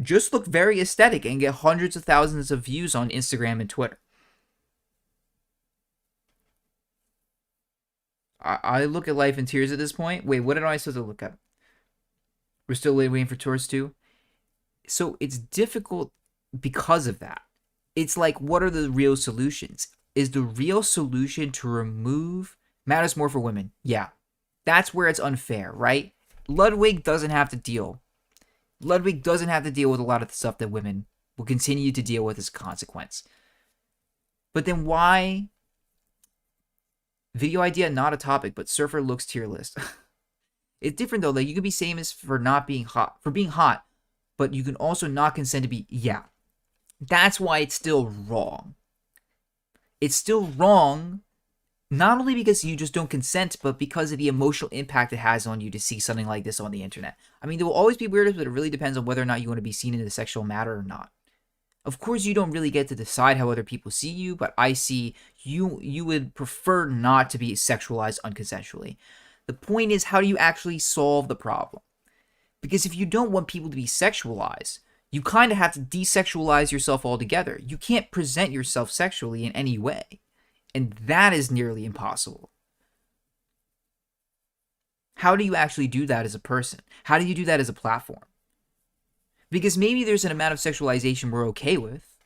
just look very aesthetic and get hundreds of thousands of views on Instagram and Twitter. I look at life in tears at this point. Wait, what am I supposed to look at? We're still waiting for tours too? So it's difficult because of that. It's like, what are the real solutions? Is the real solution to remove matters more for women? Yeah. That's where it's unfair, right? Ludwig doesn't have to deal. Ludwig doesn't have to deal with a lot of the stuff that women will continue to deal with as a consequence. But then why? Video idea, not a topic, but surfer looks tier list. It's different though. Like you could be famous for not being hot, for being hot, but you can also not consent to be, yeah. That's why it's still wrong. It's still wrong, not only because you just don't consent, but because of the emotional impact it has on you to see something like this on the internet. I mean, there will always be weirdos, but it really depends on whether or not you want to be seen in a sexual matter or not. Of course, you don't really get to decide how other people see you, but I see you would prefer not to be sexualized unconsensually. The point is, how do you actually solve the problem? Because if you don't want people to be sexualized, you kind of have to desexualize yourself altogether. You can't present yourself sexually in any way. And that is nearly impossible. How do you actually do that as a person? How do you do that as a platform? Because maybe there's an amount of sexualization we're okay with,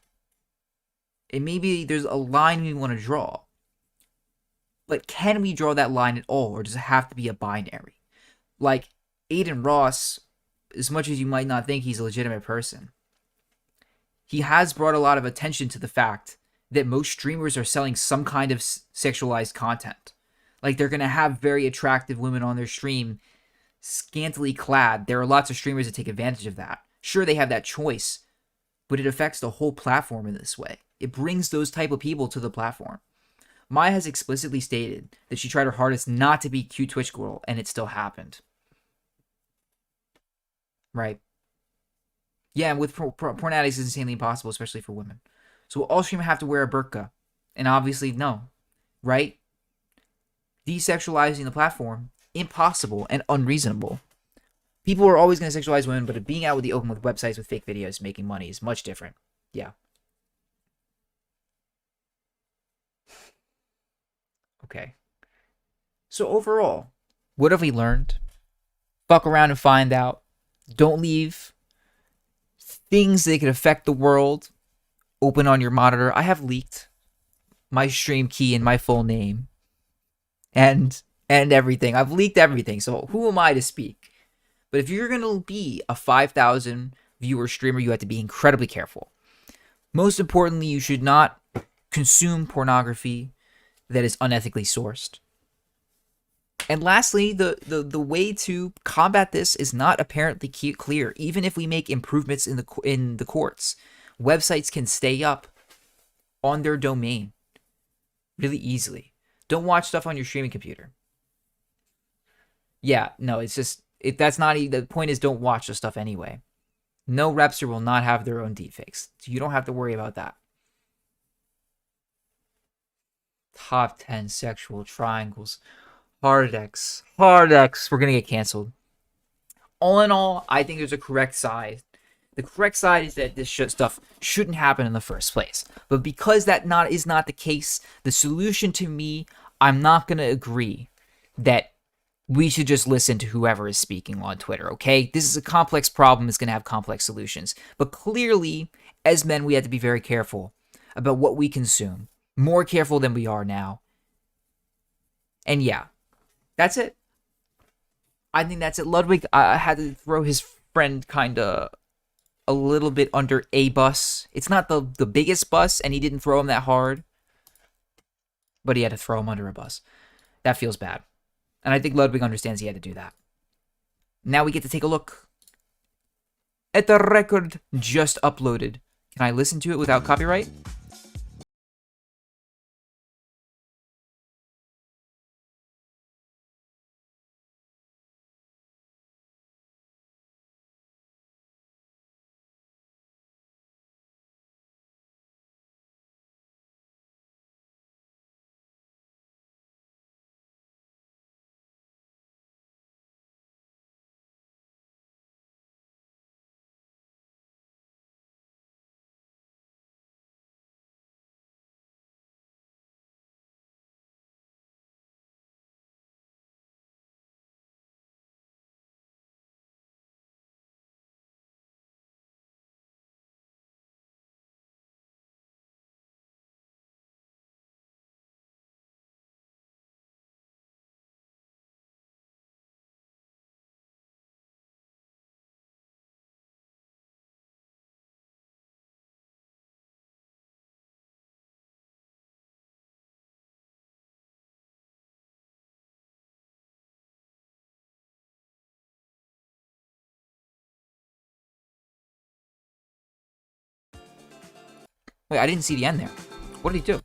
and maybe there's a line we want to draw. But can we draw that line at all, or does it have to be a binary? Like, Aiden Ross, as much as you might not think he's a legitimate person, he has brought a lot of attention to the fact that most streamers are selling some kind of sexualized content. Like, they're going to have very attractive women on their stream, scantily clad. There are lots of streamers that take advantage of that. Sure, they have that choice, but it affects the whole platform in this way. It brings those type of people to the platform. Maya has explicitly stated that she tried her hardest not to be cute Twitch girl, and it still happened. Right? Yeah, and with porn addicts, it's insanely impossible, especially for women. So will all streamers have to wear a burqa? And obviously, no. Right? Desexualizing the platform, impossible and unreasonable. People are always going to sexualize women, but being out with the open with websites with fake videos making money is much different. Yeah. Okay. So overall, what have we learned? Fuck around and find out. Don't leave things that could affect the world open on your monitor. I have leaked my stream key and my full name and everything. I've leaked everything. So who am I to speak? But if you're going to be a 5,000 viewer streamer, you have to be incredibly careful. Most importantly, you should not consume pornography that is unethically sourced. And lastly, the way to combat this is not apparently clear. Even if we make improvements in the courts, websites can stay up on their domain really easily. Don't watch stuff on your streaming computer. Yeah, no, it's just that's not the point. Is don't watch the stuff anyway. No repster will not have their own deepfakes, so you don't have to worry about that. Top 10 sexual triangles. Hard X. We're gonna get canceled. All in all, I think there's a correct side. The correct side is that this stuff shouldn't happen in the first place. But because that is not the case, the solution to me, I'm not gonna agree that we should just listen to whoever is speaking on Twitter, okay? This is a complex problem. It's gonna have complex solutions. But clearly, as men, we have to be very careful about what we consume. More careful than we are now. And yeah. That's it. I think that's it. Ludwig had to throw his friend kind of a little bit under a bus. It's not the biggest bus, and he didn't throw him that hard. But he had to throw him under a bus. That feels bad. And I think Ludwig understands he had to do that. Now we get to take a look at the record just uploaded. Can I listen to it without copyright? Wait, I didn't see the end there. What did he do?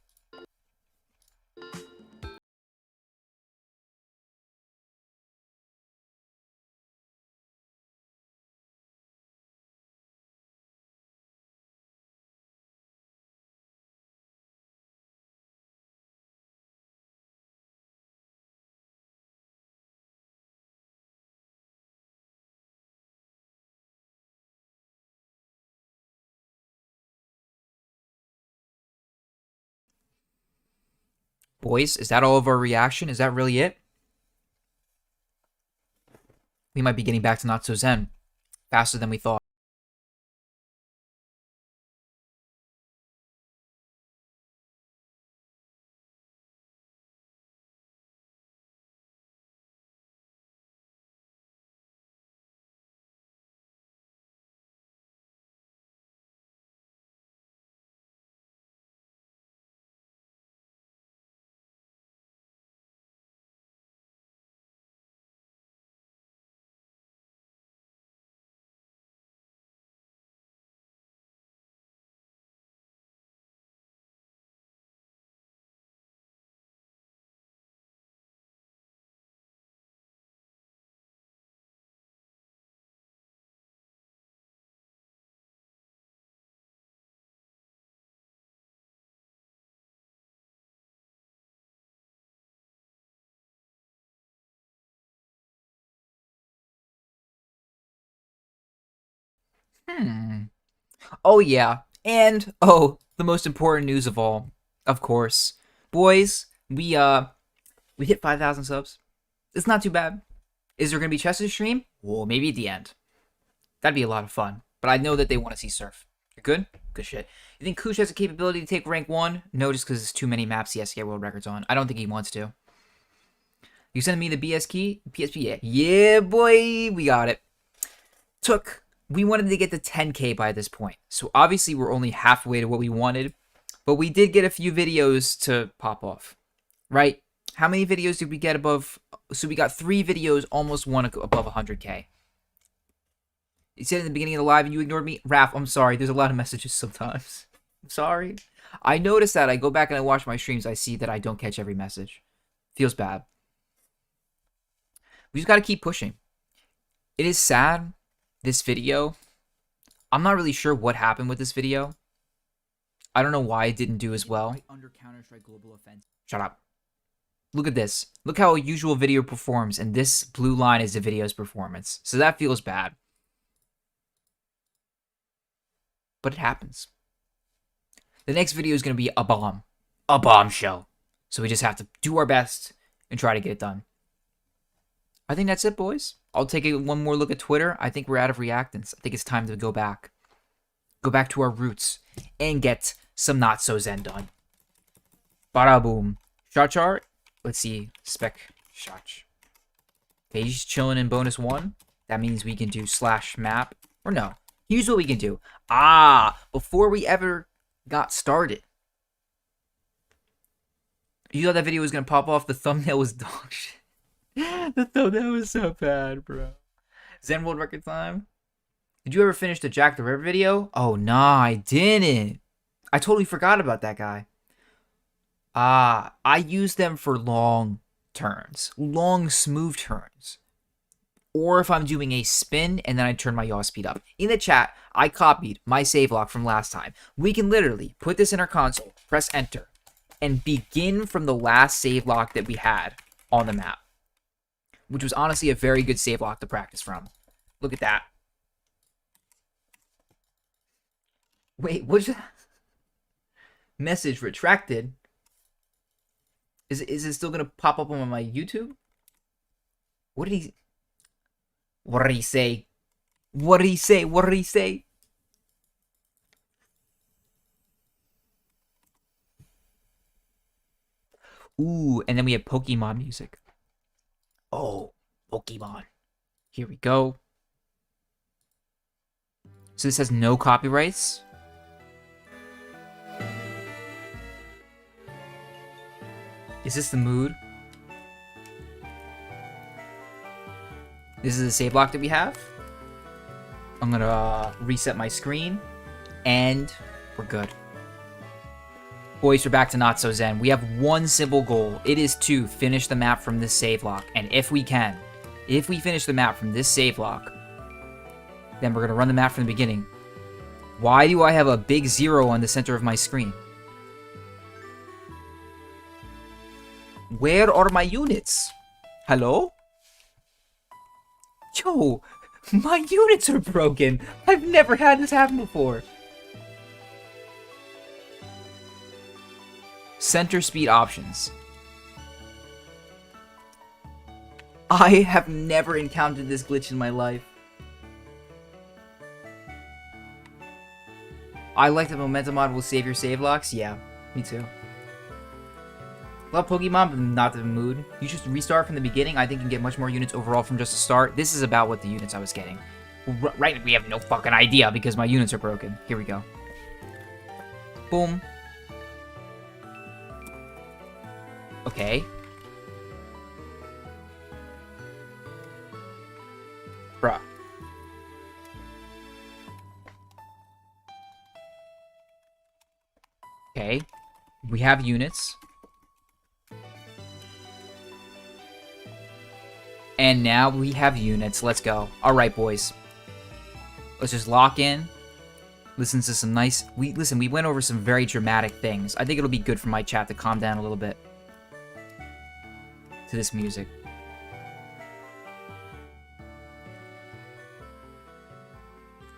Boys, is that all of our reaction? Is that really it? We might be getting back to Not So Zen faster than we thought. Oh yeah, and the most important news of all, of course, boys, we hit 5,000 subs. It's not too bad. Is there gonna be Chester's stream? Well, maybe at the end. That'd be a lot of fun. But I know that they want to see Surf. You're good? Good shit. You think Kush has the capability to take rank 1? No, just because it's too many maps he has to get world records on. I don't think he wants to. You sending me the BS key? PSP, yeah. Yeah, boy, we got it. We wanted to get to 10K by this point. So obviously we're only halfway to what we wanted. But we did get a few videos to pop off. Right? How many videos did we get above? So we got 3 videos, almost one above 100K. You said in the beginning of the live and you ignored me. Raph, I'm sorry. There's a lot of messages sometimes. I'm sorry. I noticed that. I go back and I watch my streams. I see that I don't catch every message. Feels bad. We just got to keep pushing. It is sad. This video. I'm not really sure what happened with this video. I don't know why it didn't do as well. Shut up. Look at this. Look how a usual video performs, and this blue line is the video's performance. So that feels bad. But it happens. The next video is going to be a bomb. A bombshell. So we just have to do our best and try to get it done. I think that's it, boys. I'll take one more look at Twitter. I think we're out of reactants. I think it's time to go back. Go back to our roots and get some Not So Zen done. Bada boom. Shot chart. Let's see. Spec shot. Okay, he's chilling in bonus 1. That means we can do /map. Or no. Here's what we can do. Before we ever got started. You thought that video was going to pop off? The thumbnail was dog shit. The thumbnail was so bad, bro. Zen World Record time. Did you ever finish the Jack the Ripper video? Oh, nah, I didn't. I totally forgot about that guy. I use them for long turns. Long, smooth turns. Or if I'm doing a spin and then I turn my yaw speed up. In the chat, I copied my save lock from last time. We can literally put this in our console, press enter, and begin from the last save lock that we had on the map. Which was honestly a very good save lock to practice from. Look at that. Wait, what's that? Message retracted. Is it still gonna pop up on my YouTube? What did he say? What did he say? What did he say? Ooh, and then we have Pokemon music. Oh, Pokemon. Here we go. So this has no copyrights. Is this the mood? This is the save block that we have. I'm gonna reset my screen. And we're good. Boys, we're back to Not So Zen. We have one simple goal. It is to finish the map from this save lock. And if we finish the map from this save lock, then we're going to run the map from the beginning. Why do I have a big 0 on the center of my screen? Where are my units? Hello? Yo, my units are broken. I've never had this happen before. Center speed options. I have never encountered this glitch in my life. I like the momentum mod will save your save locks. Yeah, me too. Love Pokemon, but not the mood. You should restart from the beginning. I think you can get much more units overall from just a start. This is about what the units I was getting. Right, we have no fucking idea because my units are broken. Here we go. Boom. Okay. Bruh. Okay. We have units. And now we have units. Let's go. Alright, boys. Let's just lock in. Listen to some nice... we went over some very dramatic things. I think it'll be good for my chat to calm down a little bit. To this music.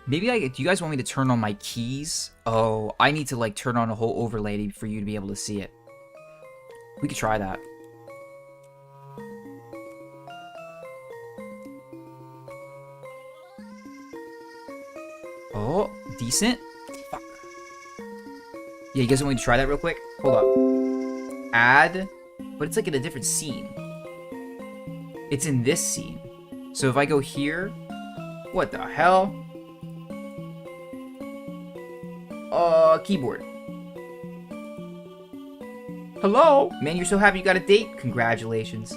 Maybe do you guys want me to turn on my keys? Oh, I need to like turn on a whole overlay for you to be able to see it. We could try that. Oh, decent. Fuck. Yeah, you guys want me to try that real quick? Hold up. Add, but it's like in a different scene. It's in this scene. So if I go here, what the hell? Keyboard. Hello? Man, you're so happy you got a date? Congratulations.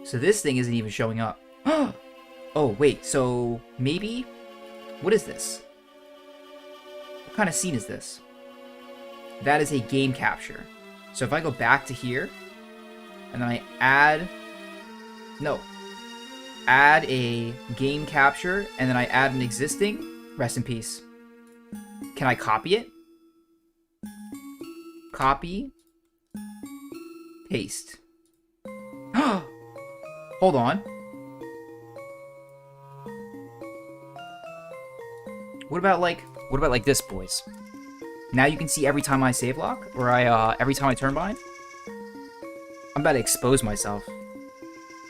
So this thing isn't even showing up. Oh, wait, so maybe? What is this? What kind of scene is this? That is a game capture. So if I go back to here, and then I add... No. Add a game capture, and then I add an existing. Rest in peace. Can I copy it? Copy. Paste. Hold on. What about like this, boys? Now you can see every time I save lock, or every time I turn bind. I'm about to expose myself.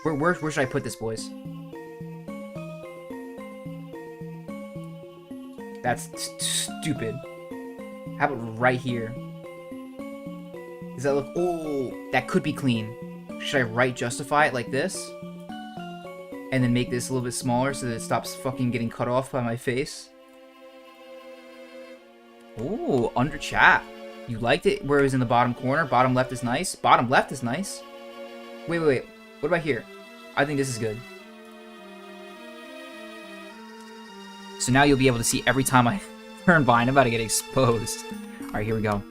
Where should I put this, boys? That's stupid. How about right here? Does that look... Oh, that could be clean. Should I right justify it like this? And then make this a little bit smaller so that it stops fucking getting cut off by my face? Oh, under chat. You liked it where it was in the bottom corner? Bottom left is nice? Bottom left is nice. Wait. What about here? I think this is good. So now you'll be able to see every time I turn bind. I'm about to get exposed. Alright, here we go.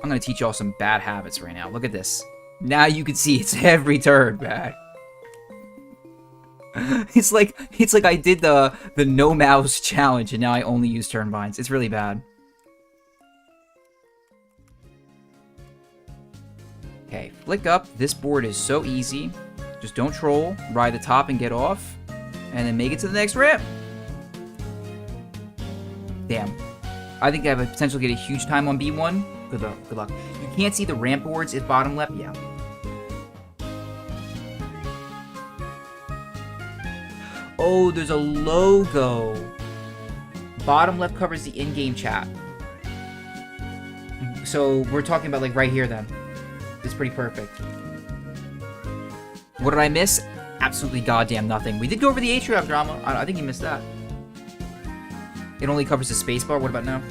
I'm gonna teach y'all some bad habits right now. Look at this. Now you can see it's every turn bad. It's like I did the no mouse challenge and now I only use turn binds. It's really bad. Okay, flick up. This board is so easy. Just don't troll. Ride the top and get off. And then make it to the next ramp. Damn. I think I have a potential to get a huge time on B1. Good luck. Good luck. You can't see the ramp boards if bottom left. Yeah. Oh, there's a logo. Bottom left covers the in-game chat. So we're talking about like right here then. It's pretty perfect. What did I miss? Absolutely goddamn nothing. We did go over the Atrioc Drama. I think you missed that. It only covers the spacebar. What about now?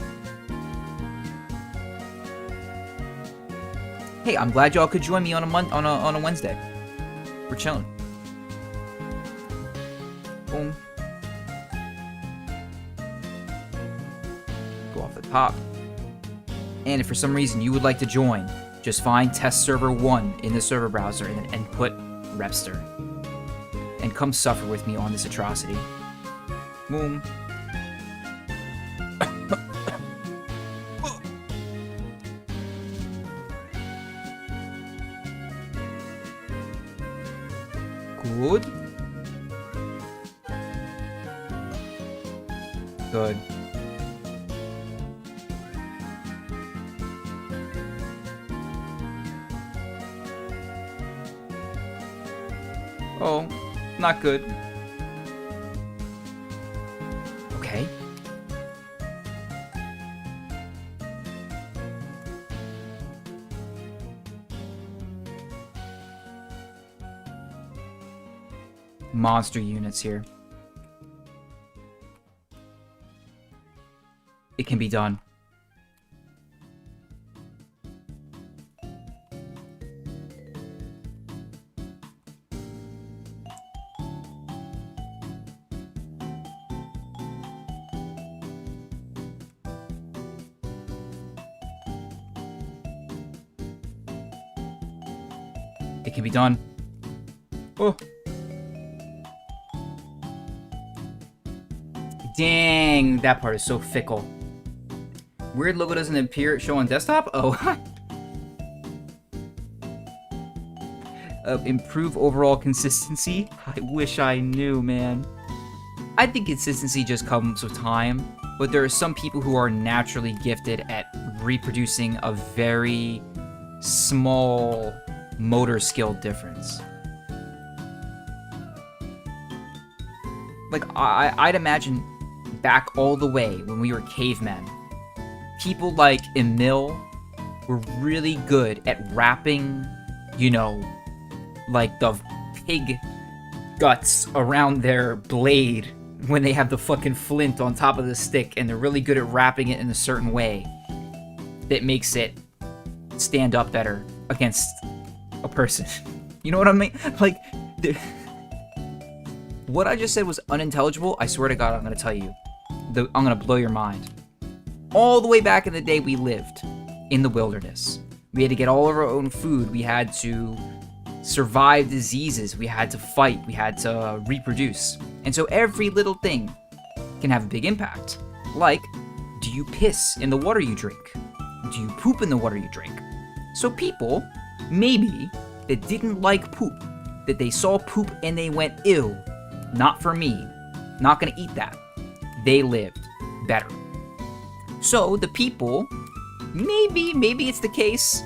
Hey, I'm glad y'all could join me on a Wednesday. We're chilling. Boom. Go off the top. And if for some reason you would like to join, just find test server 1 in the server browser and put Repster. And come suffer with me on this atrocity. Boom. Good. Good. Oh, not good. Okay. Monster units here. It can be done. It can be done. Oh. Dang, that part is so fickle. Weird logo doesn't appear show on desktop? Oh. Improve overall consistency? I wish I knew, man. I think consistency just comes with time, but there are some people who are naturally gifted at reproducing a very small motor skill difference. Like, I'd imagine back all the way when we were cavemen, people like Emil were really good at wrapping, you know, like the pig guts around their blade when they have the fucking flint on top of the stick, and they're really good at wrapping it in a certain way that makes it stand up better against a person. You know what I mean? Like, what I just said was unintelligible. I swear to God, I'm gonna tell you. I'm gonna blow your mind. All the way back in the day, we lived in the wilderness. We had to get all of our own food. We had to survive diseases. We had to fight. We had to reproduce. And so every little thing can have a big impact. Like, do you piss in the water you drink? Do you poop in the water you drink? So people, maybe, that didn't like poop, that they saw poop and they went, ew, not for me, not gonna eat that. They lived better. So the people, maybe it's the case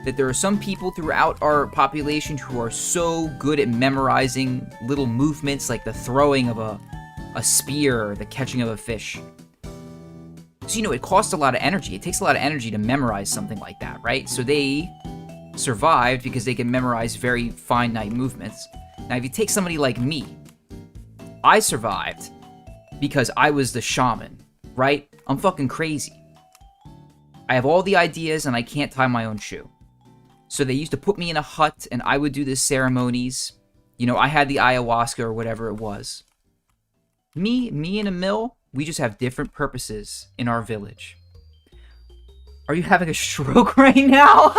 that there are some people throughout our population who are so good at memorizing little movements like the throwing of a spear or the catching of a fish. So, you know, it costs a lot of energy. It takes a lot of energy to memorize something like that, right? So they survived because they can memorize very finite movements. Now, if you take somebody like me, I survived because I was the shaman, right? I'm fucking crazy. I have all the ideas and I can't tie my own shoe. So they used to put me in a hut and I would do the ceremonies. You know, I had the ayahuasca or whatever it was. Me and Emil, we just have different purposes in our village. Are you having a stroke right now?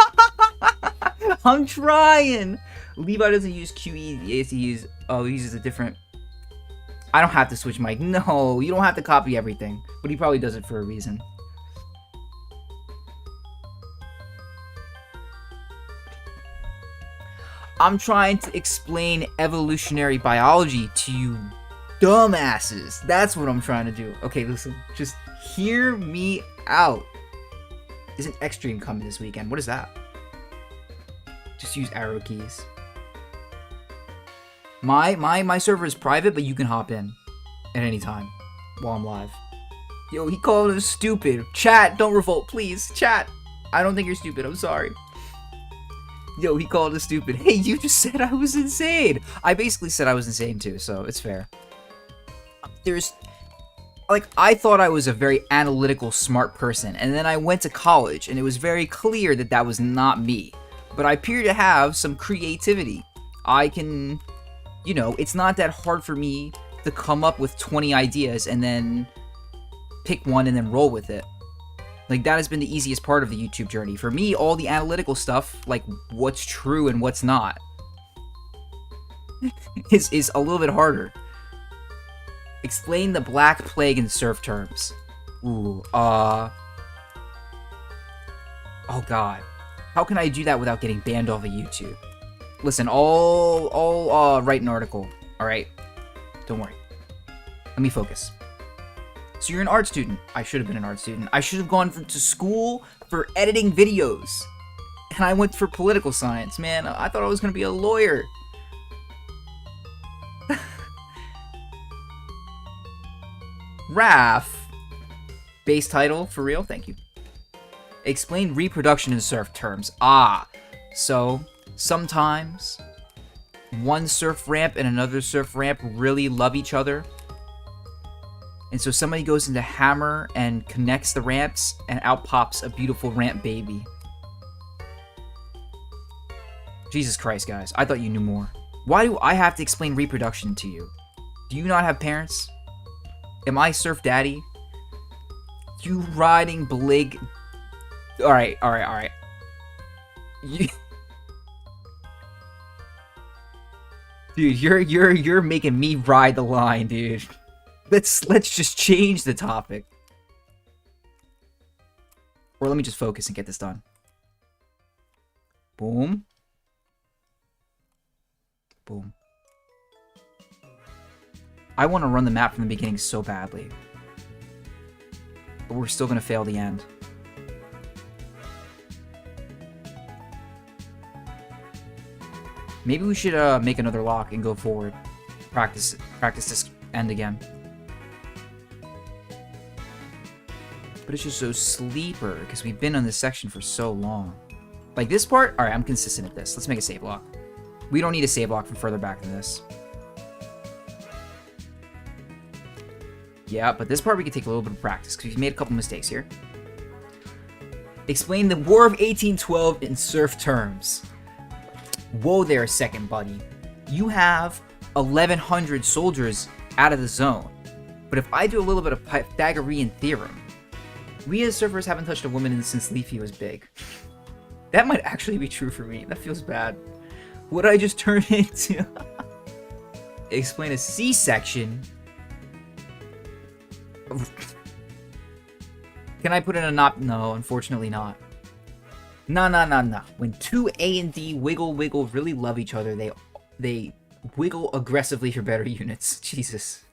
I'm trying. Levi doesn't use QE. He uses a different... I don't have to switch mic. No, you don't have to copy everything. But he probably does it for a reason. I'm trying to explain evolutionary biology to you dumbasses. That's what I'm trying to do. Okay, listen. Just hear me out. Isn't Xtreme coming this weekend? What is that? Just use arrow keys. My server is private, but you can hop in at any time while I'm live. Yo, he called us stupid. Chat, don't revolt, please. Chat, I don't think you're stupid. I'm sorry. Yo, he called us stupid. Hey, you just said I was insane. I basically said I was insane too, so it's fair. I thought I was a very analytical, smart person, and then I went to college, and it was very clear that that was not me. But I appear to have some creativity. I can, you know, it's not that hard for me to come up with 20 ideas and then pick one and then roll with it. Like, that has been the easiest part of the YouTube journey. For me, all the analytical stuff, like what's true and what's not, is a little bit harder. Explain the Black Plague in surf terms. Ooh, oh god. How can I do that without getting banned off of YouTube? Listen, I'll write an article, alright? Don't worry. Let me focus. So you're an art student. I should have been an art student. I should have gone to school for editing videos. And I went for political science, man. I thought I was going to be a lawyer. Raph. Base title, for real? Thank you. Explain reproduction in surf terms. Ah, so sometimes one surf ramp and another surf ramp really love each other. And so somebody goes into hammer and connects the ramps, and out pops a beautiful ramp baby. Jesus Christ, guys. I thought you knew more. Why do I have to explain reproduction to you? Do you not have parents? Am I surf daddy? You riding Blig... Alright. Dude, you're making me ride the line, dude. Let's just change the topic. Or let me just focus and get this done. Boom. Boom. I want to run the map from the beginning so badly. But we're still going to fail the end. Maybe we should make another lock and go forward. Practice this end again. But it's just so sleeper, because we've been on this section for so long. Like this part? Alright, I'm consistent at this. Let's make a save lock. We don't need a save lock from further back than this. Yeah, but this part we can take a little bit of practice, because we've made a couple mistakes here. Explain the War of 1812 in surf terms. Whoa there a second, buddy. You have 1,100 soldiers out of the zone. But if I do a little bit of Pythagorean theorem, we as surfers haven't touched a woman since Leafy was big. That might actually be true for me. That feels bad. What I just turned into? Explain a C-section. Can I put in a not? No, unfortunately not. No. When two A and D wiggle really love each other, they wiggle aggressively for better units. Jesus.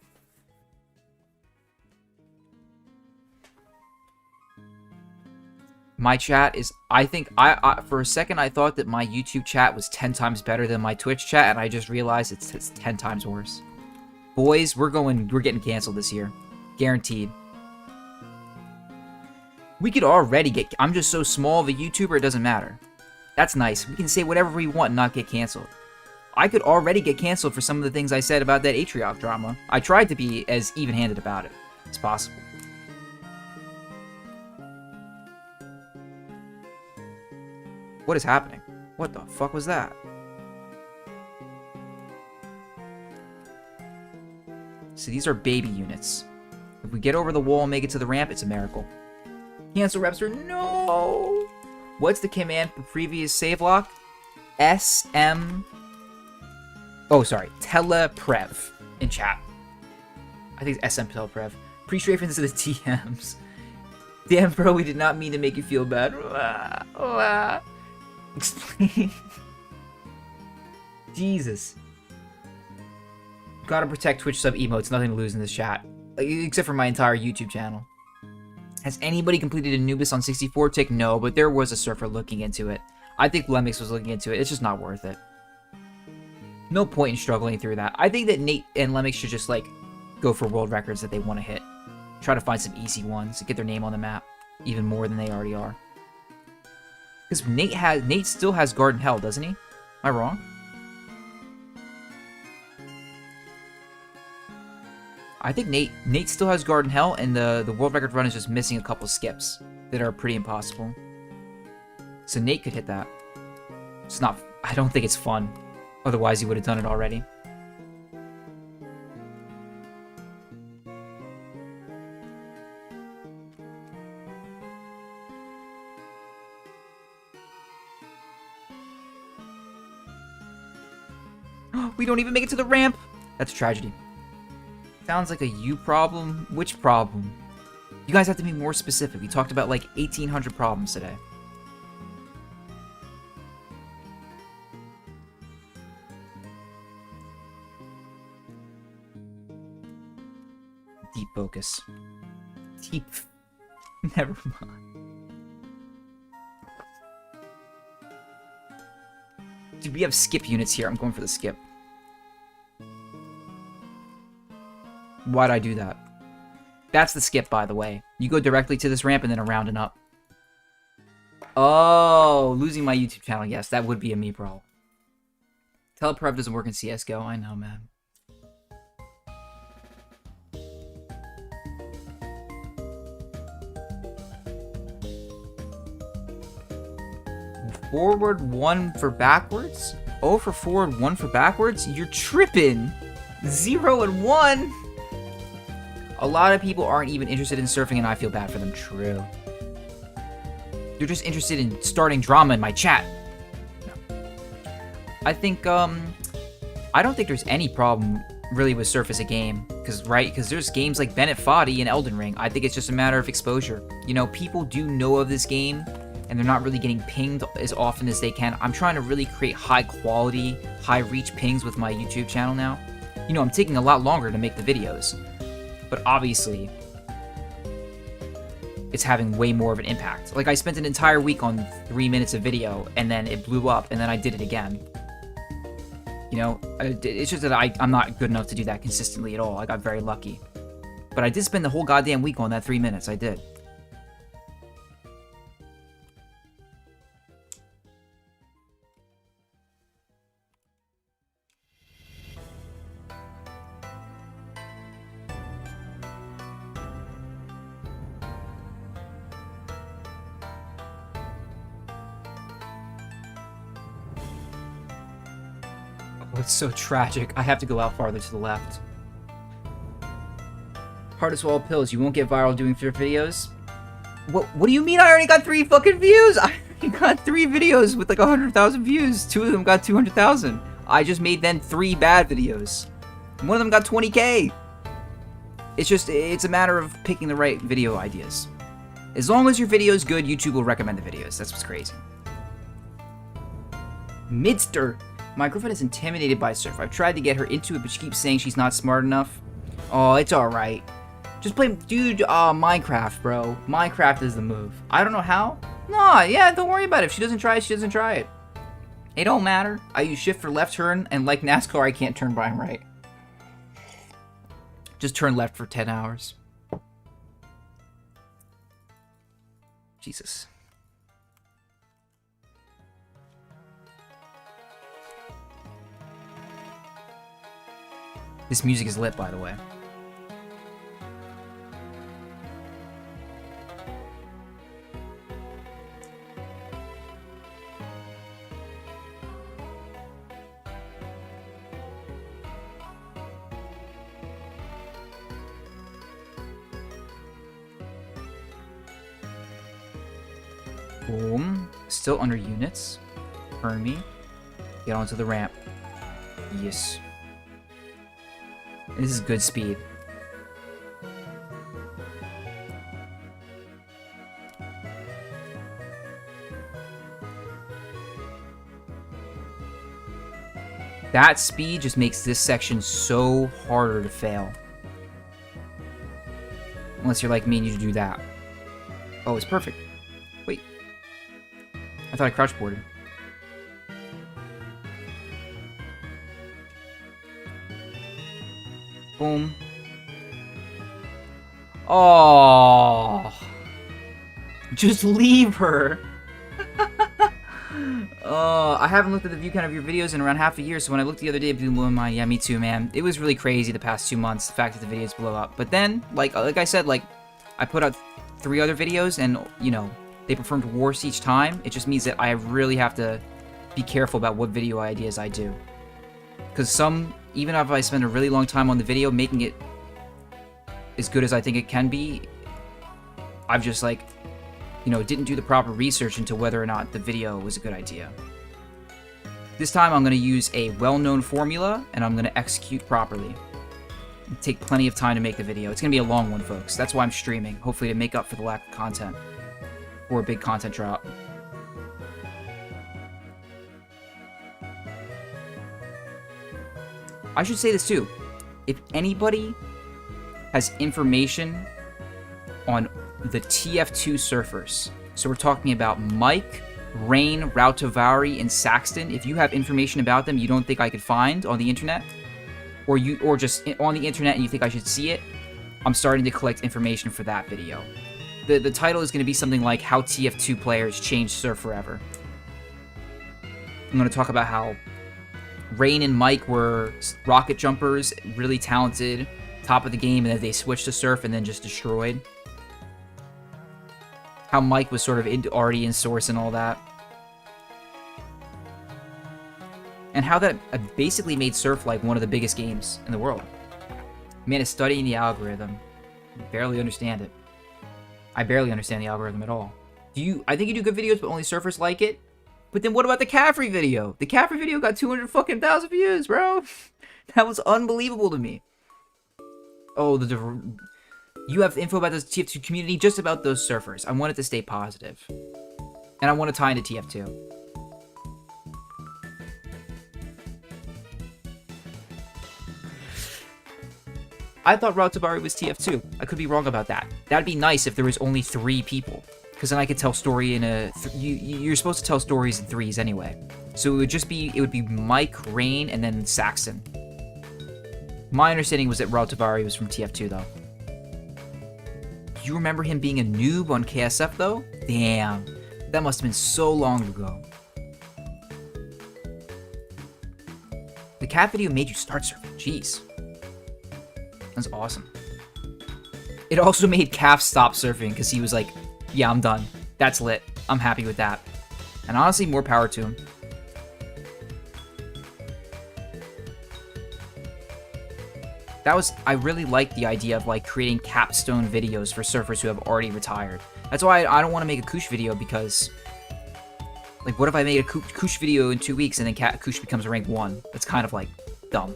My chat is, I think, I for a second I thought that my YouTube chat was 10 times better than my Twitch chat, and I just realized it's 10 times worse. Boys, we're getting canceled this year. Guaranteed. We could already get, I'm just so small of a YouTuber, it doesn't matter. That's nice. We can say whatever we want and not get canceled. I could already get canceled for some of the things I said about that Atrioc drama. I tried to be as even-handed about it as possible. What is happening? What the fuck was that? See, these are baby units. If we get over the wall and make it to the ramp, it's a miracle. Cancel Repster, no! What's the command for previous save lock? SM... Oh, sorry. Teleprev in chat. I think it's SM Teleprev. Pre-strafing to the TMs. Damn, bro, we did not mean to make you feel bad. Explain. Jesus. Gotta protect Twitch sub emotes. Nothing to lose in this chat. Except for my entire YouTube channel. Has anybody completed Anubis on 64 tick? No, but there was a surfer looking into it. I think Lemix was looking into it. It's just not worth it. No point in struggling through that. I think that Nate and Lemix should just, like, go for world records that they want to hit. Try to find some easy ones to get their name on the map. Even more than they already are. Because Nate still has Garden Hell, doesn't he? Am I wrong? I think Nate still has Garden Hell, and the world record run is just missing a couple skips that are pretty impossible. So Nate could hit that. It's not... I don't think it's fun. Otherwise, he would have done it already. We don't even make it to the ramp! That's a tragedy. Sounds like a you problem. Which problem? You guys have to be more specific. We talked about like 1,800 problems today. Deep focus. Deep. Never mind. Dude, we have skip units here. I'm going for the skip. Why'd I do that? That's the skip, by the way. You go directly to this ramp and then around and up. Oh, losing my YouTube channel. Yes, that would be a me problem. Teleprep doesn't work in CSGO. I know, man. Forward 1 for backwards? 0 for forward, 1 for backwards? You're tripping. 0 and 1. A lot of people aren't even interested in surfing, and I feel bad for them. True. They're just interested in starting drama in my chat. No. I think, I don't think there's any problem really with surf as a game. Because there's games like Bennett Foddy and Elden Ring. I think it's just a matter of exposure. You know, people do know of this game, and they're not really getting pinged as often as they can. I'm trying to really create high quality, high reach pings with my YouTube channel now. You know, I'm taking a lot longer to make the videos. But obviously, it's having way more of an impact. Like, I spent an entire week on 3 minutes of video, and then it blew up, and then I did it again. You know, it's just that I'm not good enough to do that consistently at all. I got very lucky. But I did spend the whole goddamn week on that 3 minutes. I did. It's so tragic. I have to go out farther to the left. Hard to swallow pills. You won't get viral doing your videos? What do you mean I already got 3 fucking views? I already got 3 videos with like 100,000 views. 2 of them got 200,000. I just made then 3 bad videos. One of them got 20K. It's a matter of picking the right video ideas. As long as your video is good, YouTube will recommend the videos. That's what's crazy. Midster. My girlfriend is intimidated by surf. I've tried to get her into it, but she keeps saying she's not smart enough. Oh, it's alright. Just play, dude, Minecraft, bro. Minecraft is the move. I don't know how. Nah, yeah, don't worry about it. If she doesn't try it, she doesn't try it. It don't matter. I use shift for left turn, and like NASCAR, I can't turn by and right. Just turn left for 10 hours. Jesus. This music is lit, by the way. Boom. Still under units. Turn me. Get onto the ramp. Yes. This is good speed. That speed just makes this section so harder to fail. Unless you're like me and you do that. Oh, it's perfect. Wait. I thought I crouch boarded. Boom. Oh. Just leave her. I haven't looked at the view count of your videos in around half a year, so when I looked the other day, yeah, me too, man. It was really crazy the past 2 months, the fact that the videos blow up. But then, like I said, like, I put out 3 other videos, and, you know, they performed worse each time. It just means that I really have to be careful about what video ideas I do. Because even if I spend a really long time on the video, making it as good as I think it can be, I've just, like, you know, didn't do the proper research into whether or not the video was a good idea. This time I'm going to use a well-known formula, and I'm going to execute properly. And take plenty of time to make the video. It's going to be a long one, folks. That's why I'm streaming, hopefully to make up for the lack of content. Or a big content drop. I should say this too. If anybody has information on the TF2 surfers, so we're talking about Mike, Rain, Rautavari, and Saxton. If you have information about them you don't think I could find on the internet, or just on the internet and you think I should see it, I'm starting to collect information for that video. The title is going to be something like How TF2 Players Changed Surf Forever. I'm going to talk about how Rain and Mike were rocket jumpers, really talented, top of the game, and then they switched to surf and then just destroyed. How Mike was sort of already in Source and all that. And how that basically made surf like one of the biggest games in the world. Man is studying the algorithm. I barely understand it. I barely understand the algorithm at all. I think you do good videos, but only surfers like it? But then what about the Caffrey video? The Caffrey video got 200,000 views, bro. That was unbelievable to me. Oh, you have info about the TF2 community, just about those surfers. I want it to stay positive. And I want to tie into TF2. I thought Tabari was TF2. I could be wrong about that. That'd be nice if there was only 3 people. Because then I could tell story in a... You're supposed to tell stories in 3s anyway. So it would be Mike, Rain, and then Saxon. My understanding was that Tabari was from TF2, though. Do you remember him being a noob on KSF, though? Damn. That must have been so long ago. The cat video made you start surfing. Jeez. That's awesome. It also made Calf stop surfing because he was like, yeah, I'm done. That's lit. I'm happy with that. And honestly, more power to him. I really like the idea of like creating capstone videos for surfers who have already retired. That's why I don't want to make a Koosh video, because like, what if I made a Koosh video in 2 weeks and then Koosh becomes rank 1? That's kind of like dumb.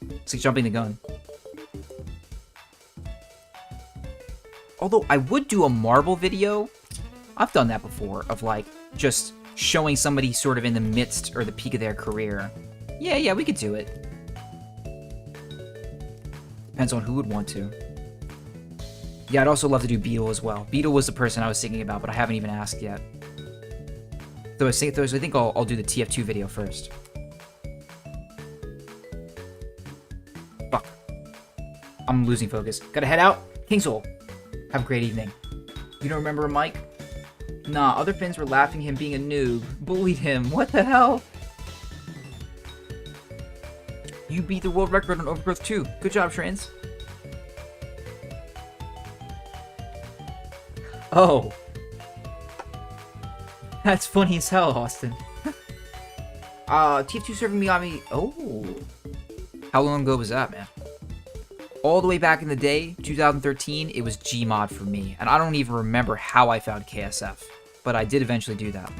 It's like jumping the gun. Although I would do a marble video. I've done that before, of like just showing somebody sort of in the midst or the peak of their career. Yeah, we could do it. Depends on who would want to. Yeah, I'd also love to do Beetle as well. Beetle was the person I was thinking about, but I haven't even asked yet. So I think I'll do the TF2 video first. Fuck. I'm losing focus. Gotta head out. Kingsole. Have a great evening. You don't remember Mike? Nah, other fans were laughing him being a noob. Bullied him. What the hell? You beat the world record on Overgrowth 2. Good job, Trans. Oh. That's funny as hell, Austin. TF2 serving me on me. Oh. How long ago was that, man? All the way back in the day, 2013, it was Gmod for me. And I don't even remember how I found KSF. But I did eventually do that.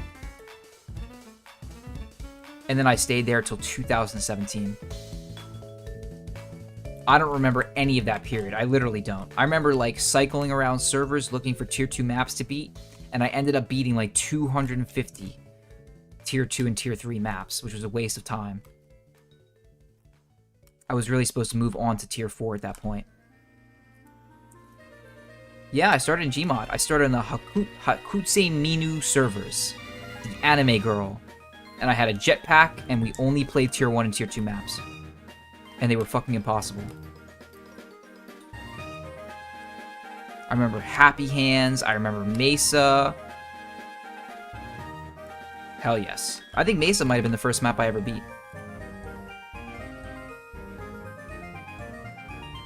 And then I stayed there till 2017. I don't remember any of that period. I literally don't. I remember like cycling around servers looking for tier 2 maps to beat. And I ended up beating like 250 tier 2 and tier 3 maps, which was a waste of time. I was really supposed to move on to tier 4 at that point. Yeah, I started in Gmod. I started in the Hakutse Minu servers. The anime girl. And I had a jetpack, and we only played tier 1 and tier 2 maps. And they were fucking impossible. I remember Happy Hands. I remember Mesa. Hell yes. I think Mesa might have been the first map I ever beat.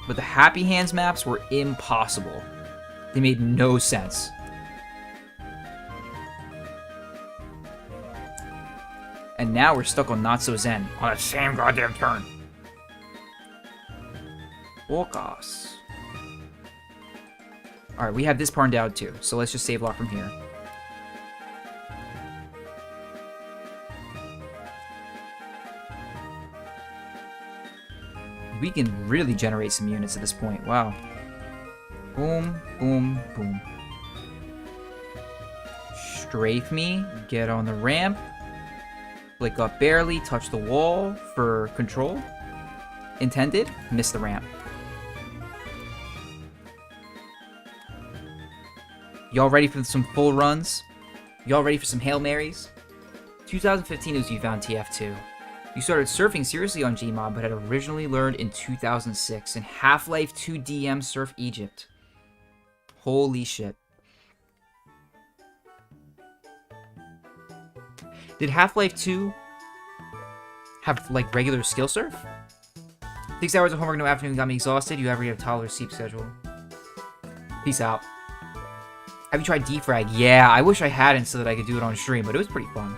But the Happy Hands maps were impossible. They made no sense. And now we're stuck on Not So Zen on the same goddamn turn. Walk-offs. Alright, we have this part down too, so let's just save lock from here. We can really generate some units at this point. Wow. Boom, boom, boom. Strafe me. Get on the ramp. Flick up barely. Touch the wall for control. Intended. Miss the ramp. Y'all ready for some full runs? Y'all ready for some Hail Marys? 2015 was you found TF2. You started surfing seriously on Gmod, but had originally learned in 2006 in Half-Life 2 DM Surf Egypt. Holy shit. Did Half-Life 2 have, like, regular skill surf? 6 hours of homework no afternoon got me exhausted. You ever have a toddler sleep schedule? Peace out. Have you tried defrag? Yeah, I wish I hadn't so that I could do it on stream, but it was pretty fun.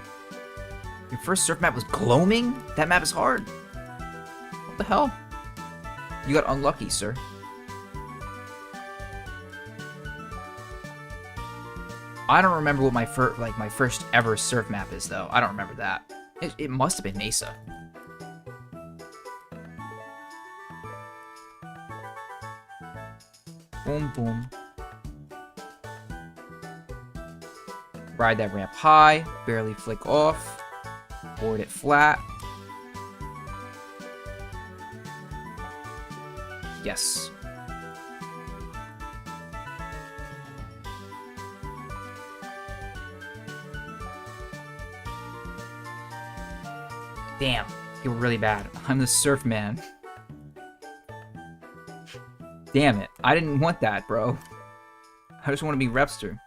Your first surf map was Gloaming? That map is hard. What the hell? You got unlucky, sir. I don't remember what my first ever surf map is, though. I don't remember that. It must have been Mesa. Boom, boom. Ride that ramp high, barely flick off, board it flat. Yes. Damn, you were really bad. I'm the surf man. Damn it, I didn't want that, bro. I just want to be Repster.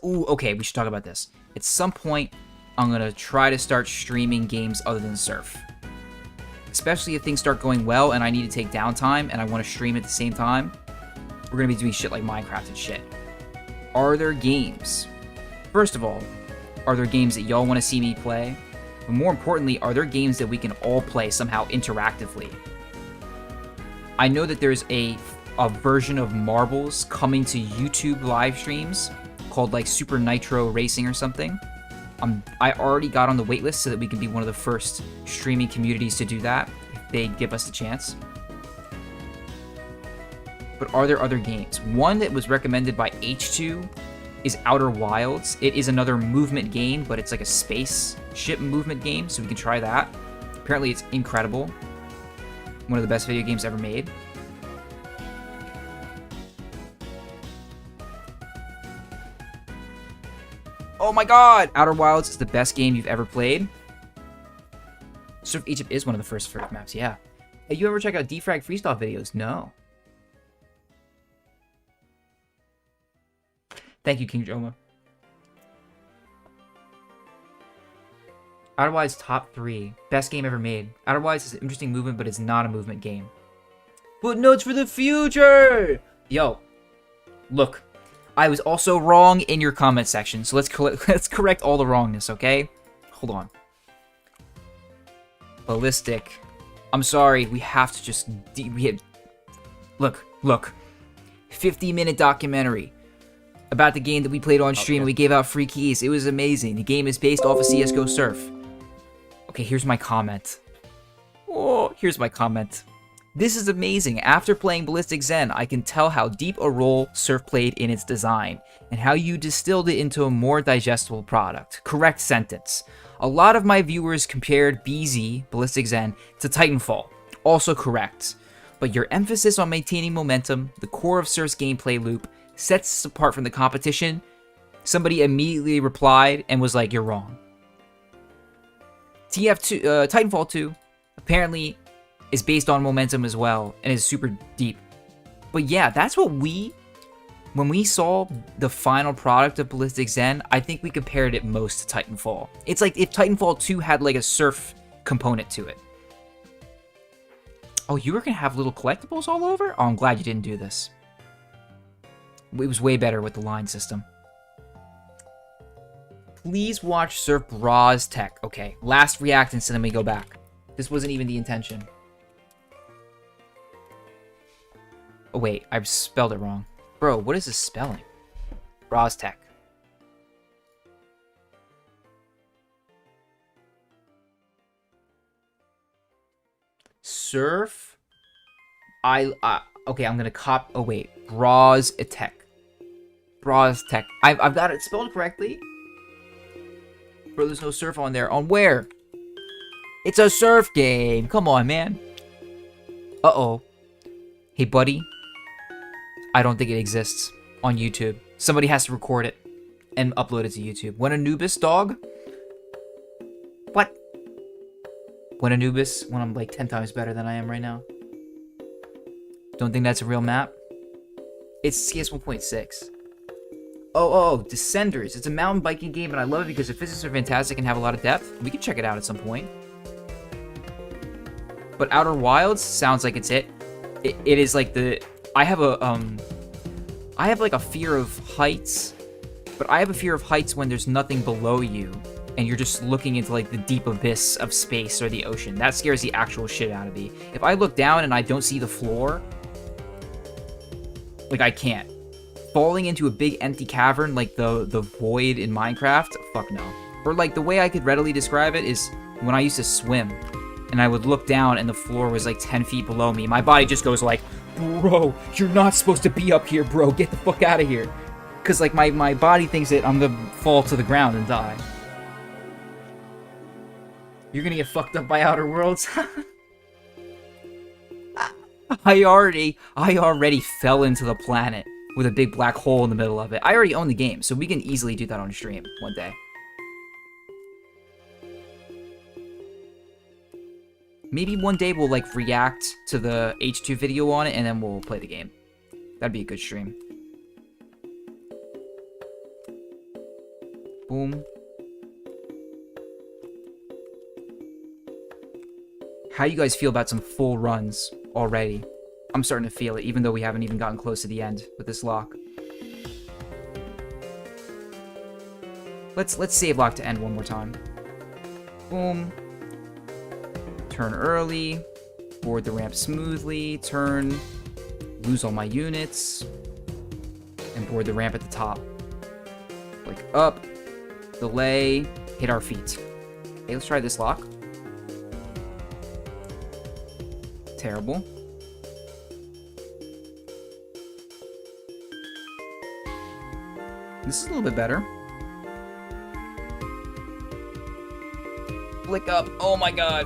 Ooh, okay, we should talk about this. At some point, I'm gonna try to start streaming games other than Surf. Especially if things start going well and I need to take downtime and I want to stream at the same time. We're gonna be doing shit like Minecraft and shit. Are there games? First of all, are there games that y'all want to see me play? But more importantly, are there games that we can all play somehow interactively? I know that there's a version of Marbles coming to YouTube live streams called like Super Nitro Racing or something. I already got on the waitlist so that we can be one of the first streaming communities to do that if they give us the chance. But are there other games? One that was recommended by H2 is Outer Wilds. It is another movement game, but it's like a spaceship movement game, so we can try that. Apparently it's incredible. One of the best video games ever made. Oh my god! Outer Wilds is the best game you've ever played. Surf Egypt is one of the first surf maps, yeah. Hey, you ever check out Defrag Freestyle videos? No. Thank you, King Joma. Outer Wilds top 3. Best game ever made. Outer Wilds is an interesting movement, but it's not a movement game. Footnotes for the future! Yo, look. I was also wrong in your comment section, so let's correct all the wrongness, okay? Hold on. Ballistic. I'm sorry, we have to just... Look. 50-minute documentary about the game that we played on stream and we gave out free keys. It was amazing. The game is based off of CSGO Surf. Okay, here's my comment. Oh, here's my comment. This is amazing. After playing Ballistic Zen, I can tell how deep a role Surf played in its design, and how you distilled it into a more digestible product. Correct sentence. A lot of my viewers compared BZ, Ballistic Zen, to Titanfall. Also correct. But your emphasis on maintaining momentum, the core of Surf's gameplay loop, sets us apart from the competition. Somebody immediately replied and was like, you're wrong. Titanfall 2, apparently is based on momentum as well, and is super deep. But yeah, that's what when we saw the final product of Ballistic Zen, I think we compared it most to Titanfall. It's like if Titanfall 2 had like a surf component to it. Oh, you were gonna have little collectibles all over? Oh, I'm glad you didn't do this. It was way better with the line system. Please watch Surf Bras Tech. Okay, last reactance and then we go back. This wasn't even the intention. Oh wait, I've spelled it wrong. Bro, what is this spelling? Bras Tech. Surf. Okay, I'm gonna oh wait, Bras Tech. Bras Tech. I've got it spelled correctly. Bro, there's no surf on there. On where? It's a surf game. Come on, man. Uh-oh. Hey, buddy. I don't think it exists on YouTube. Somebody has to record it and upload it to YouTube. When Anubis, dog? What? When Anubis? When I'm like 10 times better than I am right now? Don't think that's a real map? It's CS 1.6. Oh, Descenders. It's a mountain biking game, and I love it because the physics are fantastic and have a lot of depth. We can check it out at some point. But Outer Wilds sounds like it's it. It is like the... I have like a fear of heights, but I have a fear of heights when there's nothing below you, and you're just looking into like the deep abyss of space or the ocean. That scares the actual shit out of me. If I look down and I don't see the floor, like I can't. Falling into a big empty cavern like the void in Minecraft, fuck no. Or like the way I could readily describe it is when I used to swim and I would look down and the floor was like 10 feet below me. My body just goes like, bro, you're not supposed to be up here, bro. Get the fuck out of here. Because like my body thinks that I'm gonna fall to the ground and die. You're gonna get fucked up by Outer Worlds? I already fell into the planet with a big black hole in the middle of it. I already own the game, so we can easily do that on stream one day. Maybe one day we'll like react to the H2 video on it and then we'll play the game. That'd be a good stream. Boom. How you guys feel about some full runs already? I'm starting to feel it, even though we haven't even gotten close to the end with this lock. Let's save lock to end one more time. Boom. Turn early. Board the ramp smoothly. Turn. Lose all my units. And board the ramp at the top. Like up. Delay. Hit our feet. Okay, let's try this lock. Terrible. This is a little bit better. Flick up. Oh my god.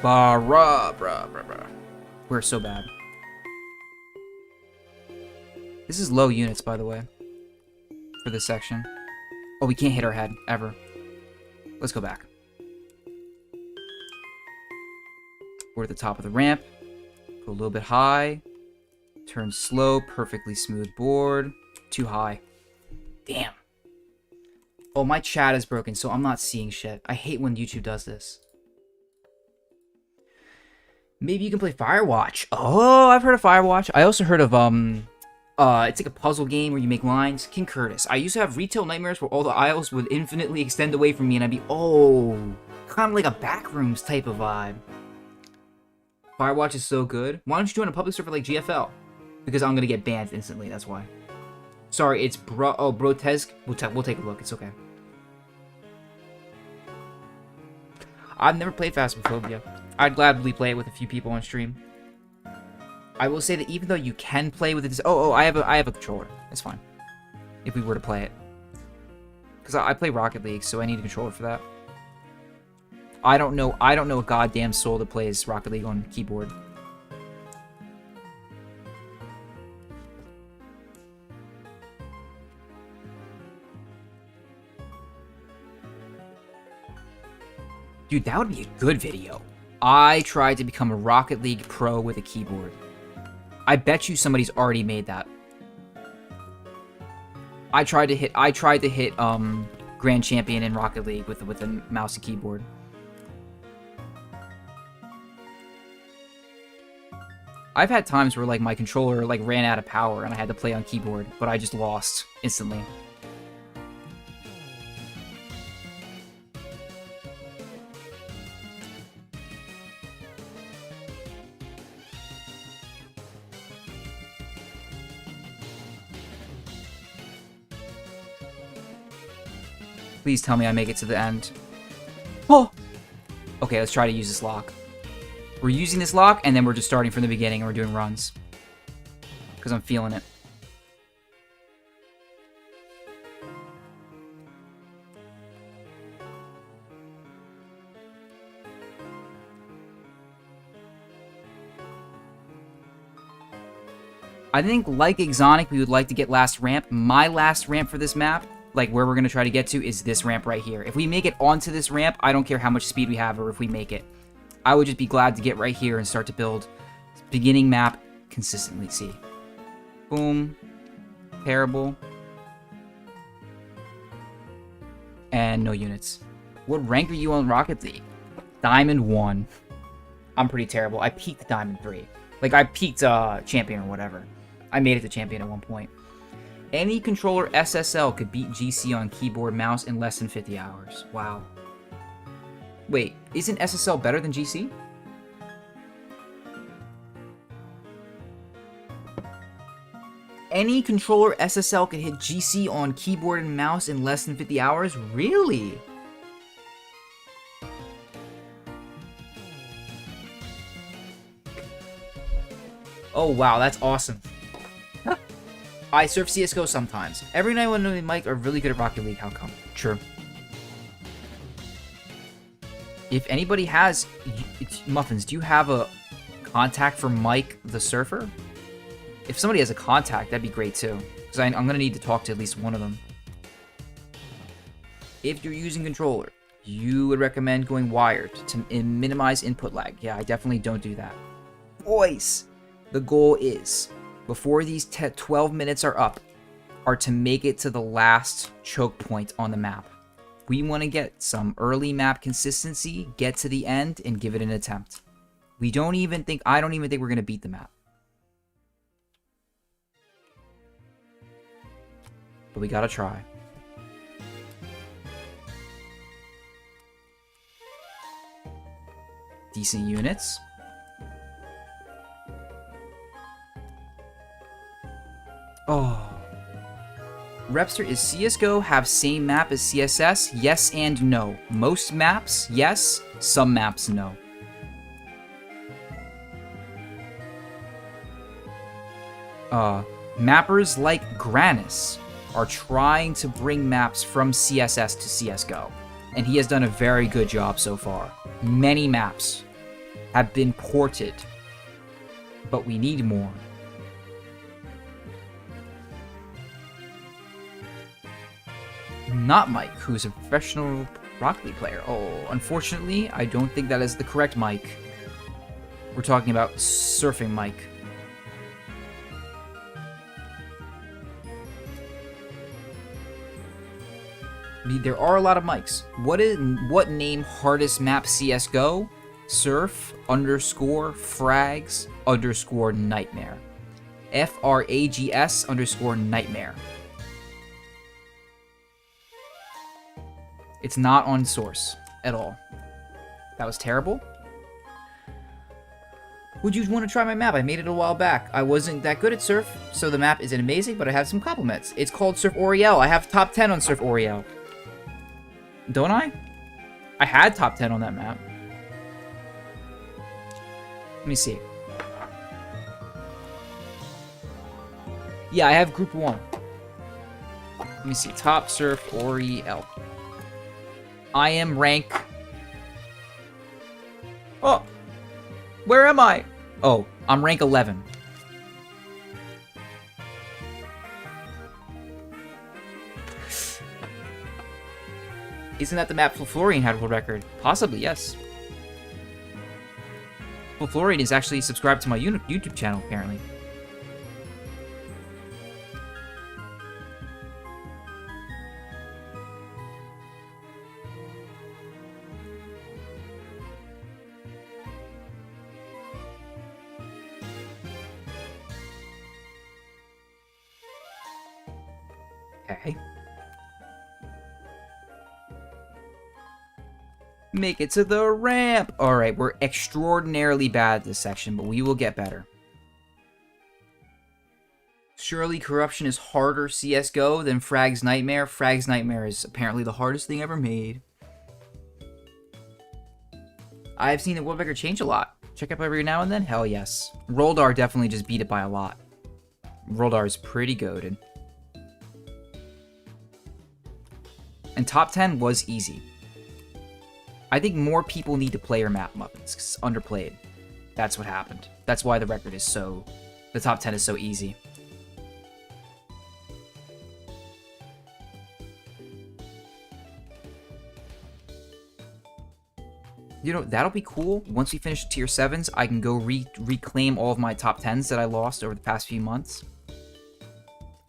Bruh. We're so bad. This is low units, by the way, for this section. Oh, we can't hit our head, ever. Let's go back. We're at the top of the ramp. Go a little bit high. Turn slow, perfectly smooth board. Too high. Damn. Oh, my chat is broken, so I'm not seeing shit. I hate when YouTube does this. Maybe you can play Firewatch. Oh, I've heard of Firewatch. I also heard of, it's like a puzzle game where you make lines. King Curtis. I used to have retail nightmares where all the aisles would infinitely extend away from me and I'd be, oh, kind of like a Backrooms type of vibe. Firewatch is so good. Why don't you join a public server like GFL? Because I'm gonna get banned instantly, that's why. Sorry, it's Brotesque. We'll take a look, it's okay. I've never played Phasmophobia. I'd gladly play it with a few people on stream. I will say that even though you can play with it, I have a controller. It's fine. If we were to play it, because I play Rocket League, so I need a controller for that. I don't know a goddamn soul that plays Rocket League on keyboard. Dude, that would be a good video. I tried to become a Rocket League pro with a keyboard. I bet you somebody's already made that. I tried to hit Grand Champion in Rocket League with a mouse and keyboard. I've had times where like my controller like ran out of power and I had to play on keyboard, but I just lost instantly. Please tell me I make it to the end. Oh! Okay, let's try to use this lock. We're using this lock, and then we're just starting from the beginning, and we're doing runs. Because I'm feeling it. I think, like Exonic, we would like to get last ramp. My last ramp for this map, like where we're going to try to get to, is this ramp right here. If we make it onto this ramp, I don't care how much speed we have or if we make it. I would just be glad to get right here and start to build beginning map consistently. See. Boom. Terrible. And no units. What rank are you on Rocket League? Diamond 1. I'm pretty terrible. I peaked Diamond 3. Like, I peaked Champion or whatever. I made it to Champion at one point. Any controller SSL could beat GC on keyboard mouse in less than 50 hours. Wow. Wait, isn't SSL better than GC? Any controller SSL could hit GC on keyboard and mouse in less than 50 hours? Really? Oh wow, that's awesome. I surf CSGO sometimes. Every night when and Mike are really good at Rocket League. How come? True. If anybody has... Muffins, do you have a contact for Mike the Surfer? If somebody has a contact, that'd be great too. Because I'm going to need to talk to at least one of them. If you're using controller, you would recommend going wired to minimize input lag. Yeah, I definitely don't do that. Boys, the goal is, before these 12 minutes are up, are to make it to the last choke point on the map. We want to get some early map consistency, get to the end, and give it an attempt. I don't even think we're going to beat the map. But we gotta try. Decent units. Oh. Repster, is CSGO have same map as CSS? Yes and no. Most maps, yes. Some maps, no. Mappers like Granis are trying to bring maps from CSS to CSGO, and he has done a very good job so far. Many maps have been ported, but we need more. Not Mike, who's a professional Rocket League player. Oh, unfortunately, I don't think that is the correct Mike. We're talking about surfing Mike. There are a lot of mics. What name hardest map CSGO? Surf _ frags _ nightmare. FRAGS _ nightmare. It's not on source at all. That was terrible. Would you want to try my map? I made it a while back. I wasn't that good at Surf, so the map isn't amazing, but I have some compliments. It's called Surf Oriel. I have top 10 on Surf Oriel. Don't I? I had top 10 on that map. Let me see. Yeah, I have group 1. Let me see. Top Surf Oriel. I am rank... Oh! Where am I? Oh, I'm rank 11. Isn't that the map Florian had world record? Possibly, yes. Florian is actually subscribed to my YouTube channel, apparently. Okay. Make it to the ramp! Alright, we're extraordinarily bad at this section, but we will get better. Surely corruption is harder CSGO than Frag's Nightmare. Frag's Nightmare is apparently the hardest thing ever made. I've seen the world record change a lot. Check up every now and then? Hell yes. Roldar definitely just beat it by a lot. Roldar is pretty goated. And top 10 was easy. I think more people need to play your map, Muppets, 'cause it's underplayed. That's what happened. That's why the record is so The top 10 is so easy. You know, that'll be cool. Once we finish tier 7s, I can go reclaim all of my top 10s that I lost over the past few months.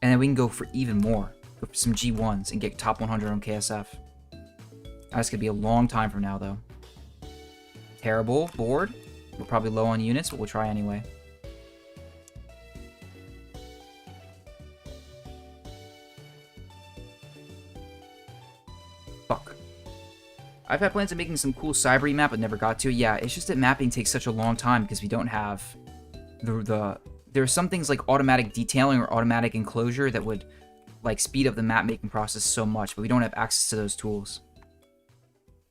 And then we can go for even more. Go for some G1s and get top 100 on KSF. That's going to be a long time from now, though. Terrible board. We're probably low on units, but we'll try anyway. Fuck. I've had plans of making some cool cyber map, but never got to it. Yeah, it's just that mapping takes such a long time because we don't have there are some things like automatic detailing or automatic enclosure that would like speed up the map making process so much, but we don't have access to those tools.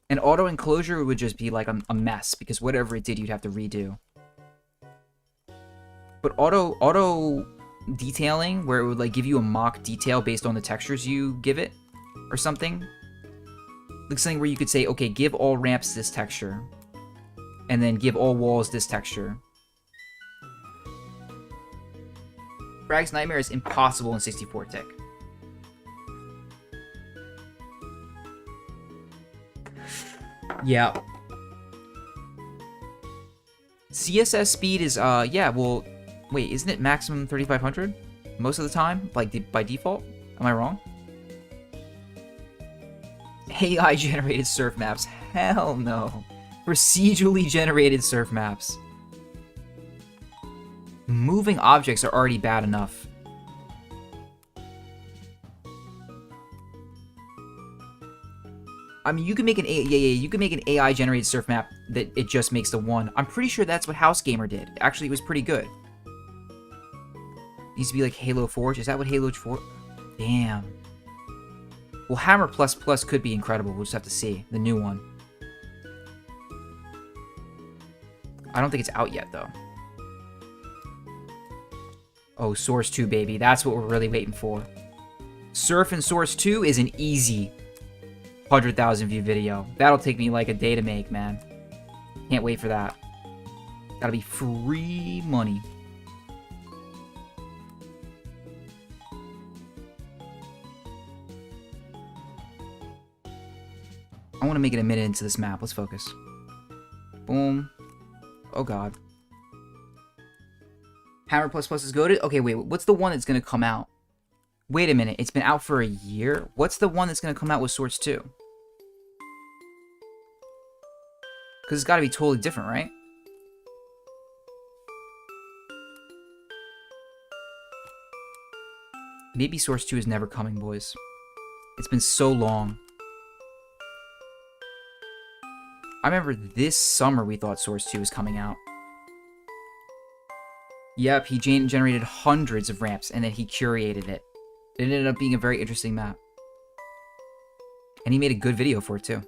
And auto enclosure would just be like a mess because whatever it did, you'd have to redo. But auto detailing, where it would like give you a mock detail based on the textures you give it, or something. Like something where you could say, okay, give all ramps this texture, and then give all walls this texture. Frag's Nightmare is impossible in 64 tick. Yeah. CSS speed is, yeah, well, wait, isn't it maximum 3500 most of the time, like by default? Am I wrong? AI generated surf maps? Hell no. Procedurally generated surf maps. Moving objects are already bad enough. I mean, you can make an you can make an AI generated surf map that it just makes the one. I'm pretty sure that's what House Gamer did. Actually, it was pretty good. It needs to be like Halo Forge. Is that what Halo Forge? Damn. Well, Hammer Plus Plus could be incredible. We'll just have to see the new one. I don't think it's out yet though. Oh, Source 2, baby. That's what we're really waiting for. Surf and Source 2 is an easy 100,000 view video. That'll take me like a day to make, man. Can't wait for that. That'll be free money. I want to make it a minute into this map. Let's focus. Boom. Oh, God. Hammer Plus Plus is goated? Okay, wait. What's the one that's going to come out? Wait a minute. It's been out for a year? What's the one that's going to come out with Swords 2? Because it's got to be totally different, right? Maybe Source 2 is never coming, boys. It's been so long. I remember this summer we thought Source 2 was coming out. Yep, he generated hundreds of ramps, and then he curated it. It ended up being a very interesting map. And he made a good video for it, too.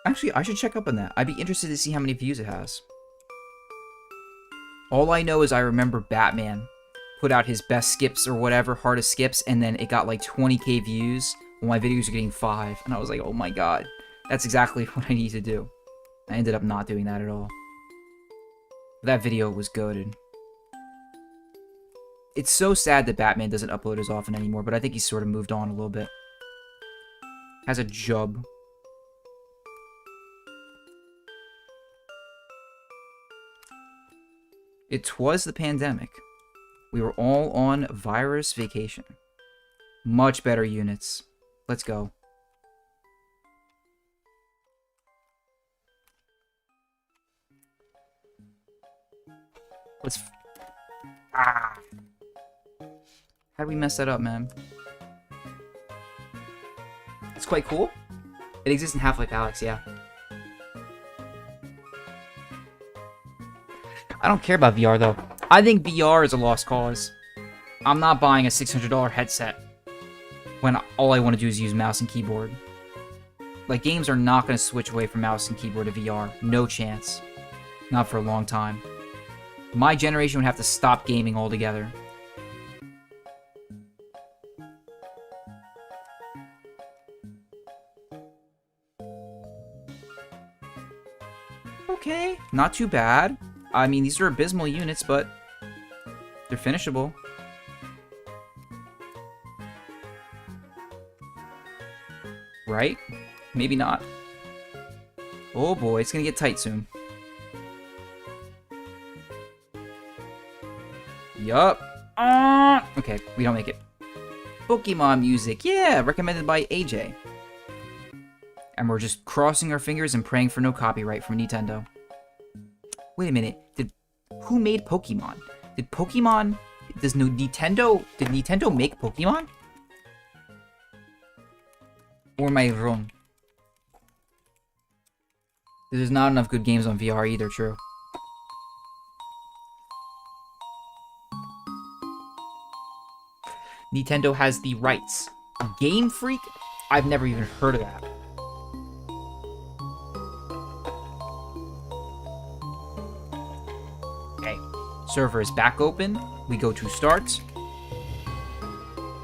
Actually, I should check up on that. I'd be interested to see how many views it has. All I know is I remember Batman put out his best skips or whatever, hardest skips, and then it got like 20k views when my videos were getting 5. And I was like, oh my god, that's exactly what I need to do. I ended up not doing that at all. That video was goated. It's so sad that Batman doesn't upload as often anymore, but I think he's sort of moved on a little bit. Has a job. It was the pandemic. We were all on virus vacation. Much better units. Let's go. Let's... Ah! How did we mess that up, man? It's quite cool. It exists in Half-Life Alyx, yeah. I don't care about VR, though. I think VR is a lost cause. I'm not buying a $600 headset when all I want to do is use mouse and keyboard. Like, games are not going to switch away from mouse and keyboard to VR. No chance. Not for a long time. My generation would have to stop gaming altogether. Okay, not too bad. I mean, these are abysmal units, but they're finishable. Right? Maybe not. Oh boy, it's gonna get tight soon. Yup. Okay, we don't make it. Pokemon music, yeah, recommended by AJ. And we're just crossing our fingers and praying for no copyright from Nintendo. Wait a minute, who made Pokemon? Did Nintendo make Pokemon? Or am I wrong? There's not enough good games on VR either, true. Nintendo has the rights. Game Freak? I've never even heard of that. Okay, server is back open. We go to start.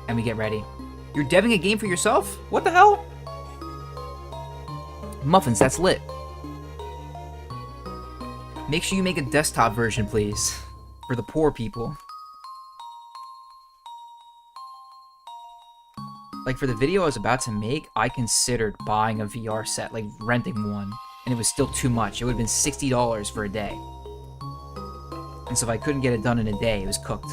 And we get ready. You're deving a game for yourself? What the hell? Muffins, that's lit. Make sure you make a desktop version, please. For the poor people. Like, for the video I was about to make, I considered buying a VR set, like renting one. And it was still too much. It would have been $60 for a day. And so if I couldn't get it done in a day, it was cooked.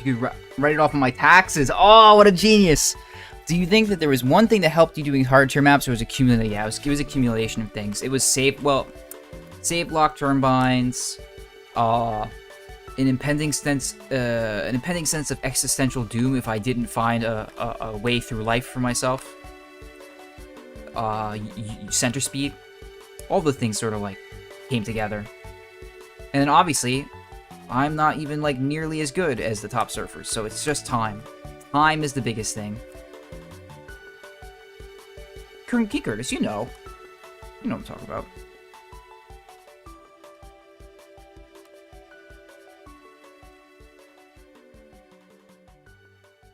You could write it off on my taxes. Oh, what a genius. Do you think that there was one thing that helped you doing hard tier maps, or was accumulating? Yeah, it was accumulation of things. It was save block turbines, an impending sense of existential doom if I didn't find a way through life for myself. Center speed. All the things sort of like came together. And then obviously, I'm not even like nearly as good as the top surfers, so it's just time. Time is the biggest thing. Key Curtis, you know what I'm talking about.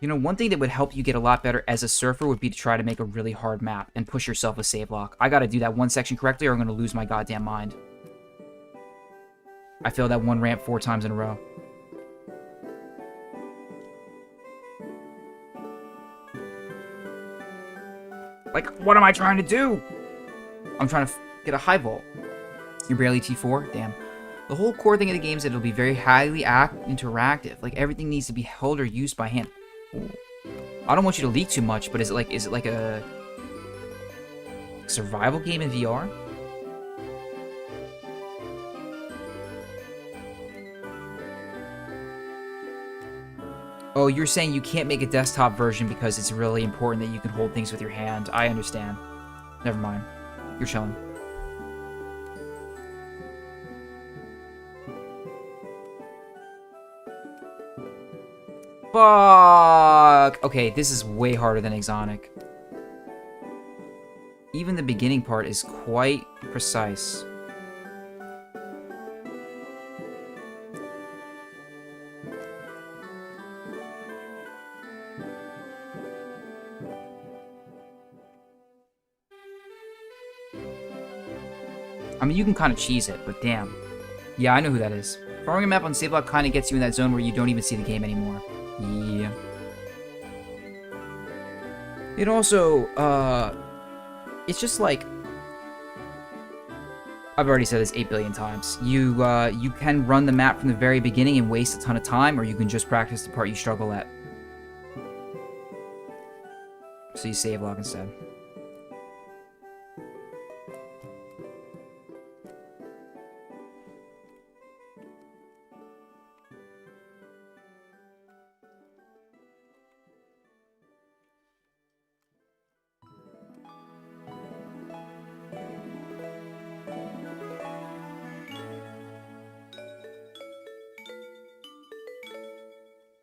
You know, one thing that would help you get a lot better as a surfer would be to try to make a really hard map and push yourself a save lock. I gotta do that one section correctly or I'm gonna lose my goddamn mind. I failed that one ramp 4 times in a row. Like, what am I trying to do? I'm trying to get a high vault. You're barely T4? Damn. The whole core thing of the game is that it'll be very highly interactive. Like, everything needs to be held or used by hand. Ooh. I don't want you to leak too much, but is it like a survival game in VR? Oh, you're saying you can't make a desktop version because it's really important that you can hold things with your hand. I understand. Never mind. You're chilling. Fuck! Okay, this is way harder than Exonic. Even the beginning part is quite precise. I mean, you can kind of cheese it, but damn. Yeah, I know who that is. Farming a map on save block kind of gets you in that zone where you don't even see the game anymore. Yeah. It also, it's just like, I've already said this 8 billion times. You can run the map from the very beginning and waste a ton of time, or you can just practice the part you struggle at. So you save log instead.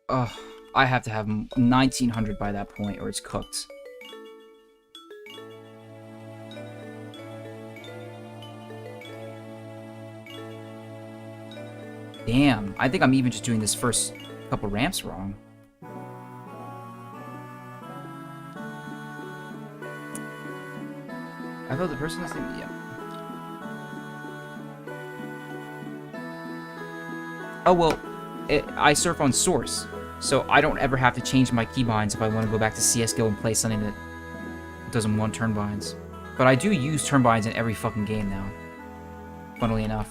Ugh, I have to have 1900 by that point or it's cooked. Damn, I think I'm even just doing this first couple ramps wrong. I thought the person was thinking, yeah. Oh, well, I surf on Source, so I don't ever have to change my keybinds if I want to go back to CSGO and play something that doesn't want turn binds. But I do use turn binds in every fucking game now, funnily enough.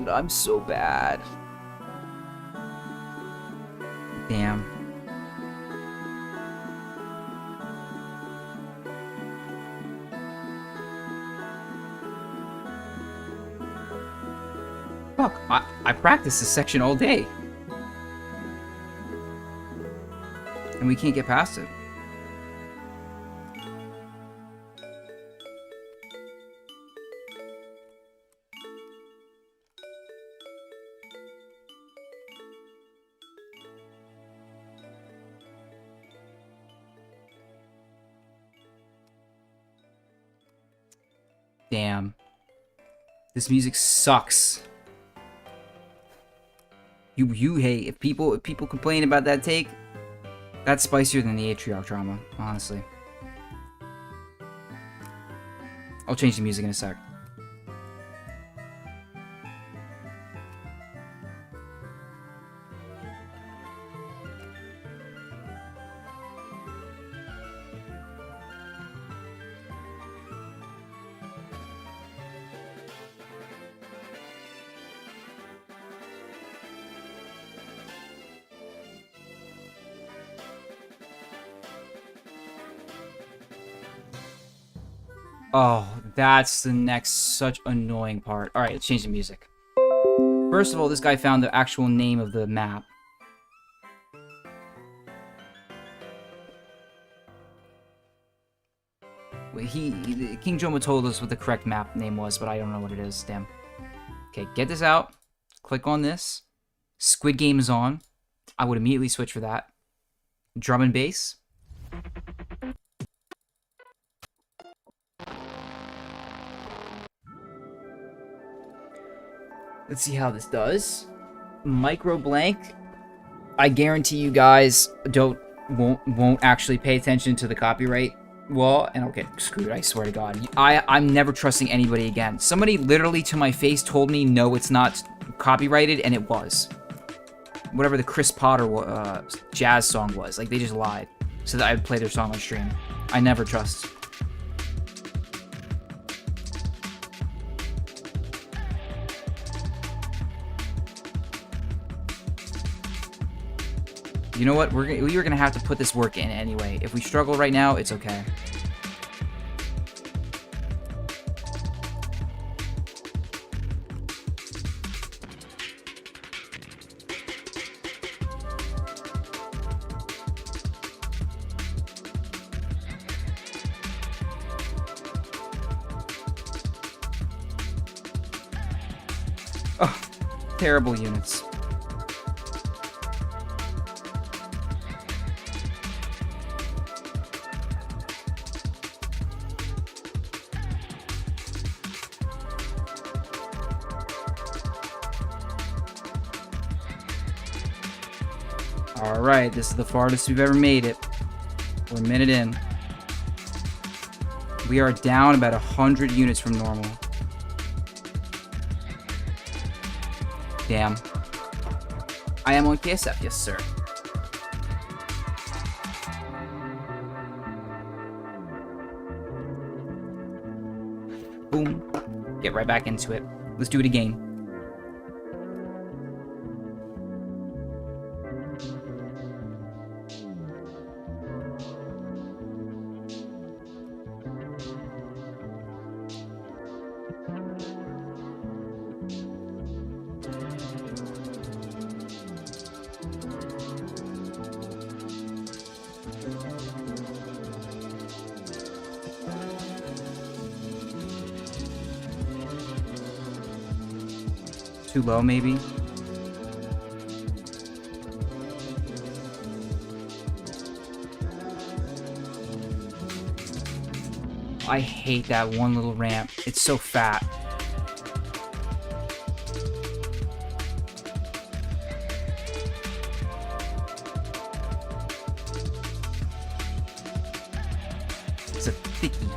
I'm so bad. Damn. Fuck, I practiced this section all day. And we can't get past it. Damn. This music sucks. Hey, if people complain about that take, that's spicier than the Atrioc Drama, honestly. I'll change the music in a sec. Oh, that's the next such annoying part. Alright, let's change the music. First of all, this guy found the actual name of the map. Wait, King Joma told us what the correct map name was, but I don't know what it is. Damn. Okay, get this out. Click on this. Squid Game is on. I would immediately switch for that. Drum and bass. Let's see how this does. Micro blank. I guarantee you guys won't actually pay attention to the copyright wall, and I'll get screwed. I swear to God. I'm never trusting anybody again. Somebody literally to my face told me no, it's not copyrighted, and it was. Whatever the Chris Potter jazz song was, like they just lied so that I'd play their song on stream. I never trust. You know what? We are gonna have to put this work in anyway. If we struggle right now, it's okay. Oh, terrible units. Alright, this is the farthest we've ever made it. We're a minute in. We are down about 100 units from normal. Damn. I am on KSF, yes, sir. Boom. Get right back into it. Let's do it again. Too low, maybe? I hate that one little ramp. It's so fat. It's a thickie.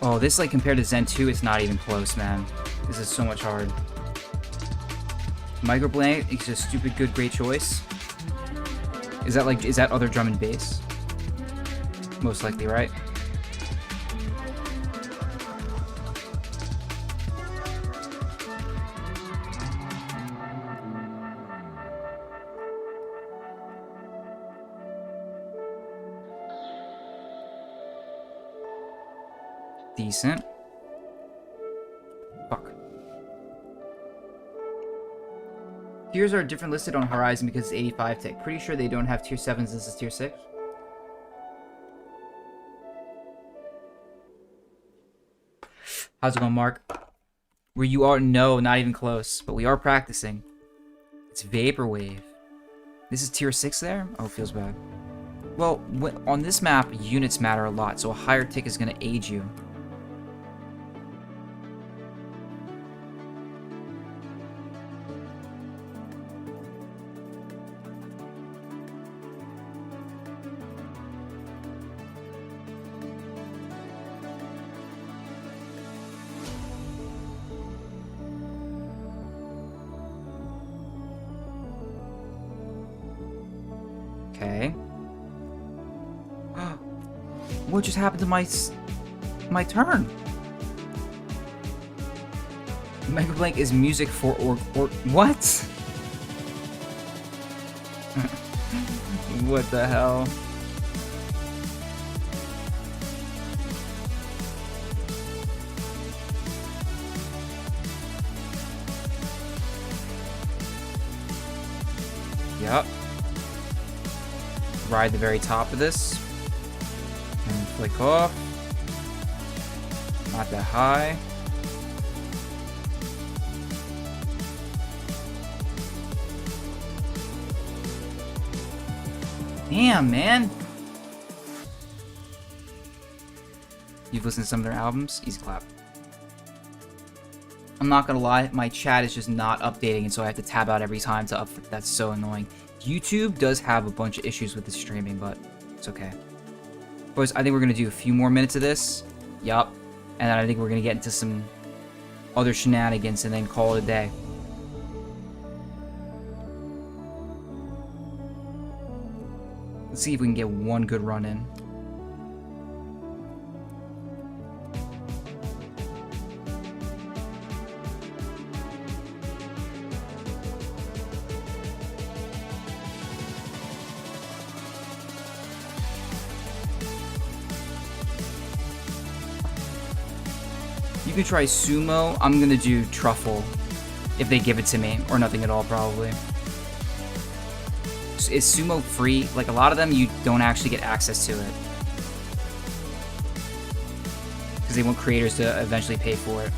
Oh, this, like, compared to Zen 2, it's not even close, man. This is so much hard. Microblank is just stupid good, great choice. Is that other drum and bass? Most likely, right? Decent. Fuck. Tiers are different listed on Horizon because it's 85 tick. Pretty sure they don't have tier 7s. This is tier 6. How's it going, Mark? Where you are? No, not even close. But we are practicing. It's Vaporwave. This is tier 6 there? Oh, feels bad. Well, on this map, units matter a lot, so a higher tick is going to aid you. Okay. What just happened to my turn? Mega Blank is music for or what? What the hell? Yep. Ride the very top of this. And flick off. Not that high. Damn, man. You've listened to some of their albums? Easy clap. I'm not gonna lie, my chat is just not updating, and so I have to tab out every time to up. That's so annoying. YouTube does have a bunch of issues with the streaming, but it's okay. Boys, I think we're gonna do a few more minutes of this. Yup. And then I think we're gonna get into some other shenanigans and then call it a day. Let's see if we can get one good run in. You can try sumo. I'm gonna do truffle if they give it to me, or nothing at all probably. Is sumo free? Like, a lot of them you don't actually get access to it because they want creators to eventually pay for it.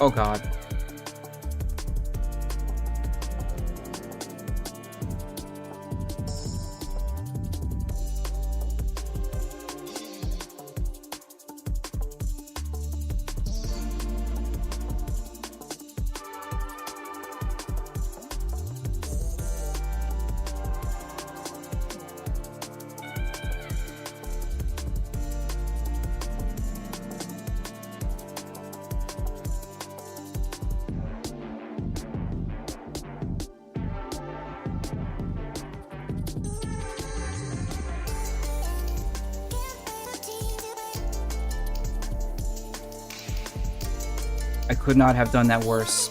Oh god. I could not have done that worse.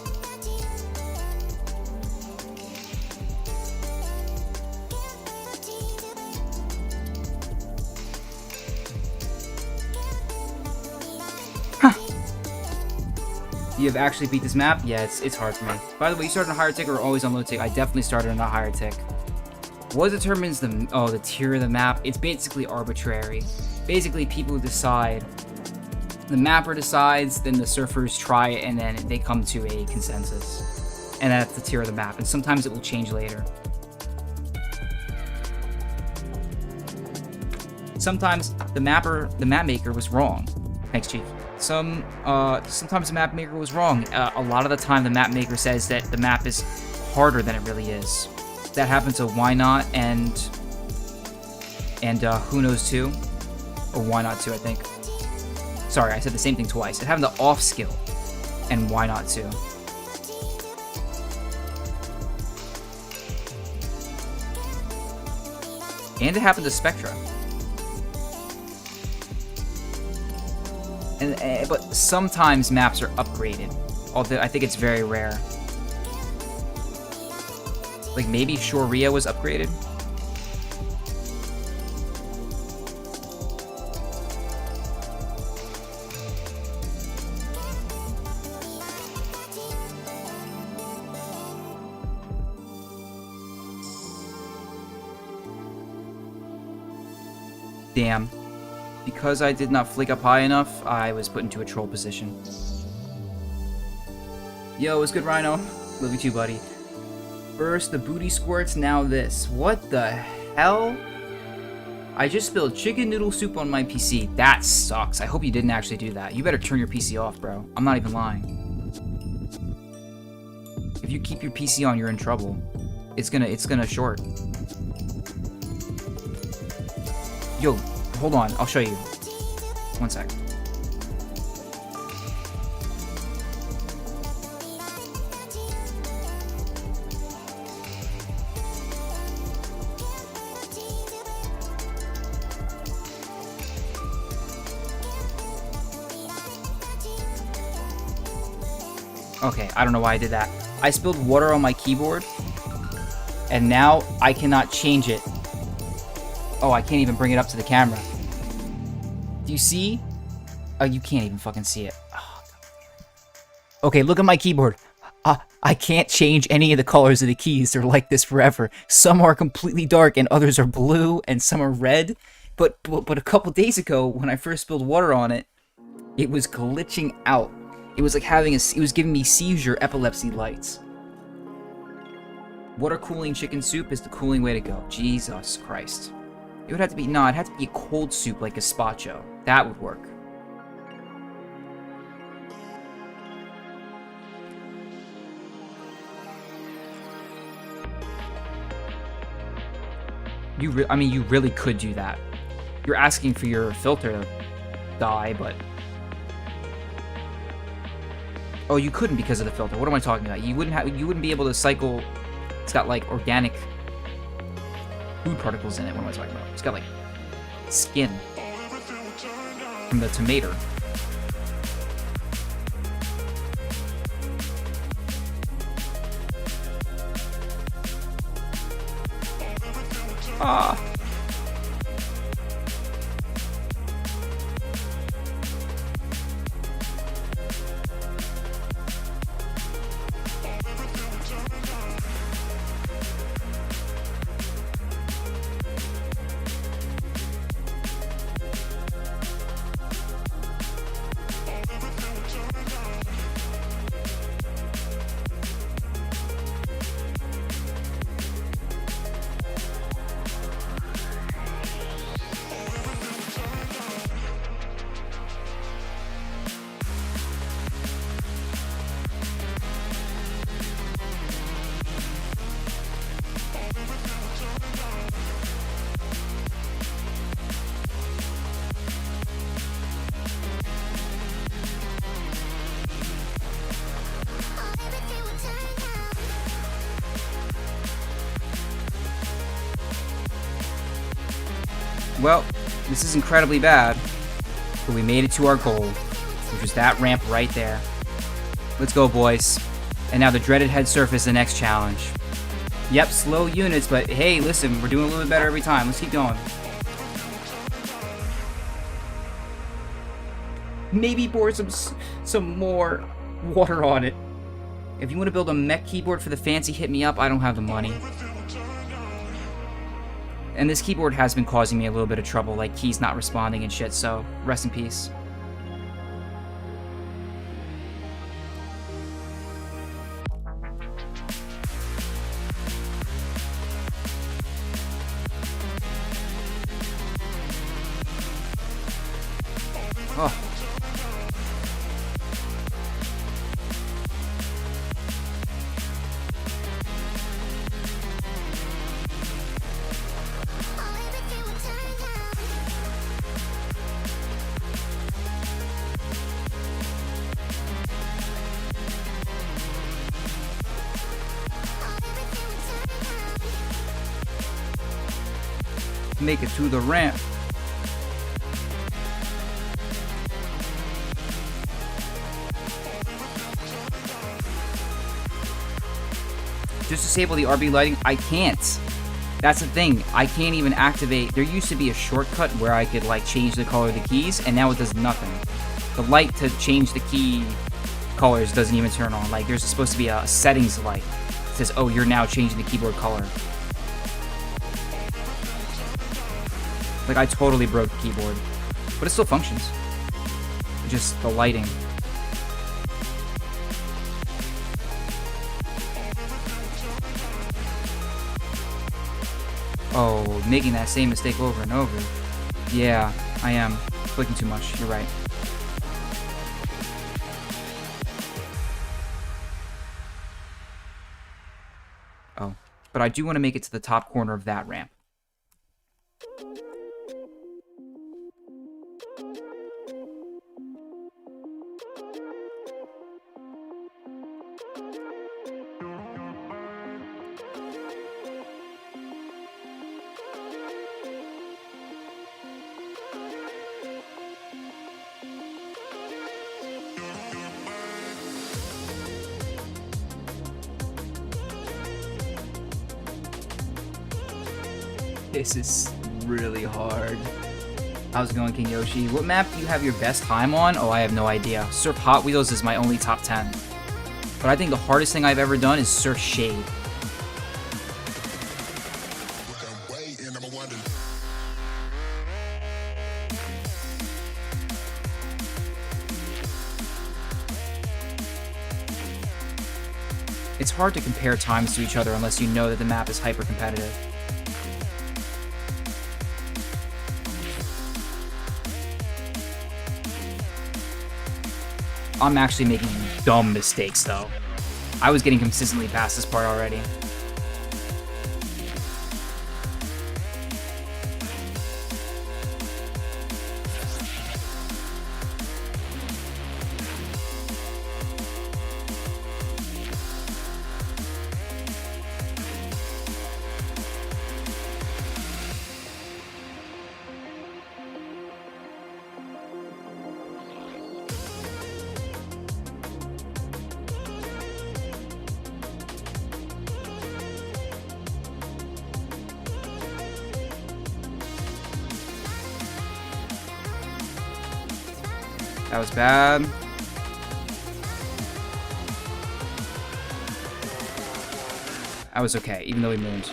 Huh. You have actually beat this map? Yeah, it's hard for me. By the way, you started on a higher tick or always on low tick? I definitely started on a higher tick. What determines the tier of the map? It's basically arbitrary. Basically, people decide. The mapper decides, then the surfers try it, and then they come to a consensus. And that's the tier of the map, and sometimes it will change later. Sometimes the map maker was wrong. Thanks, Chief. Sometimes the map maker was wrong. A lot of the time, the map maker says that the map is harder than it really is. That happened to Why Not and Who Knows 2, or Why Not 2, I think. Sorry, I said the same thing twice. It happened to Off Skill and Why Not 2. And it happened to Spectra. But sometimes maps are upgraded, although I think it's very rare. Like maybe Shoria was upgraded. Damn. Because I did not flick up high enough, I was put into a troll position. Yo, what's good, Rhino? Love you too, buddy. First, the booty squirts, now this. What the hell? I just spilled chicken noodle soup on my PC. That sucks. I hope you didn't actually do that. You better turn your PC off, bro. I'm not even lying. If you keep your PC on, you're in trouble. It's gonna short. Yo, hold on. I'll show you. One sec. Okay, I don't know why I did that. I spilled water on my keyboard, and now I cannot change it. Oh, I can't even bring it up to the camera. Do you see? Oh, you can't even fucking see it. Oh, okay, look at my keyboard. I can't change any of the colors of the keys. They're like this forever. Some are completely dark, and others are blue, and some are red. But a couple days ago, when I first spilled water on it, it was glitching out. It was like it was giving me seizure epilepsy lights. Water cooling chicken soup is the cooling way to go. Jesus Christ. It would have to be, no, it'd have to be a cold soup like gazpacho. That would work. I mean, you really could do that. You're asking for your filter to die, but... Oh, you couldn't because of the filter. What am I talking about? You wouldn't be able to cycle... It's got, like, organic food particles in it. What am I talking about? It's got, like, skin from the tomato. Ah. Well, this is incredibly bad, but we made it to our goal, which was that ramp right there. Let's go, boys. And now the dreaded head surf is the next challenge. Yep, slow units, but hey, listen, we're doing a little bit better every time. Let's keep going. Maybe pour some more water on it. If you want to build a mech keyboard for the fancy, hit me up. I don't have the money. And this keyboard has been causing me a little bit of trouble, like keys not responding and shit, so rest in peace. Oh. Make it to the ramp. Just disable the RB lighting. I can't. That's the thing. I can't even activate. There used to be a shortcut where I could like change the color of the keys, and now it does nothing. The light to change the key colors doesn't even turn on. Like there's supposed to be a settings light that says, "Oh, you're now changing the keyboard color." Like I totally broke the keyboard, but it still functions. Just the lighting. Oh, making that same mistake over and over. Yeah, I am. Clicking too much. You're right. Oh, but I do want to make it to the top corner of that ramp. This is really hard. How's it going, King Yoshi? What map do you have your best time on? Oh, I have no idea. Surf Hot Wheels is my only top 10. But I think the hardest thing I've ever done is Surf Shade. It's hard to compare times to each other unless you know that the map is hyper-competitive. I'm actually making dumb mistakes, though. I was getting consistently past this part already. That was bad. I was okay, even though we mooned.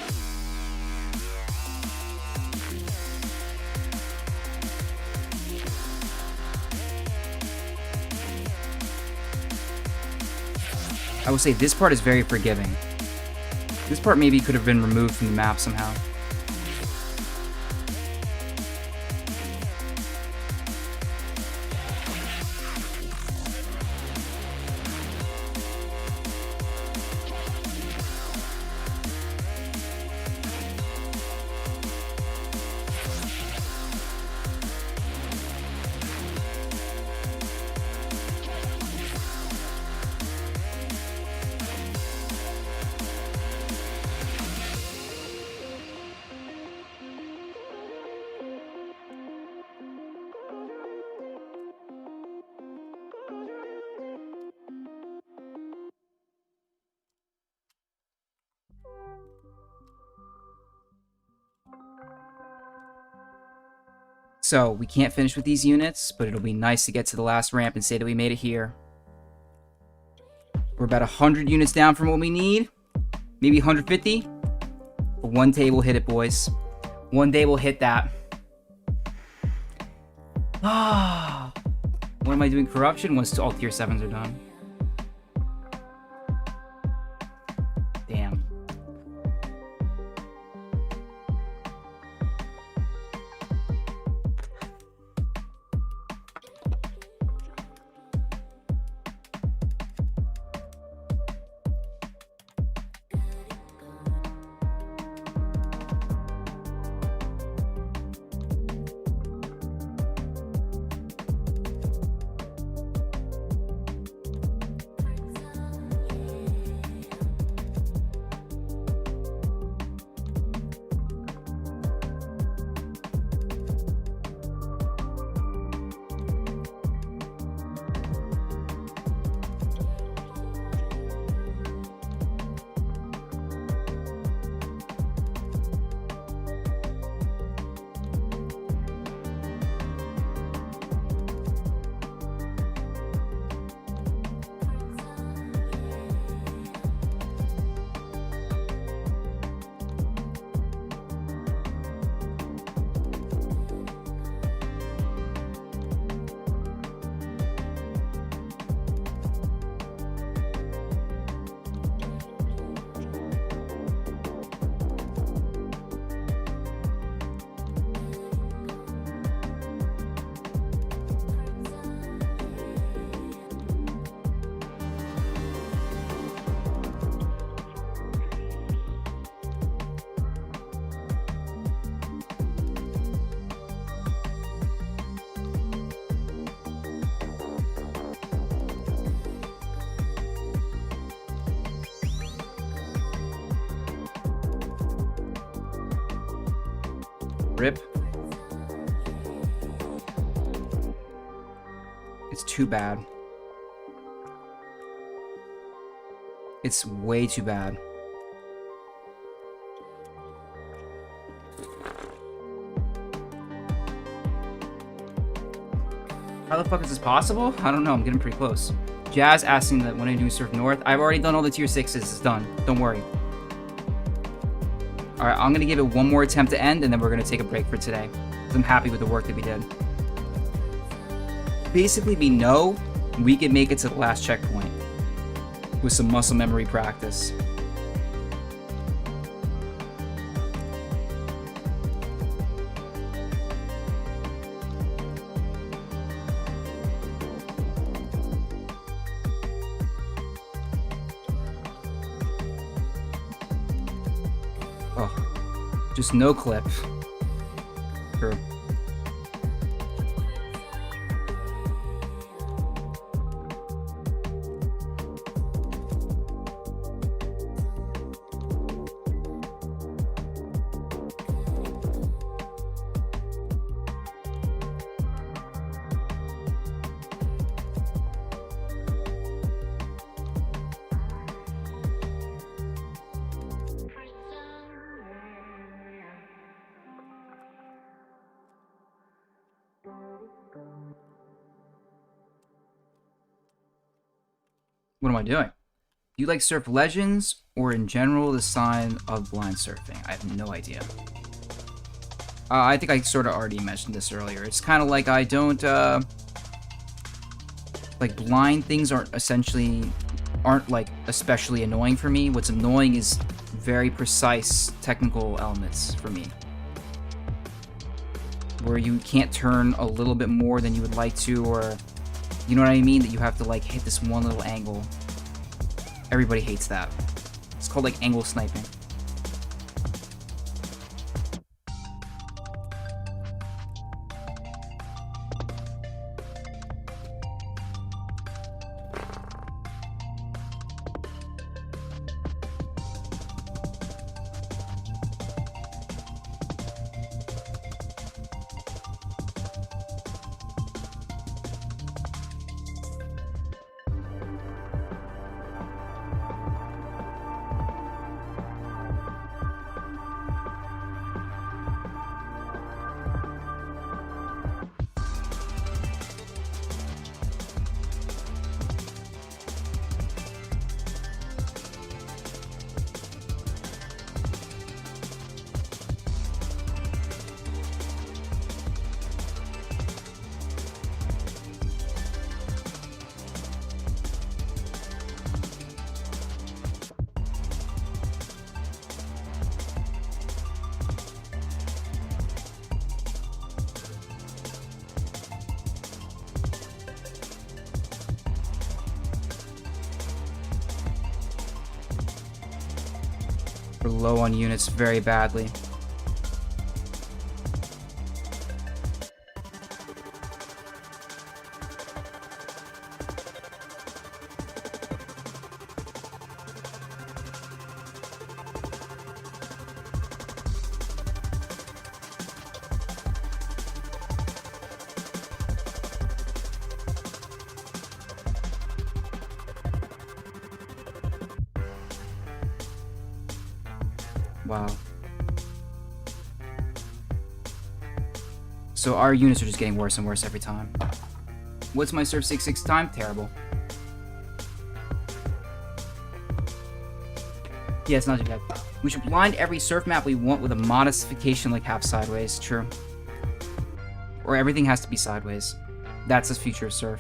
I will say this part is very forgiving. This part maybe could have been removed from the map somehow. So we can't finish with these units, but it'll be nice to get to the last ramp and say that we made it here. We're about 100 units down from what we need. Maybe 150. But one day we'll hit it, boys. One day we'll hit that. Ah. What am I doing? Corruption once all tier 7s are done. Damn. Rip. It's too bad. It's way too bad. How the fuck is this possible? I don't know, I'm getting pretty close. Jazz asking that when I do Surf North. I've already done all the tier 6s, it's done. Don't worry. Alright, I'm gonna give it one more attempt to end, and then we're gonna take a break for today. Because I'm happy with the work that we did. Basically, we know we can make it to the last checkpoint with some muscle memory practice. Oh, just no clip. Sure. What am I doing? Do you like Surf Legends or in general the sign of blind surfing? I have no idea. I think I sort of already mentioned this earlier. It's kind of like I don't, like blind things aren't like especially annoying for me. What's annoying is very precise technical elements for me. Where you can't turn a little bit more than you would like to, or you know what I mean? That you have to like hit this one little angle. Everybody hates that. It's called like angle sniping. We're low on units very badly. Wow. So our units are just getting worse and worse every time. What's my surf 6-6 time? Terrible. Yeah, it's not too bad. We should blind every surf map we want with a modification like half sideways. True. Or everything has to be sideways. That's the future of surf.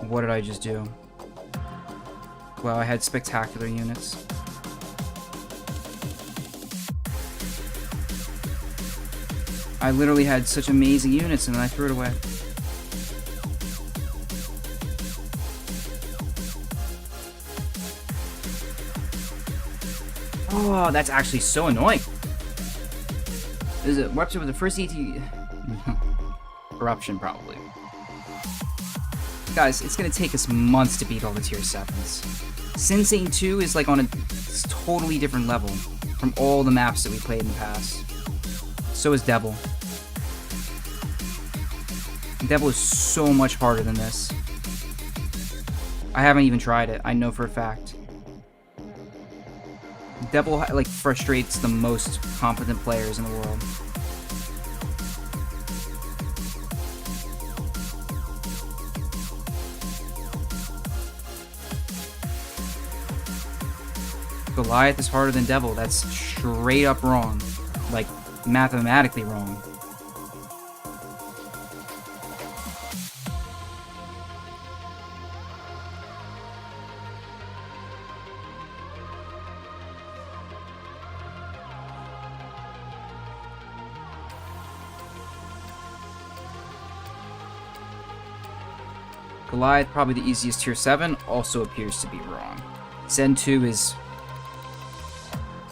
What did I just do? Well, I had spectacular units. I literally had such amazing units and then I threw it away. Oh, that's actually so annoying. Is it Rupture with the first ET? Corruption, probably. Guys, it's gonna take us months to beat all the tier 7s. Sinsane 2 is like on a totally different level from all the maps that we played in the past. So is Devil. Devil is so much harder than this. I haven't even tried it. I know for a fact. Devil like frustrates the most competent players in the world. Goliath is harder than Devil. That's straight up wrong. Like, mathematically wrong. Goliath, probably the easiest tier 7, also appears to be wrong. Zen 2 is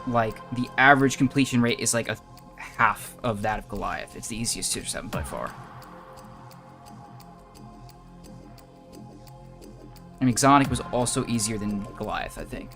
like, the average completion rate is like a half of that of Goliath. It's the easiest tier 7 by far. And Exonic was also easier than Goliath, I think.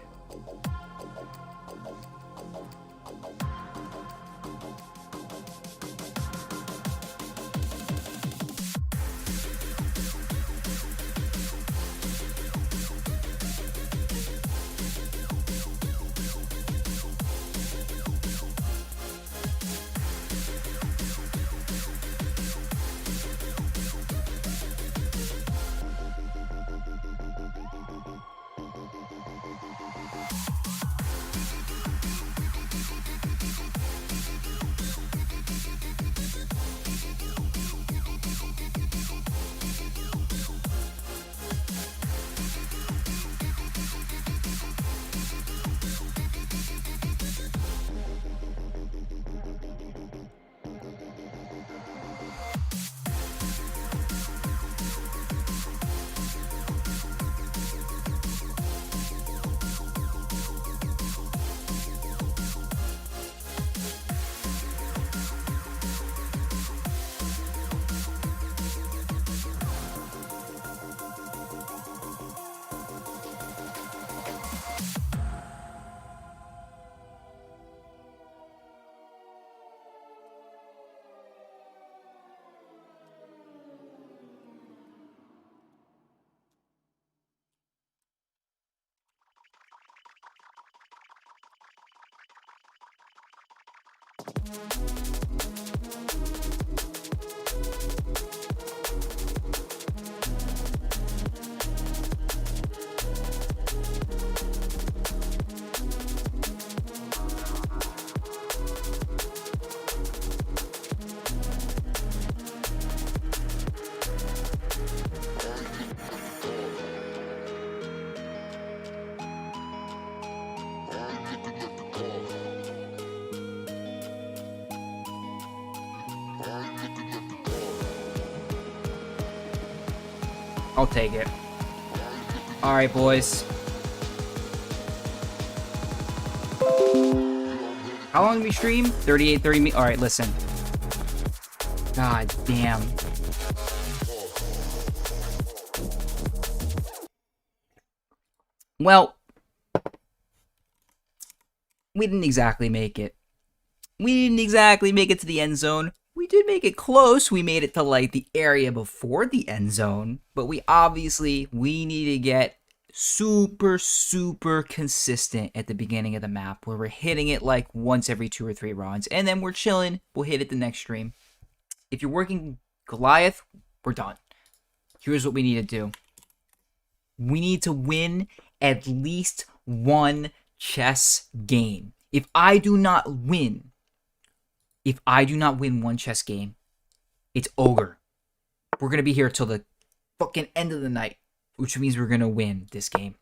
I'll take it. Alright, boys. How long did we stream? 38, 30 minutes. Alright, listen. God damn. Well, we didn't exactly make it. We didn't exactly make it to the end zone. We did make it close. We made it to, like, the area before the end zone. But we need to get super, super consistent at the beginning of the map, where we're hitting it, like, once every 2 or 3 rounds. And then we're chilling. We'll hit it the next stream. If you're working Goliath, we're done. Here's what we need to do. We need to win at least one chess game. If I do not win one chess game, it's ogre. We're going to be here till the fucking end of the night, which means we're going to win this game.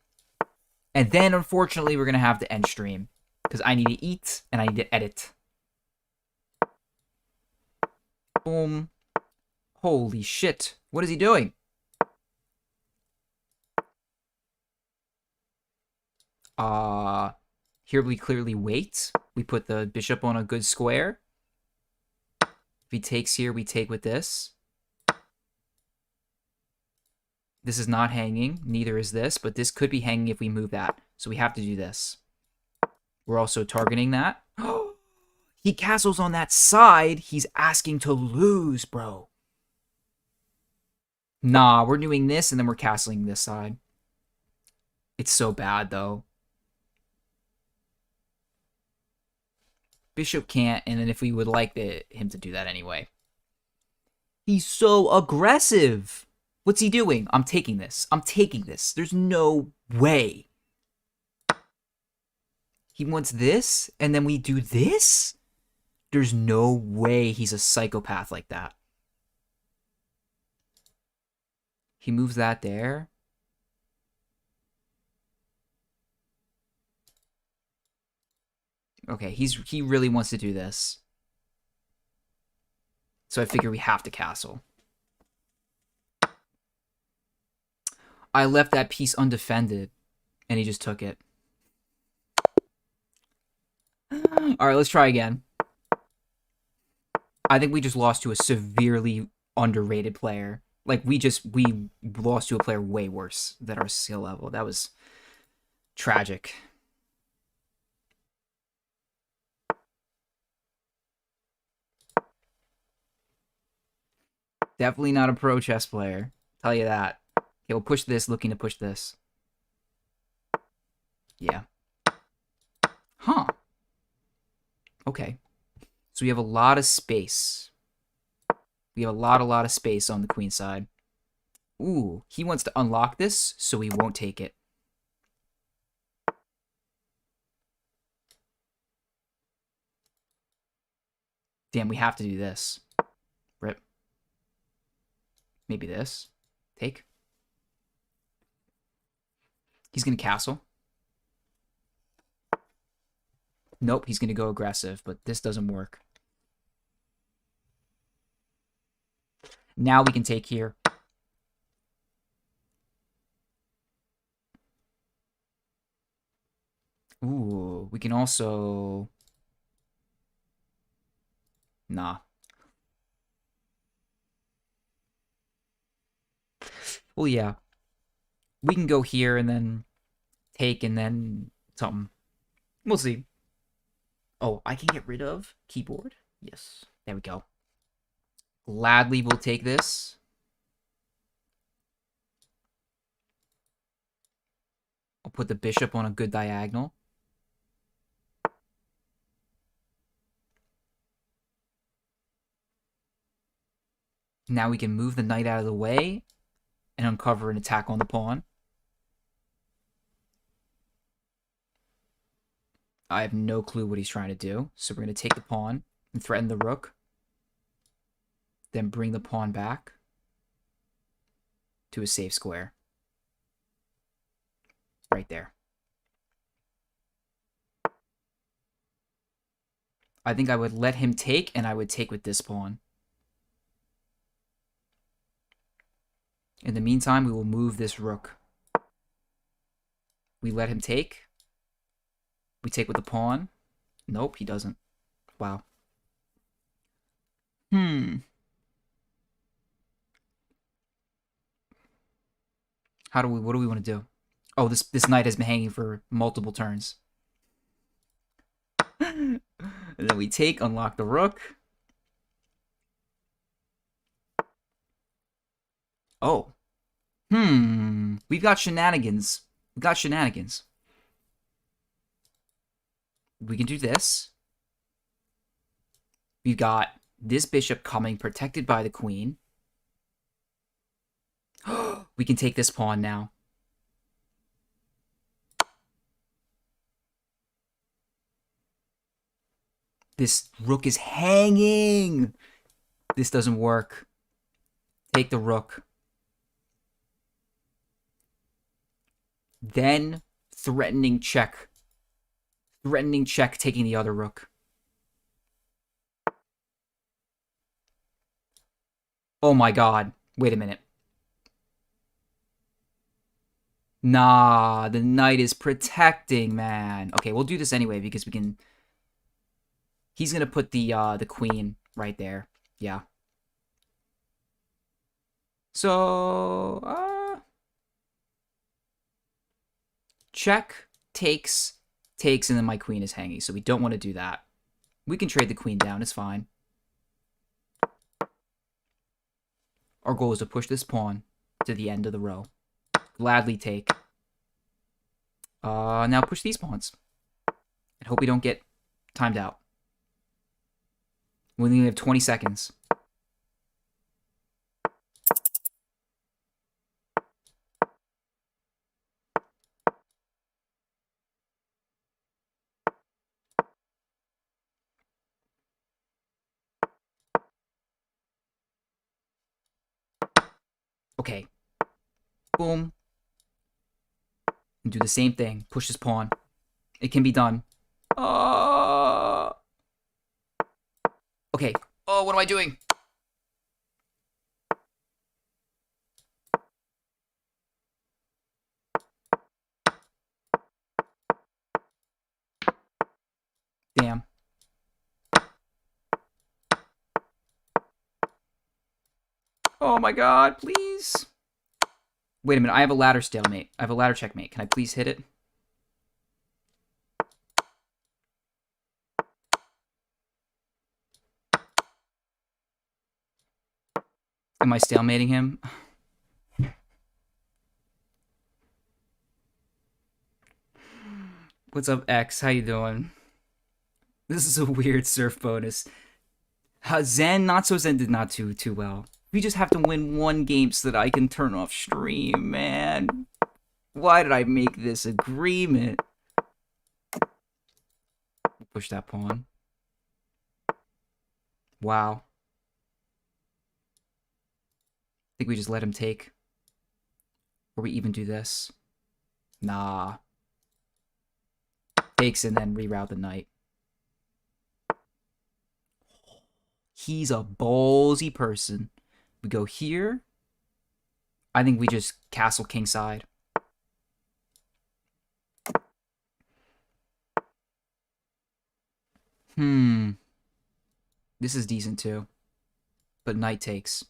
And then, unfortunately, we're going to have to end stream, because I need to eat and I need to edit. Boom. Holy shit. What is he doing? Here we clearly wait. We put the bishop on a good square. If he takes here, we take with this. This is not hanging. Neither is this, but this could be hanging if we move that. So we have to do this. We're also targeting that. He castles on that side. He's asking to lose, bro. Nah, we're doing this, and then we're castling this side. It's so bad, though. Bishop can't, and then if we would like him to do that anyway. He's so aggressive. What's he doing? I'm taking this. I'm taking this. There's no way. He wants this, and then we do this? There's no way he's a psychopath like that. He moves that there. Okay, he really wants to do this. So I figure we have to castle. I left that piece undefended, and he just took it. Alright, let's try again. I think we just lost to a severely underrated player. Like, we lost to a player way worse than our skill level. That was tragic. Definitely not a pro chess player. Tell you that. Okay, we'll push this, looking to push this. Yeah. Huh. Okay. So we have a lot of space. We have a lot of space on the queen side. Ooh, he wants to unlock this, so he won't take it. Damn, we have to do this. Rip. Maybe this. Take. He's going to castle. Nope, he's going to go aggressive, but this doesn't work. Now we can take here. Ooh, we can also... Nah. Well, yeah. We can go here and then take and then something. We'll see. Oh, I can get rid of keyboard? Yes. There we go. Gladly will take this. I'll put the bishop on a good diagonal. Now we can move the knight out of the way and uncover an attack on the pawn. I have no clue what he's trying to do. So we're going to take the pawn and threaten the rook. Then bring the pawn back to a safe square. Right there. I think I would let him take, and I would take with this pawn. In the meantime, we will move this rook. We let him take. We take with the pawn. Nope, he doesn't. Wow. What do we want to do? Oh, this knight has been hanging for multiple turns. And then we take, unlock the rook. Oh. We've got shenanigans. We've got shenanigans. We can do this. We've got this bishop coming, protected by the queen. We can take this pawn now. This rook is hanging. This doesn't work. Take the rook. Then threatening check. Threatening check, taking the other rook. Oh my god. Wait a minute. Nah, the knight is protecting, man. Okay, we'll do this anyway because we can... He's gonna put the queen right there. Yeah. So, check, takes, and then my queen is hanging. So we don't want to do that. We can trade the queen down. It's fine. Our goal is to push this pawn to the end of the row. Gladly take. Now push these pawns. And hope we don't get timed out. We only have 20 seconds. Okay. Boom. And do the same thing. Push this pawn. It can be done. Okay. Oh, what am I doing? Damn. Oh my god, please. Wait a minute, I have a ladder stalemate. I have a ladder checkmate. Can I please hit it? Am I stalemating him? What's up, X? How you doing? This is a weird surf bonus. Zen, Not So Zen did not do too well. We just have to win one game so that I can turn off stream, man. Why did I make this agreement? Push that pawn. Wow. I think we just let him take. Or we even do this. Nah. Takes and then reroute the knight. He's a ballsy person. We go here. I think we just castle kingside. This is decent too. But knight takes.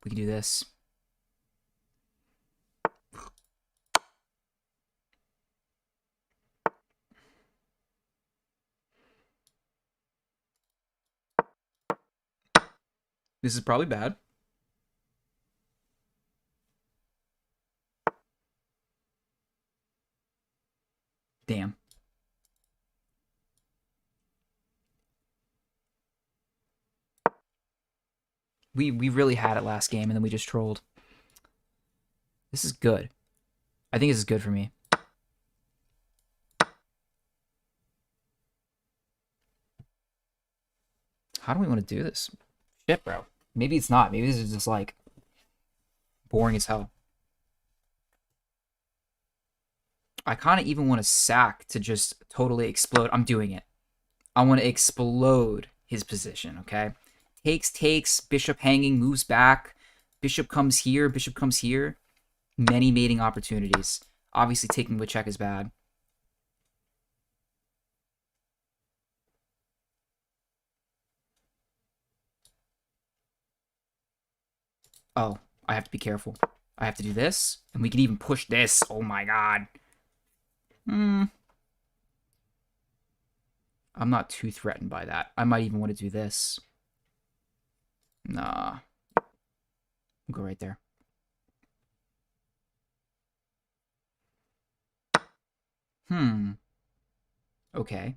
We can do this. This is probably bad. Damn. We really had it last game, and then we just trolled. This is good. I think this is good for me. How do we want to do this? Shit, bro. Maybe it's not. Maybe this is just, like, boring as hell. I kind of even want to sack to just totally explode. I'm doing it. I want to explode his position, okay? Takes, bishop hanging, moves back. Bishop comes here, bishop comes here. Many mating opportunities. Obviously, taking with check is bad. Oh, I have to be careful. I have to do this, and we can even push this. Oh my god. I'm not too threatened by that. I might even want to do this. Nah. We'll go right there. Okay.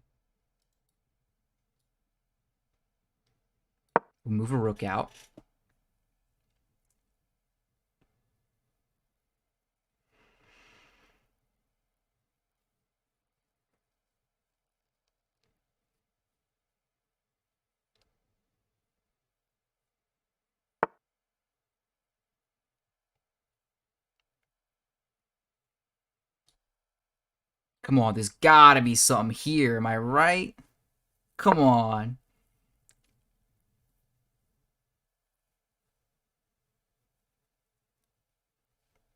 We'll move a rook out. Come on, there's gotta be something here, am I right? Come on.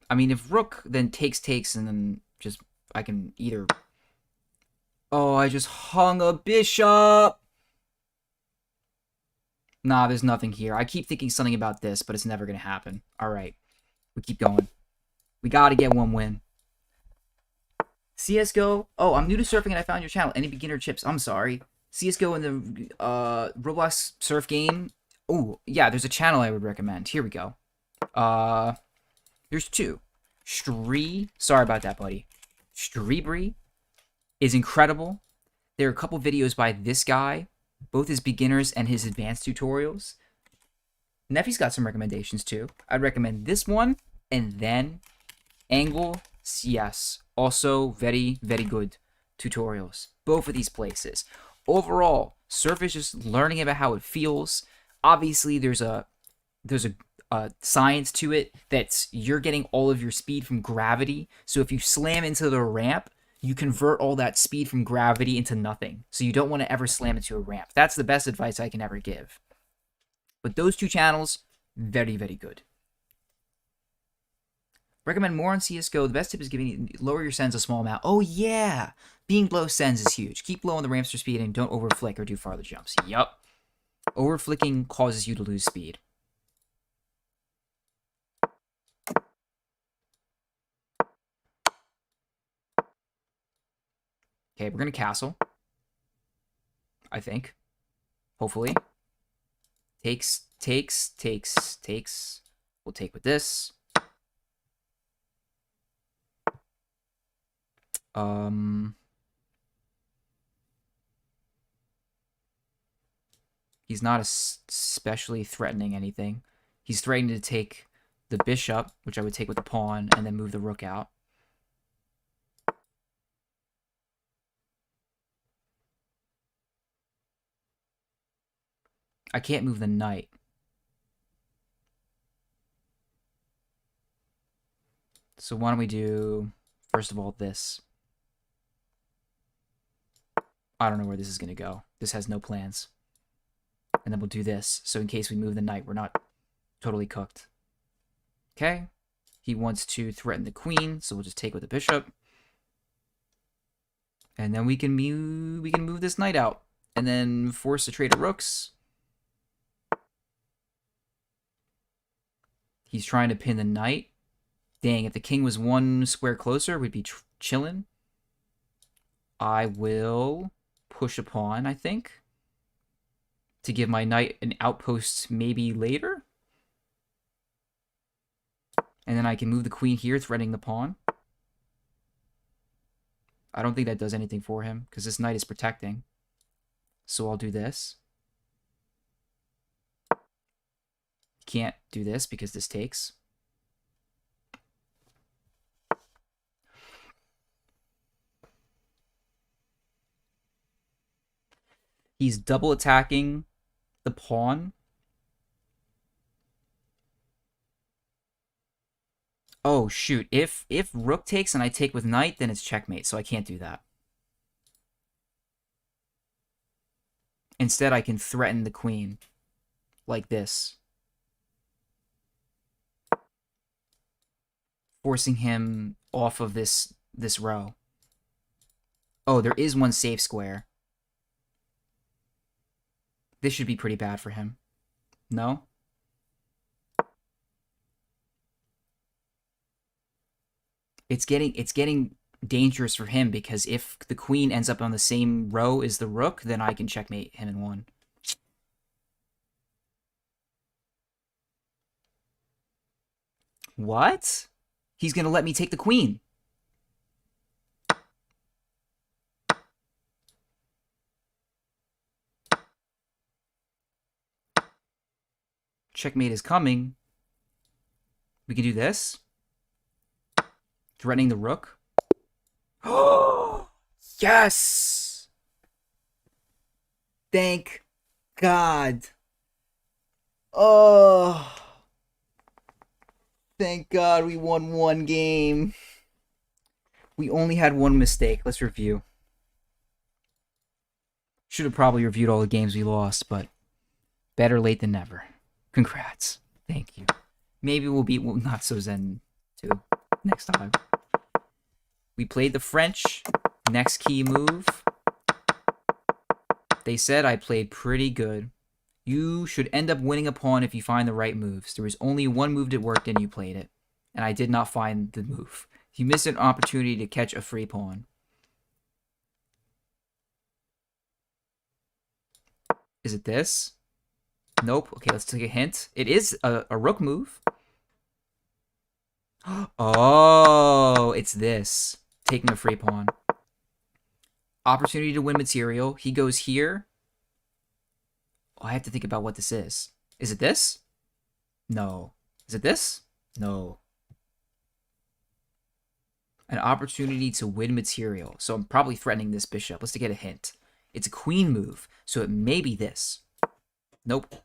I mean, if rook then takes, and then just, I can either... Oh, I just hung a bishop! Nah, there's nothing here. I keep thinking something about this, but it's never gonna happen. Alright. We keep going. We gotta get one win. CSGO. Oh, I'm new to surfing and I found your channel. Any beginner chips? I'm sorry. CSGO in the Roblox surf game. Oh, yeah, there's a channel I would recommend. Here we go. There's two. Sorry about that, buddy. Streebree is incredible. There are a couple videos by this guy, both his beginners and his advanced tutorials. Neffy's got some recommendations too. I'd recommend this one, and then Angle CS. Also very, very good tutorials. Both of these places. Overall, surf is just learning about how it feels. Obviously, there's a science to it that's you're getting all of your speed from gravity. So if you slam into the ramp, you convert all that speed from gravity into nothing. So you don't want to ever slam into a ramp. That's the best advice I can ever give. But those two channels, very, very good. Recommend more on CSGO. The best tip is lower your sends a small amount. Oh yeah! Being low sends is huge. Keep low on the ramps for speed and don't overflick or do farther jumps. Yup. Overflicking causes you to lose speed. Okay, we're gonna castle. I think. Hopefully. Takes. We'll take with this. He's not especially threatening anything. He's threatening to take the bishop, which I would take with the pawn, and then move the rook out. I can't move the knight. So why don't we do, first of all, this. I don't know where this is going to go. This has no plans. And then we'll do this. So in case we move the knight, we're not totally cooked. Okay. He wants to threaten the queen, so we'll just take with the bishop. And then we can move this knight out. And then force a trade of rooks. He's trying to pin the knight. Dang, if the king was one square closer, we'd be chilling. I will push a pawn, I think, to give my knight an outpost maybe later. And then I can move the queen here, threatening the pawn. I don't think that does anything for him, because this knight is protecting. So I'll do this. can't do this because this takes. He's double attacking the pawn. Oh, shoot. If rook takes and I take with knight, then it's checkmate, so I can't do that. Instead, I can threaten the queen. Like this. Forcing him off of this row. Oh, there is one safe square. This should be pretty bad for him. No? It's getting dangerous for him because if the queen ends up on the same row as the rook, then I can checkmate him in one. What? He's gonna let me take the queen. Checkmate is coming. We can do this. Threatening the rook. Oh, yes! Thank God. Oh. Thank God we won one game. We only had one mistake. Let's review. Should have probably reviewed all the games we lost, but better late than never. Congrats. Thank you. Maybe we'll beat Not So Zen too next time. We played the French. Next key move. They said I played pretty good. You should end up winning a pawn if you find the right moves. There was only one move that worked and you played it. And I did not find the move. You missed an opportunity to catch a free pawn. Is it this? Nope. Okay, let's take a hint. It is a rook move. Oh, it's this. Taking a free pawn. Opportunity to win material. He goes here. Oh, I have to think about what this is. Is it this? No. Is it this? No. An opportunity to win material. So I'm probably threatening this bishop. Let's get a hint. It's a queen move, so it may be this. Nope.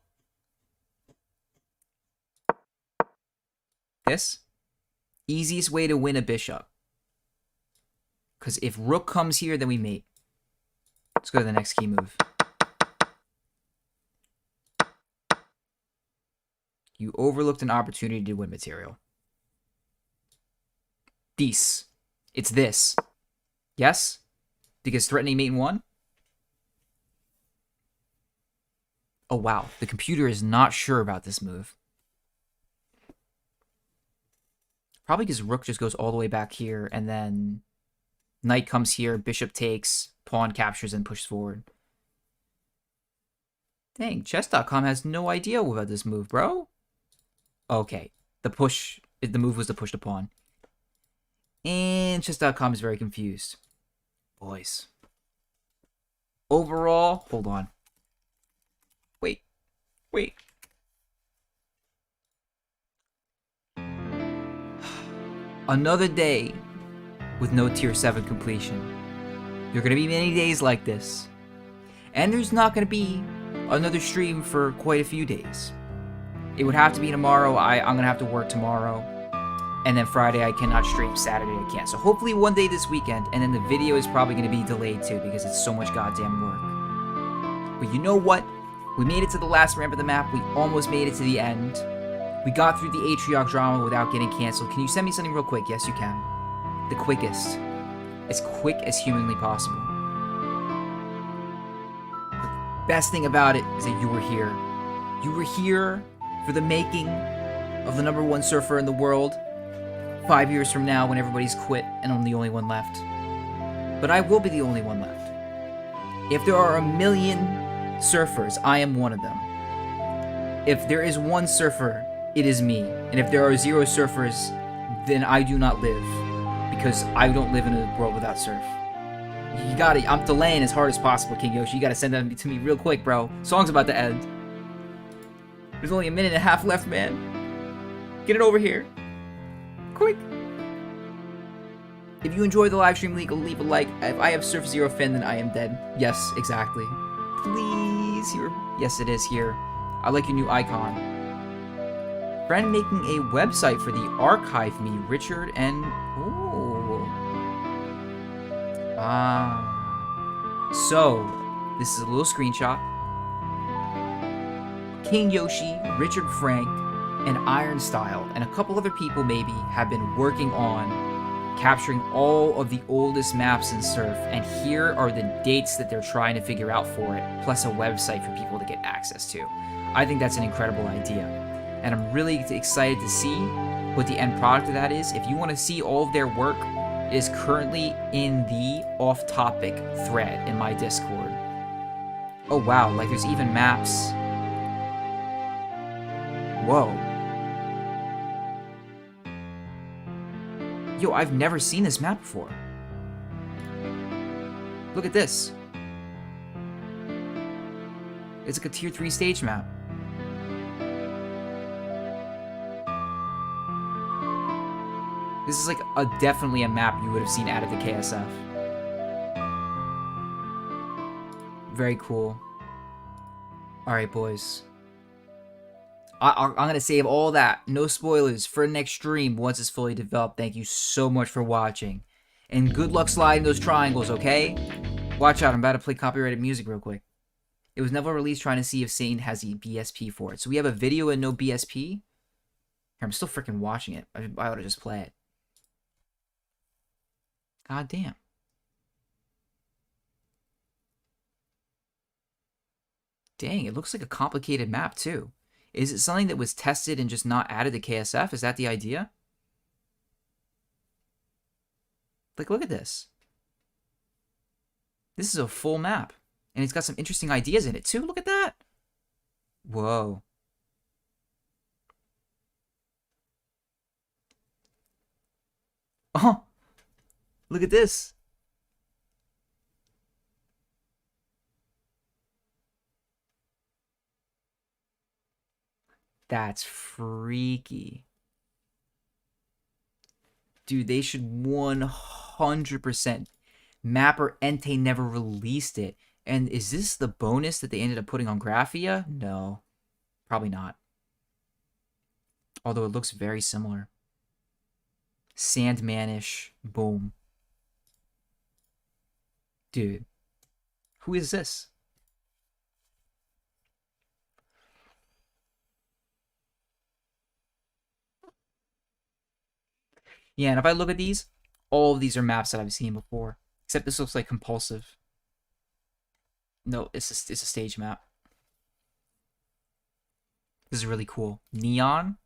This? Easiest way to win a bishop. Because if rook comes here, then we mate. Let's go to the next key move. You overlooked an opportunity to win material. This. It's this. Yes? Because threatening mate in one? Oh, wow. The computer is not sure about this move. Probably because rook just goes all the way back here, and then knight comes here, bishop takes, pawn captures, and pushes forward. Dang, chess.com has no idea about this move, bro. Okay, the move was to push the pawn. And chess.com is very confused. Boys. Overall, hold on. Wait. Another day with no tier 7 completion. There are going to be many days like this. And there's not going to be another stream for quite a few days. It would have to be tomorrow. I'm going to have to work tomorrow. And then Friday I cannot stream. Saturday I can't. So hopefully one day this weekend. And then the video is probably going to be delayed too because it's so much goddamn work. But you know what? We made it to the last ramp of the map. We almost made it to the end. We got through the Atrioc Drama without getting canceled. Can you send me something real quick? Yes, you can. The quickest. As quick as humanly possible. The best thing about it is that you were here. You were here for the making of the #1 surfer in the world. 5 years from now when everybody's quit and I'm the only one left. But I will be the only one left. If there are 1 million surfers, I am one of them. If there is one surfer, it is me. And if there are 0 surfers, then I do not live. Because I don't live in a world without surf. You got it. I'm delaying as hard as possible, King Yoshi. You gotta send that to me real quick, bro. Song's about to end. There's only a minute and a half left, man. Get it over here. Quick. If you enjoy the live stream, leave a like. If I have Surf Zero Fin, then I am dead. Yes, exactly. Please, here. Yes, it is here. I like your new icon. Friend making a website for the archive me, Richard and... Ooh. So, this is a little screenshot. King Yoshi, Richard Frank, and Iron Style, and a couple other people maybe, have been working on capturing all of the oldest maps in Surf, and here are the dates that they're trying to figure out for it, plus a website for people to get access to. I think that's an incredible idea, and I'm really excited to see what the end product of that is. If you want to see all of their work, it is currently in the off-topic thread in my Discord. Oh wow, like there's even maps. Whoa. Yo, I've never seen this map before. Look at this. It's like a tier 3 stage map. This is like definitely a map you would have seen out of the KSF. Very cool. Alright, boys. I'm going to save all that, no spoilers, for next stream once it's fully developed. Thank you so much for watching. And good luck sliding those triangles, okay? Watch out, I'm about to play copyrighted music real quick. It was never released, trying to see if Sane has the BSP for it. So we have a video and no BSP? Here, I'm still freaking watching it. I ought to just play it. God damn. Dang, it looks like a complicated map too. Is it something that was tested and just not added to KSF? Is that the idea? Like, look at this. This is a full map. And it's got some interesting ideas in it, too. Look at that. Whoa. Oh. Look at this. That's freaky. Dude, they should 100%. Mapper Entei never released it. And is this the bonus that they ended up putting on Graphia? No. Probably not. Although it looks very similar. Sandman-ish. Boom. Dude. Who is this? Yeah, and if I look at these, all of these are maps that I've seen before. Except this looks like compulsive. No, it's a stage map. This is really cool. Neon.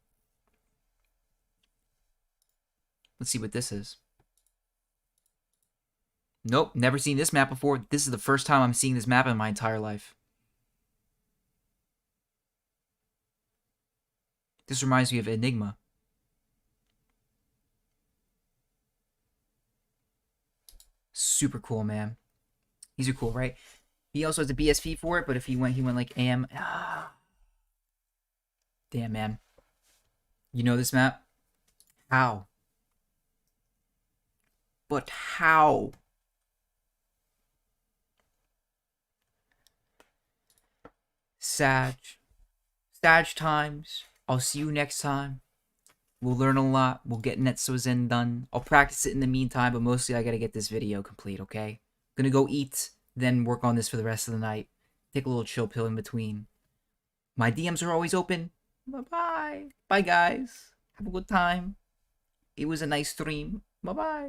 Let's see what this is. Nope, never seen this map before. This is the first time I'm seeing this map in my entire life. This reminds me of Enigma. Super cool, man. These are cool, right? He also has a BSP for it, but if he went like AM. Damn, man. You know this map? How? But how? Sag times. I'll see you next time. We'll learn a lot. We'll get Not So Zen done. I'll practice it in the meantime, but mostly I gotta get this video complete, okay? Gonna go eat, then work on this for the rest of the night. Take a little chill pill in between. My DMs are always open. Bye-bye. Bye, guys. Have a good time. It was a nice stream. Bye-bye.